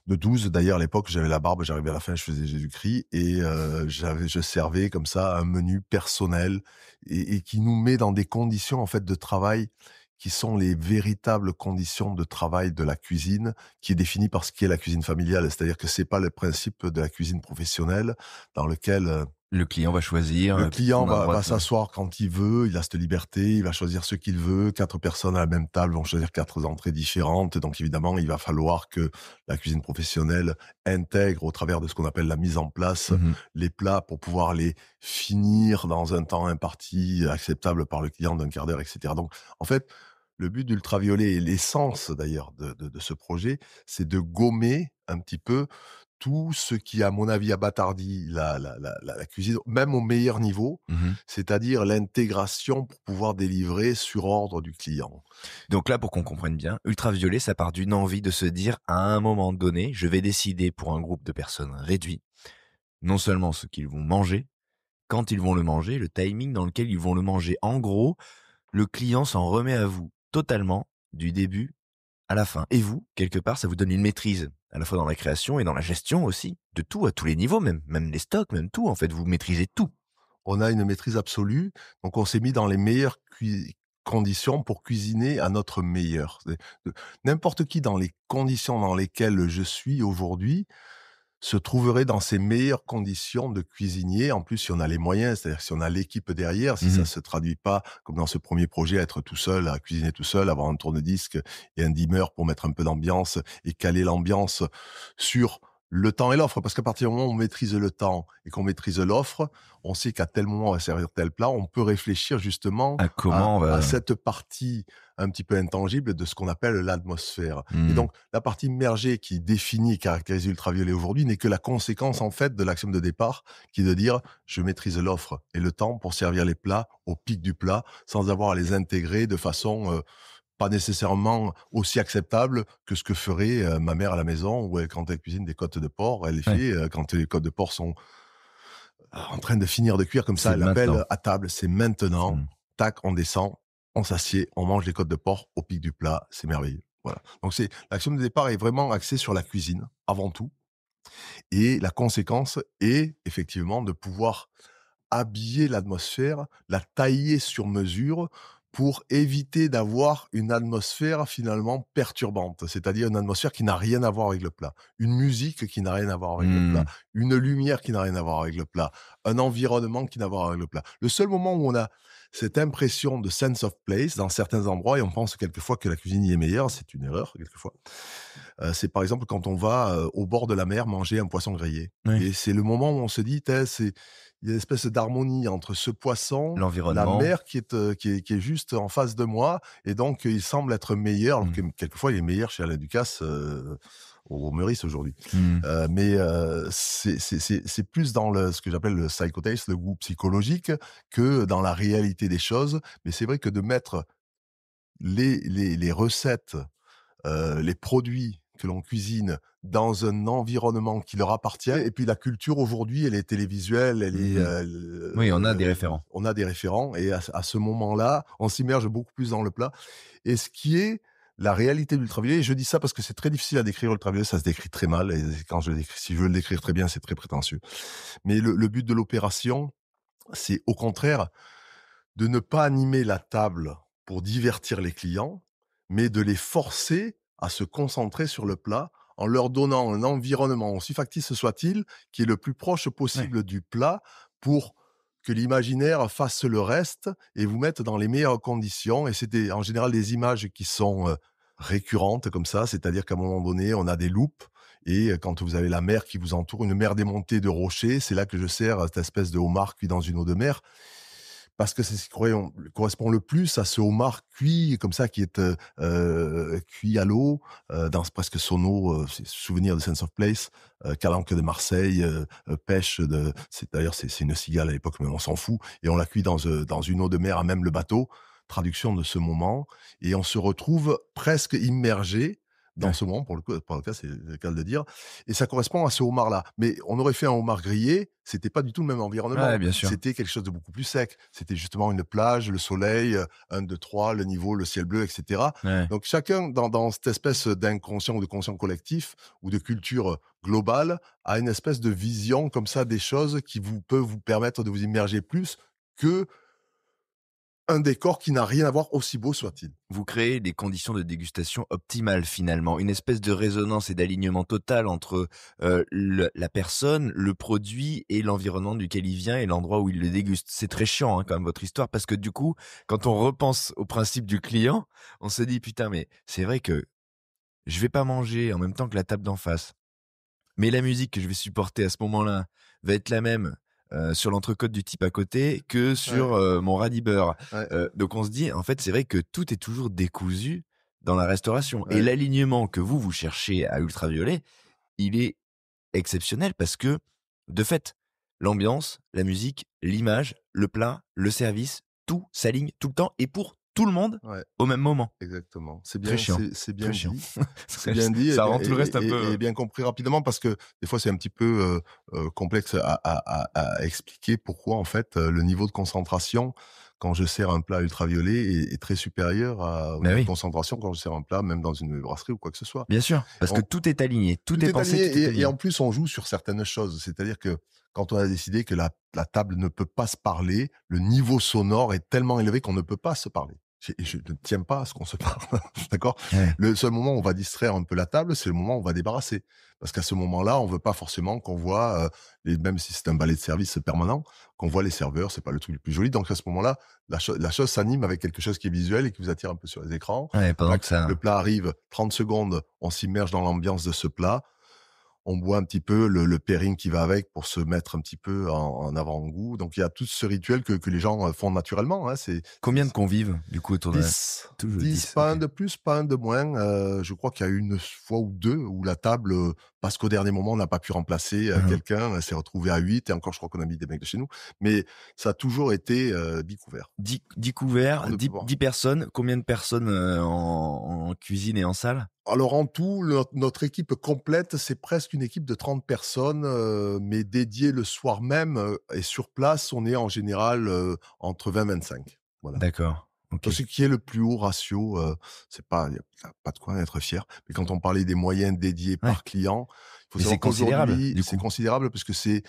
de 12. D'ailleurs, à l'époque, j'avais la barbe, j'arrivais à la fin, je faisais Jésus-Christ, et je servais comme ça un menu personnel, et qui nous met dans des conditions en fait de travail qui sont les véritables conditions de travail de la cuisine, qui est définie par ce qu'est la cuisine familiale. C'est-à-dire que c'est pas le principe de la cuisine professionnelle dans lequel le client va choisir. Le client va s'asseoir quand il veut, il a cette liberté, il va choisir ce qu'il veut. 4 personnes à la même table vont choisir 4 entrées différentes. Donc évidemment, il va falloir que la cuisine professionnelle intègre, au travers de ce qu'on appelle la mise en place, les plats pour pouvoir les finir dans un temps imparti, acceptable par le client d'un quart d'heure, etc. Donc en fait, le but d'Ultraviolet, et l'essence d'ailleurs de ce projet, c'est de gommer un petit peu tout ce qui, à mon avis, abâtardit la cuisine, même au meilleur niveau, c'est-à-dire l'intégration pour pouvoir délivrer sur ordre du client. Donc là, pour qu'on comprenne bien, Ultraviolet, ça part d'une envie de se dire, à un moment donné, je vais décider pour un groupe de personnes réduit, non seulement ce qu'ils vont manger, quand ils vont le manger, le timing dans lequel ils vont le manger. En gros, le client s'en remet à vous totalement, du début à la fin. Et vous, quelque part, ça vous donne une maîtrise, à la fois dans la création et dans la gestion aussi, de tout, à tous les niveaux, même les stocks, même tout, en fait, vous maîtrisez tout. On a une maîtrise absolue, donc on s'est mis dans les meilleures conditions pour cuisiner à notre meilleur. N'importe qui dans les conditions dans lesquelles je suis aujourd'hui se trouverait dans ces meilleures conditions de cuisinier. En plus, si on a les moyens, c'est-à-dire si on a l'équipe derrière, si ça se traduit pas, comme dans ce premier projet, à être tout seul, à cuisiner tout seul, avoir un tourne-disque et un dimmer pour mettre un peu d'ambiance et caler l'ambiance sur le temps et l'offre. Parce qu'à partir du moment où on maîtrise le temps et qu'on maîtrise l'offre, on sait qu'à tel moment on va servir tel plat, on peut réfléchir justement À comment on va... à cette partie un petit peu intangible de ce qu'on appelle l'atmosphère. Et donc, la partie immergée qui définit et caractérise l'ultraviolet aujourd'hui n'est que la conséquence, en fait, de l'axiome de départ, qui est de dire, je maîtrise l'offre et le temps pour servir les plats au pic du plat, sans avoir à les intégrer de façon pas nécessairement aussi acceptable que ce que ferait ma mère à la maison, où quand elle cuisine des côtes de porc, elle les fait, quand les côtes de porc sont en train de finir de cuire, comme ça, elle l'appelle à table, c'est maintenant, tac, on descend, on s'assied, on mange les côtes de porc au pic du plat, c'est merveilleux. Voilà. Donc l'axiome de départ est vraiment axé sur la cuisine, avant tout. Et la conséquence est, effectivement, de pouvoir habiller l'atmosphère, la tailler sur mesure pour éviter d'avoir une atmosphère finalement perturbante, c'est-à-dire une atmosphère qui n'a rien à voir avec le plat, une musique qui n'a rien à voir avec le plat, une lumière qui n'a rien à voir avec le plat, un environnement qui n'a rien à voir avec le plat. Le seul moment où on a cette impression de sense of place dans certains endroits, et on pense quelquefois que la cuisine y est meilleure, c'est une erreur quelquefois, c'est par exemple quand on va au bord de la mer manger un poisson grillé. Et c'est le moment où on se dit, il y a une espèce d'harmonie entre ce poisson, la mer qui est juste en face de moi, et donc il semble être meilleur, alors que quelquefois il est meilleur chez Alain Ducasse au Meurice aujourd'hui. Mais c'est plus dans ce que j'appelle le psychotaste, le goût psychologique, que dans la réalité des choses. Mais c'est vrai que de mettre les recettes, les produits que l'on cuisine dans un environnement qui leur appartient. Et puis la culture aujourd'hui, elle est télévisuelle, elle est... oui, on a des référents. On a des référents, et à ce moment-là, on s'immerge beaucoup plus dans le plat. Et ce qui est la réalité de l'ultraviolet, et je dis ça parce que c'est très difficile à décrire l'ultraviolet, ça se décrit très mal, et quand je le décris, si je veux le décrire très bien, c'est très prétentieux. Mais le but de l'opération, c'est au contraire de ne pas animer la table pour divertir les clients, mais de les forcer à se concentrer sur le plat en leur donnant un environnement, aussi factice soit-il, qui est le plus proche possible du plat pour que l'imaginaire fasse le reste et vous mette dans les meilleures conditions. Et c'est en général des images qui sont récurrentes comme ça, c'est-à-dire qu'à un moment donné, on a des loupes, et quand vous avez la mer qui vous entoure, une mer démontée de rochers, c'est là que je sers cette espèce de homard cuit dans une eau de mer, parce que c'est ce qui correspond le plus à ce homard cuit comme ça, qui est cuit à l'eau, dans presque son eau, c'est souvenir de Sense of Place, calanque de Marseille, pêche de... c'est une cigale à l'époque, mais on s'en fout, et on la cuit dans une eau de mer à même le bateau, traduction de ce moment, et on se retrouve presque immergé dans ce moment, pour le cas, c'est le cas de le dire, et ça correspond à ce homard-là. Mais on aurait fait un homard grillé, c'était pas du tout le même environnement. Bien sûr. C'était quelque chose de beaucoup plus sec. C'était justement une plage, le soleil, 1, 2, 3, le niveau, le ciel bleu, etc. Donc chacun, dans cette espèce d'inconscient ou de conscient collectif, ou de culture globale, a une espèce de vision comme ça des choses qui peut vous permettre de vous immerger plus que un décor qui n'a rien à voir, aussi beau soit-il. Vous créez des conditions de dégustation optimales finalement, une espèce de résonance et d'alignement total entre la personne, le produit et l'environnement duquel il vient et l'endroit où il le déguste. C'est très chiant quand même votre histoire, parce que du coup, quand on repense au principe du client, on se dit putain, mais c'est vrai que je vais pas manger en même temps que la table d'en face, mais la musique que je vais supporter à ce moment-là va être la même sur l'entrecôte du type à côté que sur mon radis beurre. Donc on se dit, en fait, c'est vrai que tout est toujours décousu dans la restauration. Et l'alignement que vous cherchez à ultraviolet, il est exceptionnel parce que, de fait, l'ambiance, la musique, l'image, le plat, le service, tout s'aligne tout le temps et pour tout le monde au même moment. Exactement. C'est bien, très chiant. C'est bien très dit. Chiant. C'est bien dit. Ça rend tout le reste un peu... Et bien compris rapidement, parce que des fois, c'est un petit peu complexe à expliquer pourquoi, en fait, le niveau de concentration, quand je sers un plat ultraviolet, est très supérieur au niveau de concentration quand je sers un plat, même dans une brasserie ou quoi que ce soit. Bien sûr, parce que tout est aligné, tout est pensé, aligné, tout est aligné. Et en plus, on joue sur certaines choses. C'est-à-dire que quand on a décidé que la table ne peut pas se parler, le niveau sonore est tellement élevé qu'on ne peut pas se parler. Et je ne tiens pas à ce qu'on se parle, d'accord? Ouais. Le seul moment où on va distraire un peu la table, c'est le moment où on va débarrasser. Parce qu'à ce moment-là, on veut pas forcément qu'on voit, et même si c'est un balai de service permanent, qu'on voit les serveurs, c'est pas le truc le plus joli. Donc à ce moment-là, la chose s'anime avec quelque chose qui est visuel et qui vous attire un peu sur les écrans. Ouais, pendant Voilà, que ça. le plat arrive, 30 secondes, on s'immerge dans l'ambiance de ce plat. On boit un petit peu le pairing qui va avec pour se mettre un petit peu en avant-goût. Donc il y a tout ce rituel que les gens font naturellement, hein. Combien de convives, du coup, autour de la... 10, Toujours 10, 10, pas un ok. de plus, pas un de moins. Je crois qu'il y a eu une fois ou 2 où la table, parce qu'au dernier moment, on n'a pas pu remplacer, Uhum. quelqu'un, elle s'est retrouvée à 8 et encore, je crois qu'on a mis des mecs de chez nous. Mais ça a toujours été, 10 couverts. 10 couverts, On ne peut 10, pas. 10 personnes. Combien de personnes en cuisine et en salle? Alors en tout, notre équipe complète, c'est presque une équipe de 30 personnes, mais dédiée le soir même, et sur place, on est en général, entre 20 et 25. Voilà. D'accord. Ok. Ce qui est le plus haut ratio, c'est pas, il y a pas de quoi être fier. Mais quand on parlait des moyens dédiés Ouais. par client, il faut Mais c'est savoir considérable, qu'aujourd'hui, du c'est coup. considérable parce que c'est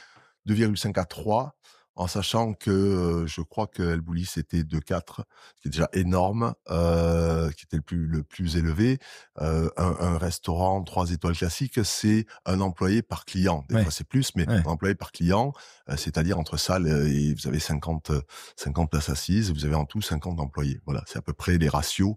2,5 à 3, en sachant que, je crois que El Bulli, c'était 2,4, ce qui est déjà énorme, qui était le plus élevé. Un restaurant 3 étoiles classique, c'est un employé par client. Des Ouais. fois, c'est plus, mais Ouais. un employé par client, c'est-à-dire entre salles, et vous avez 50 places assises, vous avez en tout 50 employés. Voilà, c'est à peu près les ratios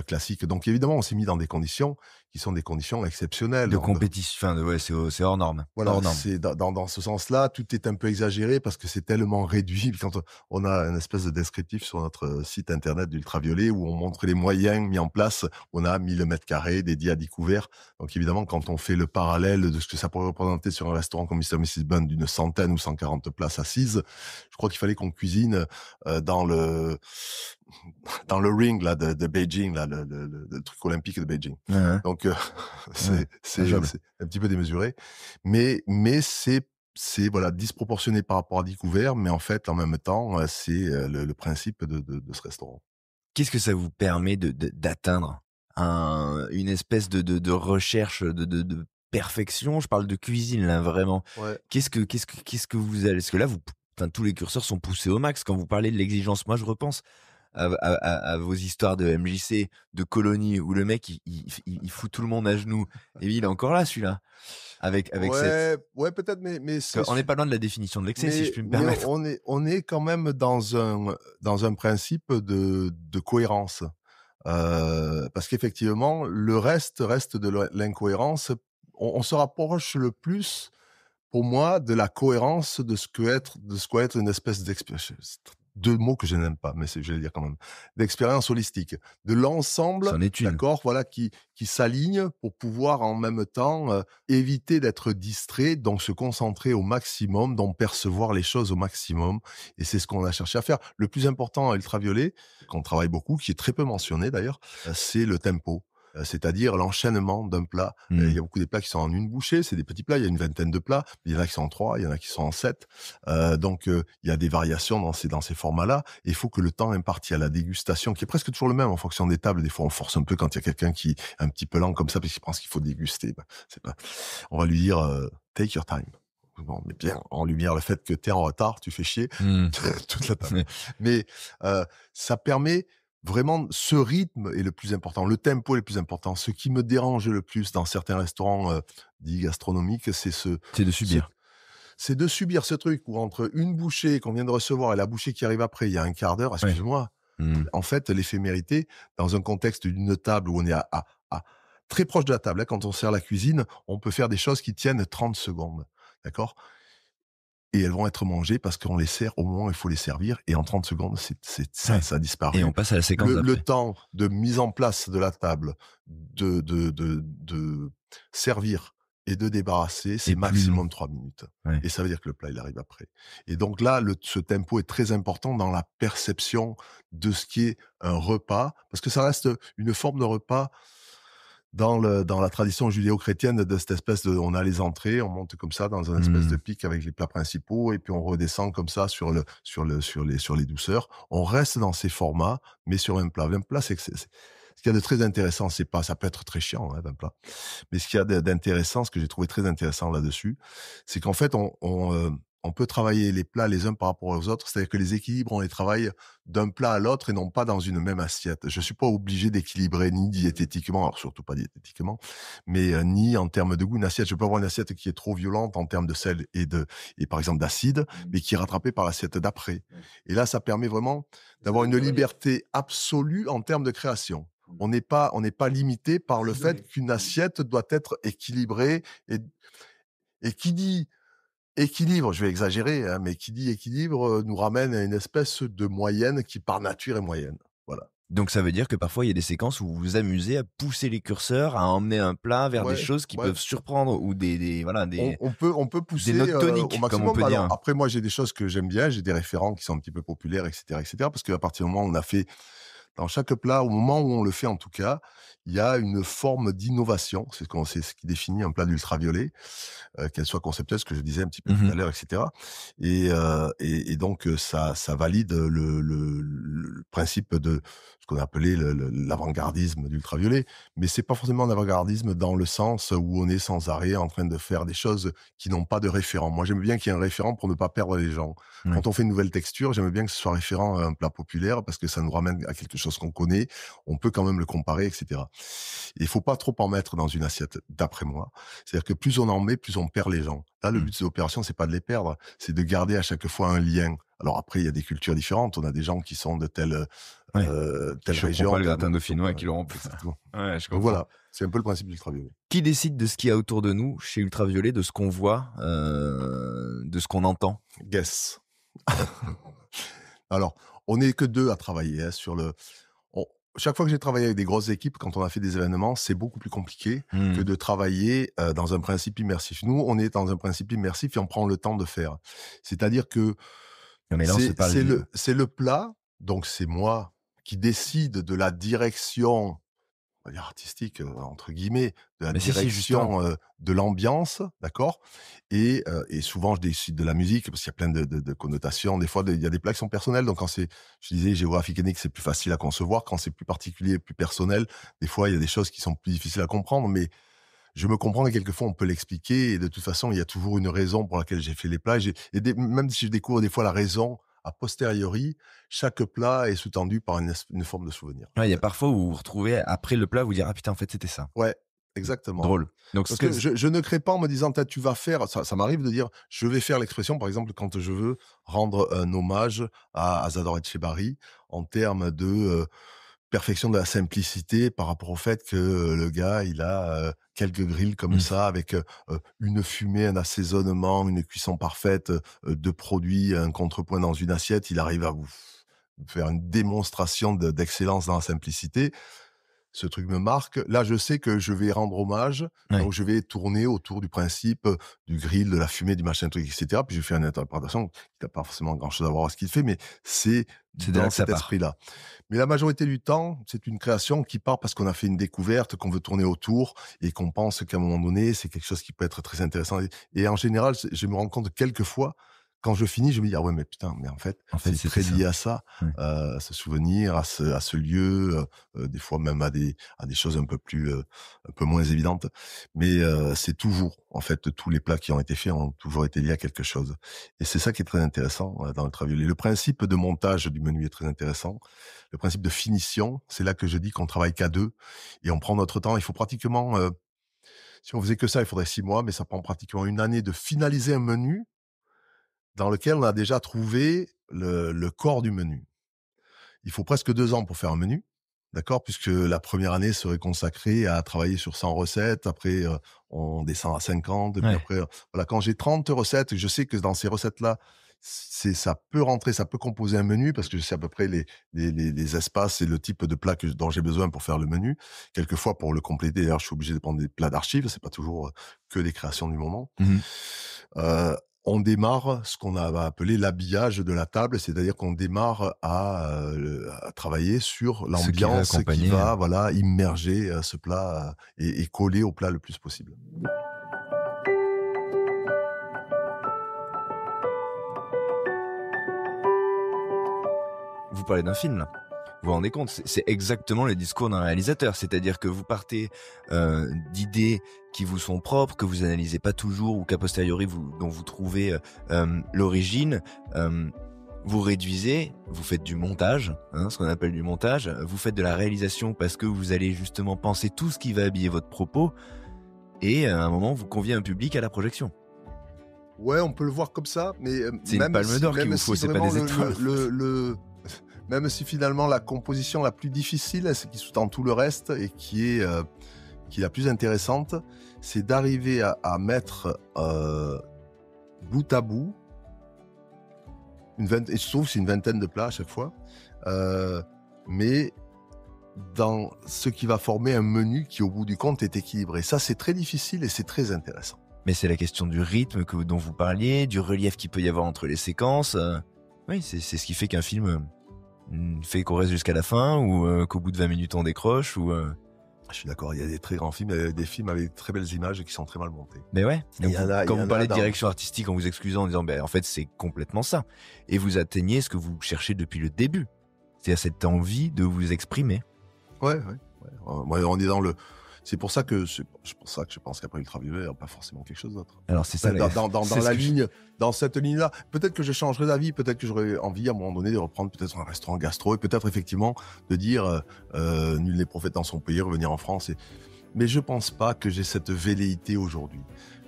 classiques. Donc évidemment, on s'est mis dans des conditions qui sont des conditions exceptionnelles. De compétition, enfin, ouais, c'est hors norme. Voilà, Hors norme. c'est dans ce sens-là, tout est un peu exagéré parce que c'est tellement réduit. Quand on a une espèce de descriptif sur notre site internet d'Ultraviolet où on montre les moyens mis en place, on a 1000 mètres carrés dédiés à 10 couverts. Donc évidemment, quand on fait le parallèle de ce que ça pourrait représenter sur un restaurant comme Mr. Mrs. Bun d'une centaine ou 140 places assises, je crois qu'il fallait qu'on cuisine dans le ring là de Beijing, là, le truc olympique de Beijing. Ouais, ouais. Donc Ouais, c'est job. un petit peu démesuré, mais c'est voilà, disproportionné par rapport à 10 couverts, mais en fait, en même temps, c'est le principe de ce restaurant. Qu'est-ce que ça vous permet d'atteindre une espèce de recherche de perfection? Je parle de cuisine là, vraiment. Ouais. Qu'est-ce que vous allez... Parce que là, enfin, tous les curseurs sont poussés au max quand vous parlez de l'exigence. Moi, je repense à vos histoires de MJC, de colonie, où le mec il fout tout le monde à genoux. Et il est encore là, celui-là, avec cette... Ouais, peut-être, mais On n'est pas loin de la définition de l'excès, si je puis me mais permettre. on est quand même dans un principe de cohérence. Parce qu'effectivement, le reste de l'incohérence. On se rapproche le plus, pour moi, de la cohérence de ce qu'est être une espèce d'expérience. 2 mots que je n'aime pas, mais je vais le dire quand même. D'expérience holistique. De l'ensemble, C'en est une. d'accord, voilà, qui s'aligne pour pouvoir en même temps, éviter d'être distrait, donc se concentrer au maximum, donc percevoir les choses au maximum. Et c'est ce qu'on a cherché à faire. Le plus important à Ultraviolet, qu'on travaille beaucoup, qui est très peu mentionné d'ailleurs, c'est le tempo. C'est-à-dire l'enchaînement d'un plat. Il y a beaucoup des plats qui sont en une bouchée, c'est des petits plats, il y a une vingtaine de plats, il y en a qui sont en 3, il y en a qui sont en 7. Donc il y a des variations dans ces formats-là, et il faut que le temps imparti à la dégustation, qui est presque toujours le même en fonction des tables, des fois on force un peu quand il y a quelqu'un qui est un petit peu lent comme ça, parce qu'il pense qu'il faut déguster. C'est pas... On va lui dire take your time. Bon, mais bien en lumière le fait que t'es en retard, tu fais chier toute la table. Mais ça permet vraiment, ce rythme est le plus important, le tempo est le plus important. Ce qui me dérange le plus dans certains restaurants dits gastronomiques, c'est de subir. c'est de subir ce truc où entre une bouchée qu'on vient de recevoir et la bouchée qui arrive après, il y a un quart d'heure, excuse-moi. En fait, l'éphémérité, dans un contexte d'une table où on est à très proche de la table, hein, quand on sert la cuisine, on peut faire des choses qui tiennent 30 secondes, d'accord ? Et elles vont être mangées parce qu'on les sert au moment où il faut les servir. Et en 30 secondes, ça a disparu. Et on passe à la séquence Le d'après. temps de mise en place de la table, de servir et de débarrasser, c'est Et plus maximum long. 3 minutes. Ouais. Et ça veut dire que le plat, il arrive après. Et donc là, ce tempo est très important dans la perception de ce qui est un repas. Parce que ça reste une forme de repas dans la tradition judéo-chrétienne, de cette espèce de, on a les entrées, on monte comme ça dans une espèce de pic avec les plats principaux, et puis on redescend comme ça sur les douceurs. On reste dans ces formats, mais sur un plat. Un plat, ce qu'il y a de très intéressant, c'est pas, ça peut être très chiant, hein, un plat. Mais ce qu'il y a d'intéressant, ce que j'ai trouvé très intéressant là-dessus, c'est qu'en fait, on peut travailler les plats les uns par rapport aux autres, c'est-à-dire que les équilibres, on les travaille d'un plat à l'autre et non pas dans une même assiette. Je suis pas obligé d'équilibrer ni diététiquement, alors surtout pas diététiquement, mais ni en termes de goût. Une assiette, je peux avoir une assiette qui est trop violente en termes de sel et par exemple d'acide, mais qui est rattrapée par l'assiette d'après. Et là, ça permet vraiment d'avoir une liberté absolue en termes de création. On n'est pas limité par le fait qu'une assiette doit être équilibrée et qui dit équilibre, je vais exagérer, hein, mais qui dit équilibre nous ramène à une espèce de moyenne qui par nature est moyenne. Voilà. Donc ça veut dire que parfois il y a des séquences où vous vous amusez à pousser les curseurs, à emmener un plat vers des choses qui peuvent surprendre ou on peut pousser des notes toniques, au maximum. comme on peut dire. Après, moi, j'ai des choses que j'aime bien, j'ai des référents qui sont un petit peu populaires, etc., parce qu'à partir du moment où on a fait dans chaque plat, au moment où on le fait en tout cas, il y a une forme d'innovation. C'est ce qui définit un plat d'ultraviolet, qu'elle soit conceptuelle, ce que je disais un petit peu tout à l'heure, etc. Et donc ça valide le principe de ce qu'on appelait l'avant-gardisme d'ultraviolet. Mais c'est pas forcément un avant-gardisme dans le sens où on est sans arrêt en train de faire des choses qui n'ont pas de référent. Moi, j'aime bien qu'il y ait un référent pour ne pas perdre les gens. Oui. Quand on fait une nouvelle texture, j'aime bien que ce soit référent à un plat populaire parce que ça nous ramène à quelque chose qu'on connaît. On peut quand même le comparer, etc. Et il faut pas trop en mettre dans une assiette, d'après moi. C'est-à-dire que plus on en met, plus on perd les gens. Là, le but de l'opération, c'est pas de les perdre, c'est de garder à chaque fois un lien. Alors après, il y a des cultures différentes. On a des gens qui sont de telle région. Pas le gratin dauphinois qui l'auront plus. Ouais, je comprends. Donc voilà, c'est un peu le principe d'Ultraviolet. Qui décide de ce qu'il y a autour de nous chez Ultraviolet, de ce qu'on voit, de ce qu'on entend? Guess. Alors, on n'est que deux à travailler sur le. Chaque fois que j'ai travaillé avec des grosses équipes, quand on a fait des événements, c'est beaucoup plus compliqué que de travailler dans un principe immersif. Nous, on est dans un principe immersif et on prend le temps de faire. C'est-à-dire que c'est le plat, donc c'est moi qui décide de la direction, on va dire artistique entre guillemets, de la direction de l'ambiance, d'accord, et souvent je décide de la musique parce qu'il y a plein de connotations. Des fois, il y a des plats qui sont personnels, donc quand c'est, je disais géographique et c'est plus facile à concevoir. Quand c'est plus particulier, plus personnel, des fois il y a des choses qui sont plus difficiles à comprendre, mais je me comprends et quelquefois on peut l'expliquer. Et de toute façon, il y a toujours une raison pour laquelle j'ai fait les plats. Même si je découvre des fois la raison a posteriori, chaque plat est sous-tendu par une forme de souvenir. Ouais, il y a parfois où vous vous retrouvez après le plat, vous dire ah putain en fait c'était ça. Ouais, exactement. Drôle. Donc parce que je ne crée pas en me disant tu vas faire. Ça m'arrive de dire je vais faire l'expression par exemple quand je veux rendre un hommage à Zador Etchebari en termes de perfection de la simplicité par rapport au fait que le gars, il a quelques grilles comme ça avec une fumée, un assaisonnement, une cuisson parfaite de produits, un contrepoint dans une assiette. Il arrive à vous faire une démonstration d'excellence dans la simplicité. Ce truc me marque. Là, je sais que je vais rendre hommage. Donc, je vais tourner autour du principe du grill, de la fumée, du machin, truc, etc. Puis, je vais faire une interprétation qui n'a pas forcément grand-chose à voir avec ce qu'il fait, mais c'est dans cet esprit-là. Mais la majorité du temps, c'est une création qui part parce qu'on a fait une découverte, qu'on veut tourner autour et qu'on pense qu'à un moment donné, c'est quelque chose qui peut être très intéressant. Et en général, je me rends compte quelquefois, quand je finis, je me dis, ah ouais, mais putain, mais en fait c'est très lié à ça, ce souvenir, à ce lieu, des fois même à des choses un peu moins évidentes. Mais, c'est toujours, en fait, tous les plats qui ont été faits ont toujours été liés à quelque chose. Et c'est ça qui est très intéressant dans Ultraviolet. Le principe de montage du menu est très intéressant. Le principe de finition, c'est là que je dis qu'on travaille qu'à deux et on prend notre temps. Il faut pratiquement, si on faisait que ça, il faudrait 6 mois, mais ça prend pratiquement 1 année de finaliser un menu dans lequel on a déjà trouvé le corps du menu. Il faut presque 2 ans pour faire un menu, d'accord, puisque la première année serait consacrée à travailler sur 100 recettes, après on descend à 50, et puis après, voilà, quand j'ai 30 recettes, je sais que dans ces recettes-là, ça peut rentrer, ça peut composer un menu, parce que je sais à peu près les espaces et le type de plat dont j'ai besoin pour faire le menu. Quelquefois, pour le compléter, d'ailleurs, je suis obligé de prendre des plats d'archives, c'est pas toujours que des créations du moment. On démarre ce qu'on a appelé l'habillage de la table, c'est-à-dire qu'on démarre à travailler sur l'ambiance qui va immerger ce plat et coller au plat le plus possible. Vous parlez d'un film là. Vous vous rendez compte, c'est exactement le discours d'un réalisateur, c'est-à-dire que vous partez d'idées qui vous sont propres, que vous analysez pas toujours ou qu'a posteriori dont vous trouvez l'origine. Vous réduisez, vous faites du montage, ce qu'on appelle du montage. Vous faites de la réalisation parce que vous allez justement penser tout ce qui va habiller votre propos. Et à un moment, vous conviez un public à la projection. Ouais, on peut le voir comme ça, mais c'est une palme d'or qu'il vous faut, c'est pas des étoiles. Même si finalement la composition la plus difficile, c'est qui sous-tend tout le reste et qui est la plus intéressante, c'est d'arriver à mettre bout à bout et je trouve que c'est une vingtaine de plats à chaque fois, mais dans ce qui va former un menu qui au bout du compte est équilibré. Ça, c'est très difficile et c'est très intéressant. Mais c'est la question du rythme dont vous parliez, du relief qu'il peut y avoir entre les séquences. Oui, c'est ce qui fait qu'un film fait qu'on reste jusqu'à la fin ou qu'au bout de 20 minutes on décroche ou. Je suis d'accord, il y a des très grands films, des films avec très belles images qui sont très mal montés. Mais ouais, quand vous parlez de direction artistique en vous excusant en disant en fait c'est complètement ça. Et vous atteignez ce que vous cherchez depuis le début. C'est-à-dire cette envie de vous exprimer. Ouais. On est dans le... C'est pour ça que je pense qu'après Ultraviolet, il n'y a pas forcément quelque chose d'autre. Alors c'est ça. Dans cette ligne-là, peut-être que je changerai d'avis, peut-être que j'aurais envie à un moment donné de reprendre peut-être un restaurant gastro et peut-être effectivement de dire nul n'est prophète dans son pays, revenir en France. Mais je pense pas que j'ai cette velléité aujourd'hui.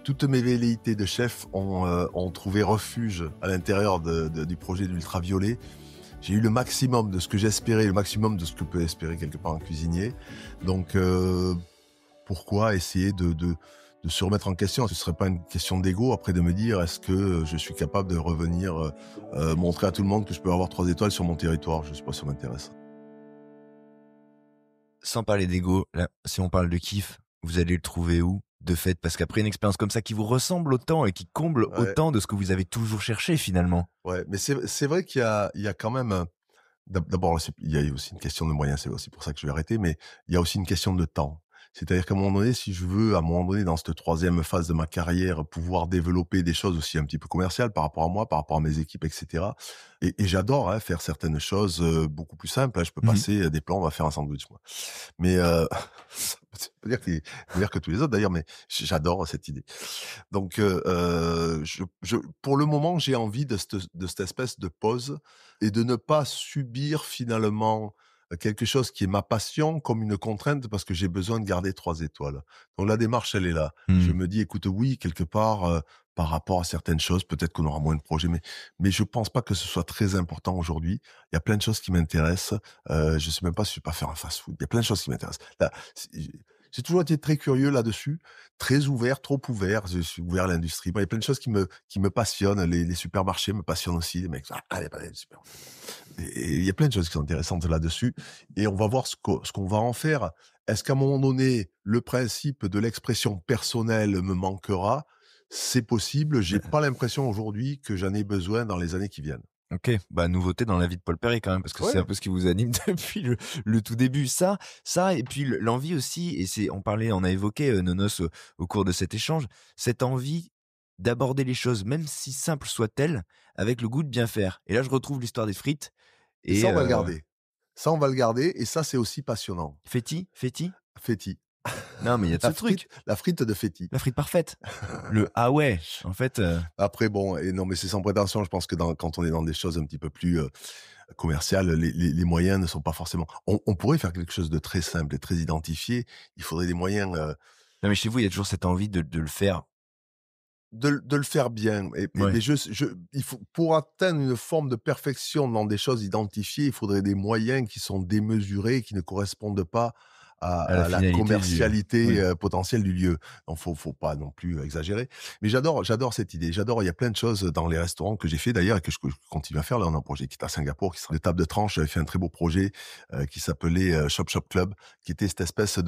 Toutes mes velléités de chef ont trouvé refuge à l'intérieur du projet d'Ultraviolet. J'ai eu le maximum de ce que j'espérais, le maximum de ce que peut espérer quelque part un cuisinier. Donc pourquoi essayer de se remettre en question? Ce serait pas une question d'ego après de me dire est-ce que je suis capable de revenir montrer à tout le monde que je peux avoir 3 étoiles sur mon territoire? Je sais pas si ça m'intéresse. Sans parler d'ego, là, si on parle de kiff, vous allez le trouver où? De fait, parce qu'après une expérience comme ça qui vous ressemble autant et qui comble autant de ce que vous avez toujours cherché finalement. Ouais, mais c'est vrai qu'il y a quand même d'abord il y a aussi une question de moyens, c'est aussi pour ça que je vais arrêter, mais il y a aussi une question de temps. C'est-à-dire qu'à un moment donné, si je veux, à un moment donné, dans cette 3e phase de ma carrière, pouvoir développer des choses aussi un petit peu commerciales par rapport à moi, par rapport à mes équipes, etc. Et j'adore faire certaines choses beaucoup plus simples. Je peux passer des plans, on va faire un sandwich, moi. Mais ça veut dire que tous les autres, d'ailleurs, mais j'adore cette idée. Donc, pour le moment, j'ai envie de cette espèce de pause et de ne pas subir finalement quelque chose qui est ma passion comme une contrainte parce que j'ai besoin de garder 3 étoiles. Donc la démarche, elle est là. Je me dis, écoute, oui, quelque part, par rapport à certaines choses, peut-être qu'on aura moins de projets, mais je pense pas que ce soit très important aujourd'hui. Il y a plein de choses qui m'intéressent. Je sais même pas si je vais pas faire un fast-food. Il y a plein de choses qui m'intéressent. Là, j'ai toujours été très curieux là-dessus, très ouvert, trop ouvert. Je suis ouvert à l'industrie. Bon, il y a plein de choses qui me passionnent. Les supermarchés me passionnent aussi. Les mecs, allez, super. Et il y a plein de choses qui sont intéressantes là-dessus. Et on va voir ce qu'on va en faire. Est-ce qu'à un moment donné, le principe de l'expression personnelle me manquera? C'est possible. J'ai pas l'impression aujourd'hui que j'en ai besoin dans les années qui viennent. Ok, nouveauté dans la vie de Paul Perret quand même, parce que c'est un peu ce qui vous anime depuis le tout début. Ça, et puis l'envie aussi, et on a évoqué Nonos au cours de cet échange, cette envie d'aborder les choses, même si simples soient-elles, avec le goût de bien faire. Et là, je retrouve l'histoire des frites. Et ça, on va le garder. Ça, on va le garder, et ça, c'est aussi passionnant. Féti. Non, mais il y a ce truc. La frite de Féti. La frite parfaite. Ouais, en fait. Après, bon, et non, mais c'est sans prétention. Je pense que quand on est dans des choses un petit peu plus commerciales, les moyens ne sont pas forcément. On pourrait faire quelque chose de très simple et très identifié. Il faudrait des moyens. Non, mais chez vous, il y a toujours cette envie de le faire. De le faire bien. Et il faut, pour atteindre une forme de perfection dans des choses identifiées, il faudrait des moyens qui sont démesurés, qui ne correspondent pas à la commercialité potentielle du lieu. Donc faut pas non plus exagérer. Mais j'adore cette idée. Il y a plein de choses dans les restaurants que j'ai fait d'ailleurs et que je continue à faire. Là, on a un projet qui est à Singapour, qui sera des tables de tranche. J'avais fait un très beau projet qui s'appelait Shop Shop Club, qui était cette espèce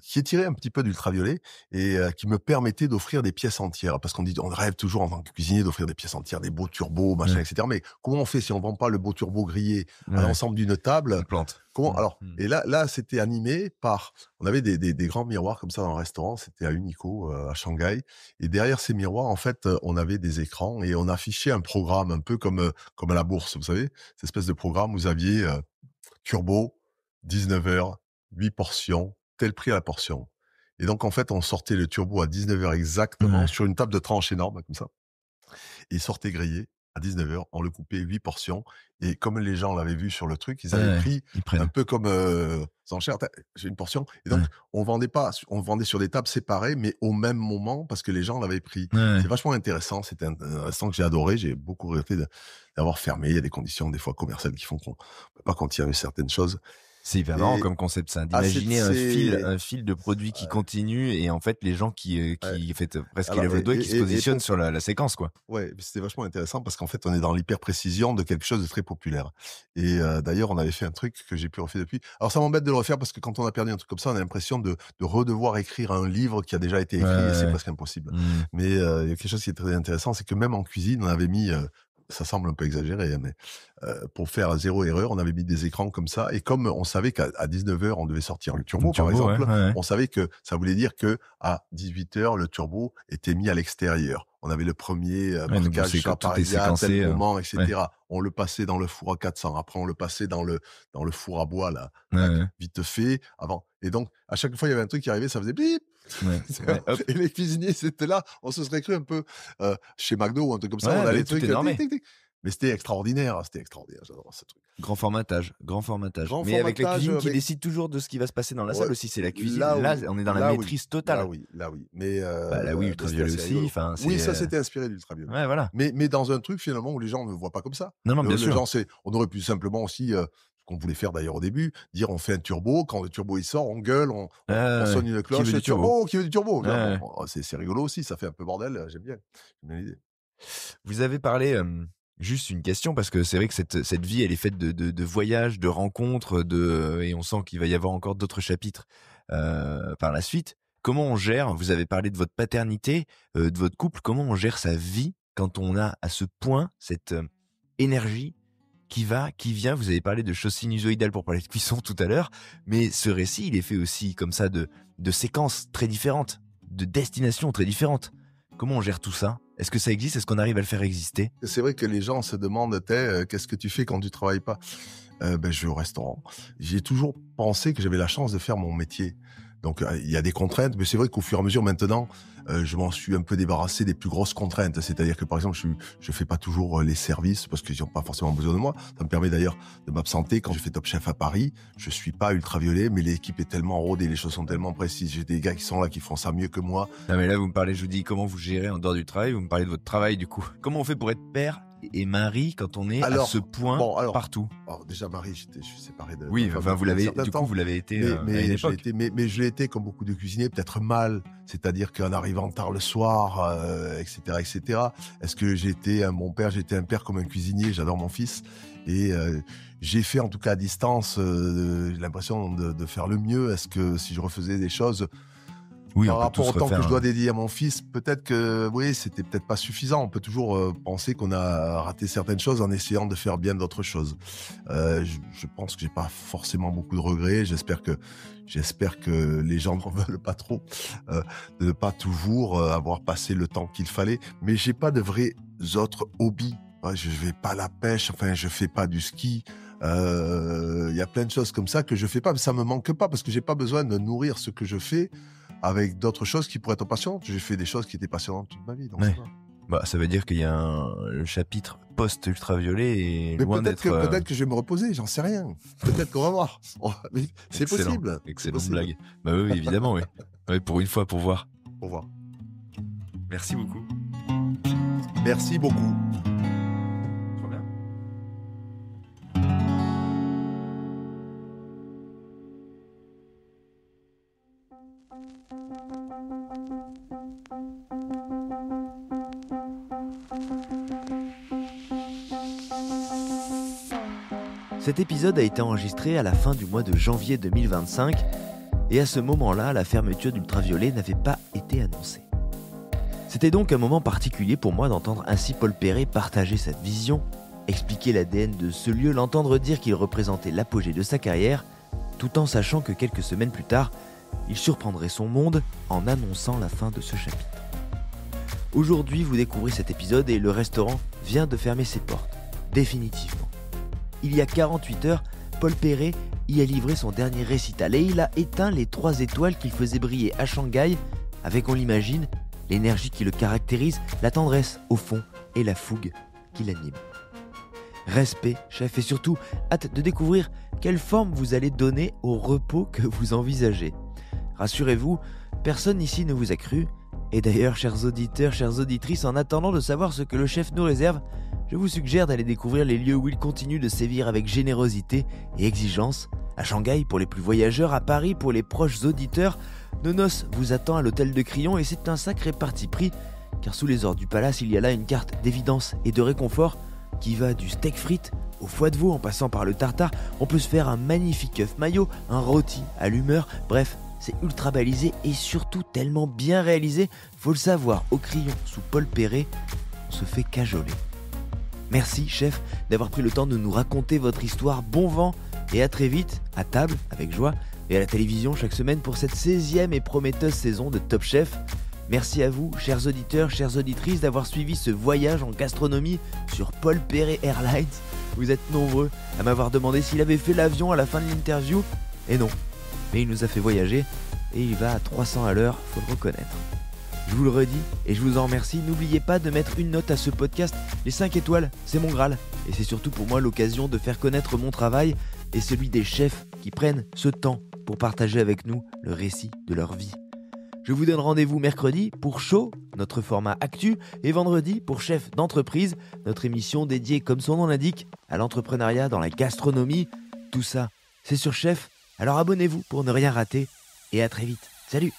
qui est tiré un petit peu d'Ultraviolet et qui me permettait d'offrir des pièces entières. Parce on rêve toujours en tant que cuisinier d'offrir des pièces entières, des beaux turbos, machin, etc. Mais comment on fait si on vend pas le beau turbo grillé à l'ensemble d'une table? Plante. Comment alors? Et là, c'était animé par. On avait des grands miroirs comme ça dans le restaurant. C'était à Uniqlo à Shanghai. Et derrière ces miroirs, en fait, on avait des écrans et on affichait un programme un peu comme à la bourse, vous savez, cette espèce de programme. Vous aviez turbo, 19h, 8 portions, tel prix à la portion. Et donc, en fait, on sortait le turbo à 19h exactement, sur une table de tranche énorme, comme ça. Et il sortait grillé à 19h, on le coupait 8 portions. Et comme les gens l'avaient vu sur le truc, ils avaient pris un peu comme enchères, j'ai une portion. Et donc, on vendait sur des tables séparées, mais au même moment, parce que les gens l'avaient pris. C'est vachement intéressant. C'était un restaurant que j'ai adoré. J'ai beaucoup regretté d'avoir fermé. Il y a des conditions, des fois, commerciales qui font qu'on ne peut pas continuer certaines choses. C'est hyper marrant comme concept, ça. D'imaginer un fil de produits qui continue et en fait, les gens qui fait presque qui lèvent le doigt et qui se positionnent sur la séquence, quoi. Ouais, c'était vachement intéressant parce qu'en fait, on est dans l'hyper-précision de quelque chose de très populaire. Et d'ailleurs, on avait fait un truc que j'ai pu refaire depuis. Alors, ça m'embête de le refaire parce que quand on a perdu un truc comme ça, on a l'impression de redevoir écrire un livre qui a déjà été écrit et c'est presque impossible. Mais il y a quelque chose qui est très intéressant, c'est que même en cuisine, on avait mis... ça semble un peu exagéré, mais pour faire 0 erreur, on avait mis des écrans comme ça. Et comme on savait qu'à 19h, on devait sortir le turbo, par exemple, on savait que ça voulait dire que à 18h, le turbo était mis à l'extérieur. On avait le premier marquage à tel moment, etc. On le passait dans le four à 400. Après, on le passait dans le four à bois, là, vite fait, avant. Et donc, à chaque fois, il y avait un truc qui arrivait, ça faisait bip. Et les cuisiniers, c'était là. On se serait cru un peu chez McDo ou un truc comme ça. On a les trucs. Mais c'était extraordinaire. J'adore ce truc. Grand formatage. Mais avec la cuisine qui décide toujours de ce qui va se passer dans la salle aussi, c'est la cuisine. Là, on est dans la maîtrise totale. Là, oui. Mais ultraviolet aussi. Oui, ça, c'était inspiré d'ultraviolet. Ouais, voilà. Mais dans un truc, finalement, où les gens ne voient pas comme ça. Non, bien sûr. On aurait pu simplement aussi... qu'on voulait faire d'ailleurs au début, dire on fait un turbo, quand le turbo il sort, on gueule, on sonne une cloche, qui veut du turbo. C'est rigolo aussi, ça fait un peu bordel, j'aime bien l'idée. Vous avez parlé, juste une question, parce que c'est vrai que cette vie, elle est faite de voyages, de rencontres, et on sent qu'il va y avoir encore d'autres chapitres par la suite. Comment on gère, vous avez parlé de votre paternité, de votre couple, comment on gère sa vie quand on a à ce point cette énergie qui va, qui vient. Vous avez parlé de choses sinusoïdales pour parler de cuisson tout à l'heure, mais ce récit, il est fait aussi comme ça de séquences très différentes, de destinations très différentes. Comment on gère tout ça ? Est-ce que ça existe ? Est-ce qu'on arrive à le faire exister ? C'est vrai que les gens se demandent qu'est-ce que tu fais quand tu travailles pas ? Je vais au restaurant. J'ai toujours pensé que j'avais la chance de faire mon métier. Donc, il y a des contraintes, mais c'est vrai qu'au fur et à mesure, maintenant, je m'en suis un peu débarrassé des plus grosses contraintes. C'est-à-dire que, par exemple, je fais pas toujours les services parce qu'ils n'ont pas forcément besoin de moi. Ça me permet d'ailleurs de m'absenter. Quand je fais Top Chef à Paris, je suis pas ultraviolet, mais l'équipe est tellement rodée, les choses sont tellement précises. J'ai des gars qui sont là, qui font ça mieux que moi. Non, mais là, vous me parlez, je vous dis, comment vous gérez en dehors du travail, vous me parlez de votre travail, du coup. Comment on fait pour être père et mari quand on est à ce point partout? Alors déjà, Marie, je suis séparé de... Oui, enfin, vous l'avez été à une époque. Mais je l'ai été comme beaucoup de cuisiniers, peut-être mal. C'est-à-dire qu'en arrivant tard le soir, etc. Est-ce que j'ai été un bon père? J'ai été un père comme un cuisinier. J'adore mon fils. Et j'ai fait, en tout cas à distance, j'ai l'impression de faire le mieux. Est-ce que si je refaisais des choses... par rapport au temps que je dois dédier à mon fils, peut-être que c'était peut-être pas suffisant. On peut toujours penser qu'on a raté certaines choses en essayant de faire bien d'autres choses. Je pense que j'ai pas forcément beaucoup de regrets. J'espère que les gens n'en veulent pas trop, de ne pas toujours avoir passé le temps qu'il fallait. Mais j'ai pas de vrais autres hobbies. Je vais pas à la pêche. Enfin, je fais pas du ski. Il y a plein de choses comme ça que je fais pas, mais ça me manque pas parce que j'ai pas besoin de nourrir ce que je fais avec d'autres choses qui pourraient être passionnantes. J'ai fait des choses qui étaient passionnantes toute ma vie. Donc ça veut dire qu'il y a le chapitre post-ultraviolet et loin d'être... Peut-être que je vais me reposer, j'en sais rien. Peut-être qu'on va voir. Mais c'est possible. Excellente blague. Bah oui, évidemment, oui. Oui, pour une fois, pour voir. Pour voir. Merci beaucoup. Merci beaucoup. Trop bien. Cet épisode a été enregistré à la fin du mois de janvier 2025 et à ce moment-là, la fermeture d'Ultraviolet n'avait pas été annoncée. C'était donc un moment particulier pour moi d'entendre ainsi Paul Perret partager sa vision, expliquer l'ADN de ce lieu, l'entendre dire qu'il représentait l'apogée de sa carrière, tout en sachant que quelques semaines plus tard, il surprendrait son monde en annonçant la fin de ce chapitre. Aujourd'hui, vous découvrez cet épisode et le restaurant vient de fermer ses portes, définitivement. Il y a 48 heures, Paul Perret y a livré son dernier récital et il a éteint les 3 étoiles qu'il faisait briller à Shanghai avec, on l'imagine, l'énergie qui le caractérise, la tendresse au fond et la fougue qui l'anime. Respect, chef, et surtout, hâte de découvrir quelle forme vous allez donner au repos que vous envisagez. Rassurez-vous, personne ici ne vous a cru. Et d'ailleurs, chers auditeurs, chères auditrices, en attendant de savoir ce que le chef nous réserve, je vous suggère d'aller découvrir les lieux où il continue de sévir avec générosité et exigence. À Shanghai pour les plus voyageurs, à Paris pour les proches auditeurs. Nos noces vous attend à l'hôtel de Crillon et c'est un sacré parti pris, car sous les ors du palace, il y a là une carte d'évidence et de réconfort qui va du steak frites au foie de veau en passant par le tartare. On peut se faire un magnifique œuf mayo, un rôti à l'humeur, bref, c'est ultra balisé et surtout tellement bien réalisé, faut le savoir, au Crillon sous Paul Perret, on se fait cajoler. Merci chef d'avoir pris le temps de nous raconter votre histoire, bon vent et à très vite, à table, avec joie, et à la télévision chaque semaine pour cette 16e et prometteuse saison de Top Chef. Merci à vous, chers auditeurs, chères auditrices, d'avoir suivi ce voyage en gastronomie sur Paul Perret Airlines. Vous êtes nombreux à m'avoir demandé s'il avait fait l'avion à la fin de l'interview, et non. Mais il nous a fait voyager, et il va à 300 à l'heure, faut le reconnaître. Je vous le redis, et je vous en remercie, n'oubliez pas de mettre une note à ce podcast, les 5 étoiles, c'est mon Graal, et c'est surtout pour moi l'occasion de faire connaître mon travail, et celui des chefs qui prennent ce temps pour partager avec nous le récit de leur vie. Je vous donne rendez-vous mercredi pour Show, notre format actu, et vendredi pour Chef d'entreprise, notre émission dédiée, comme son nom l'indique, à l'entrepreneuriat dans la gastronomie. Tout ça, c'est sur Chef, alors abonnez-vous pour ne rien rater, et à très vite. Salut!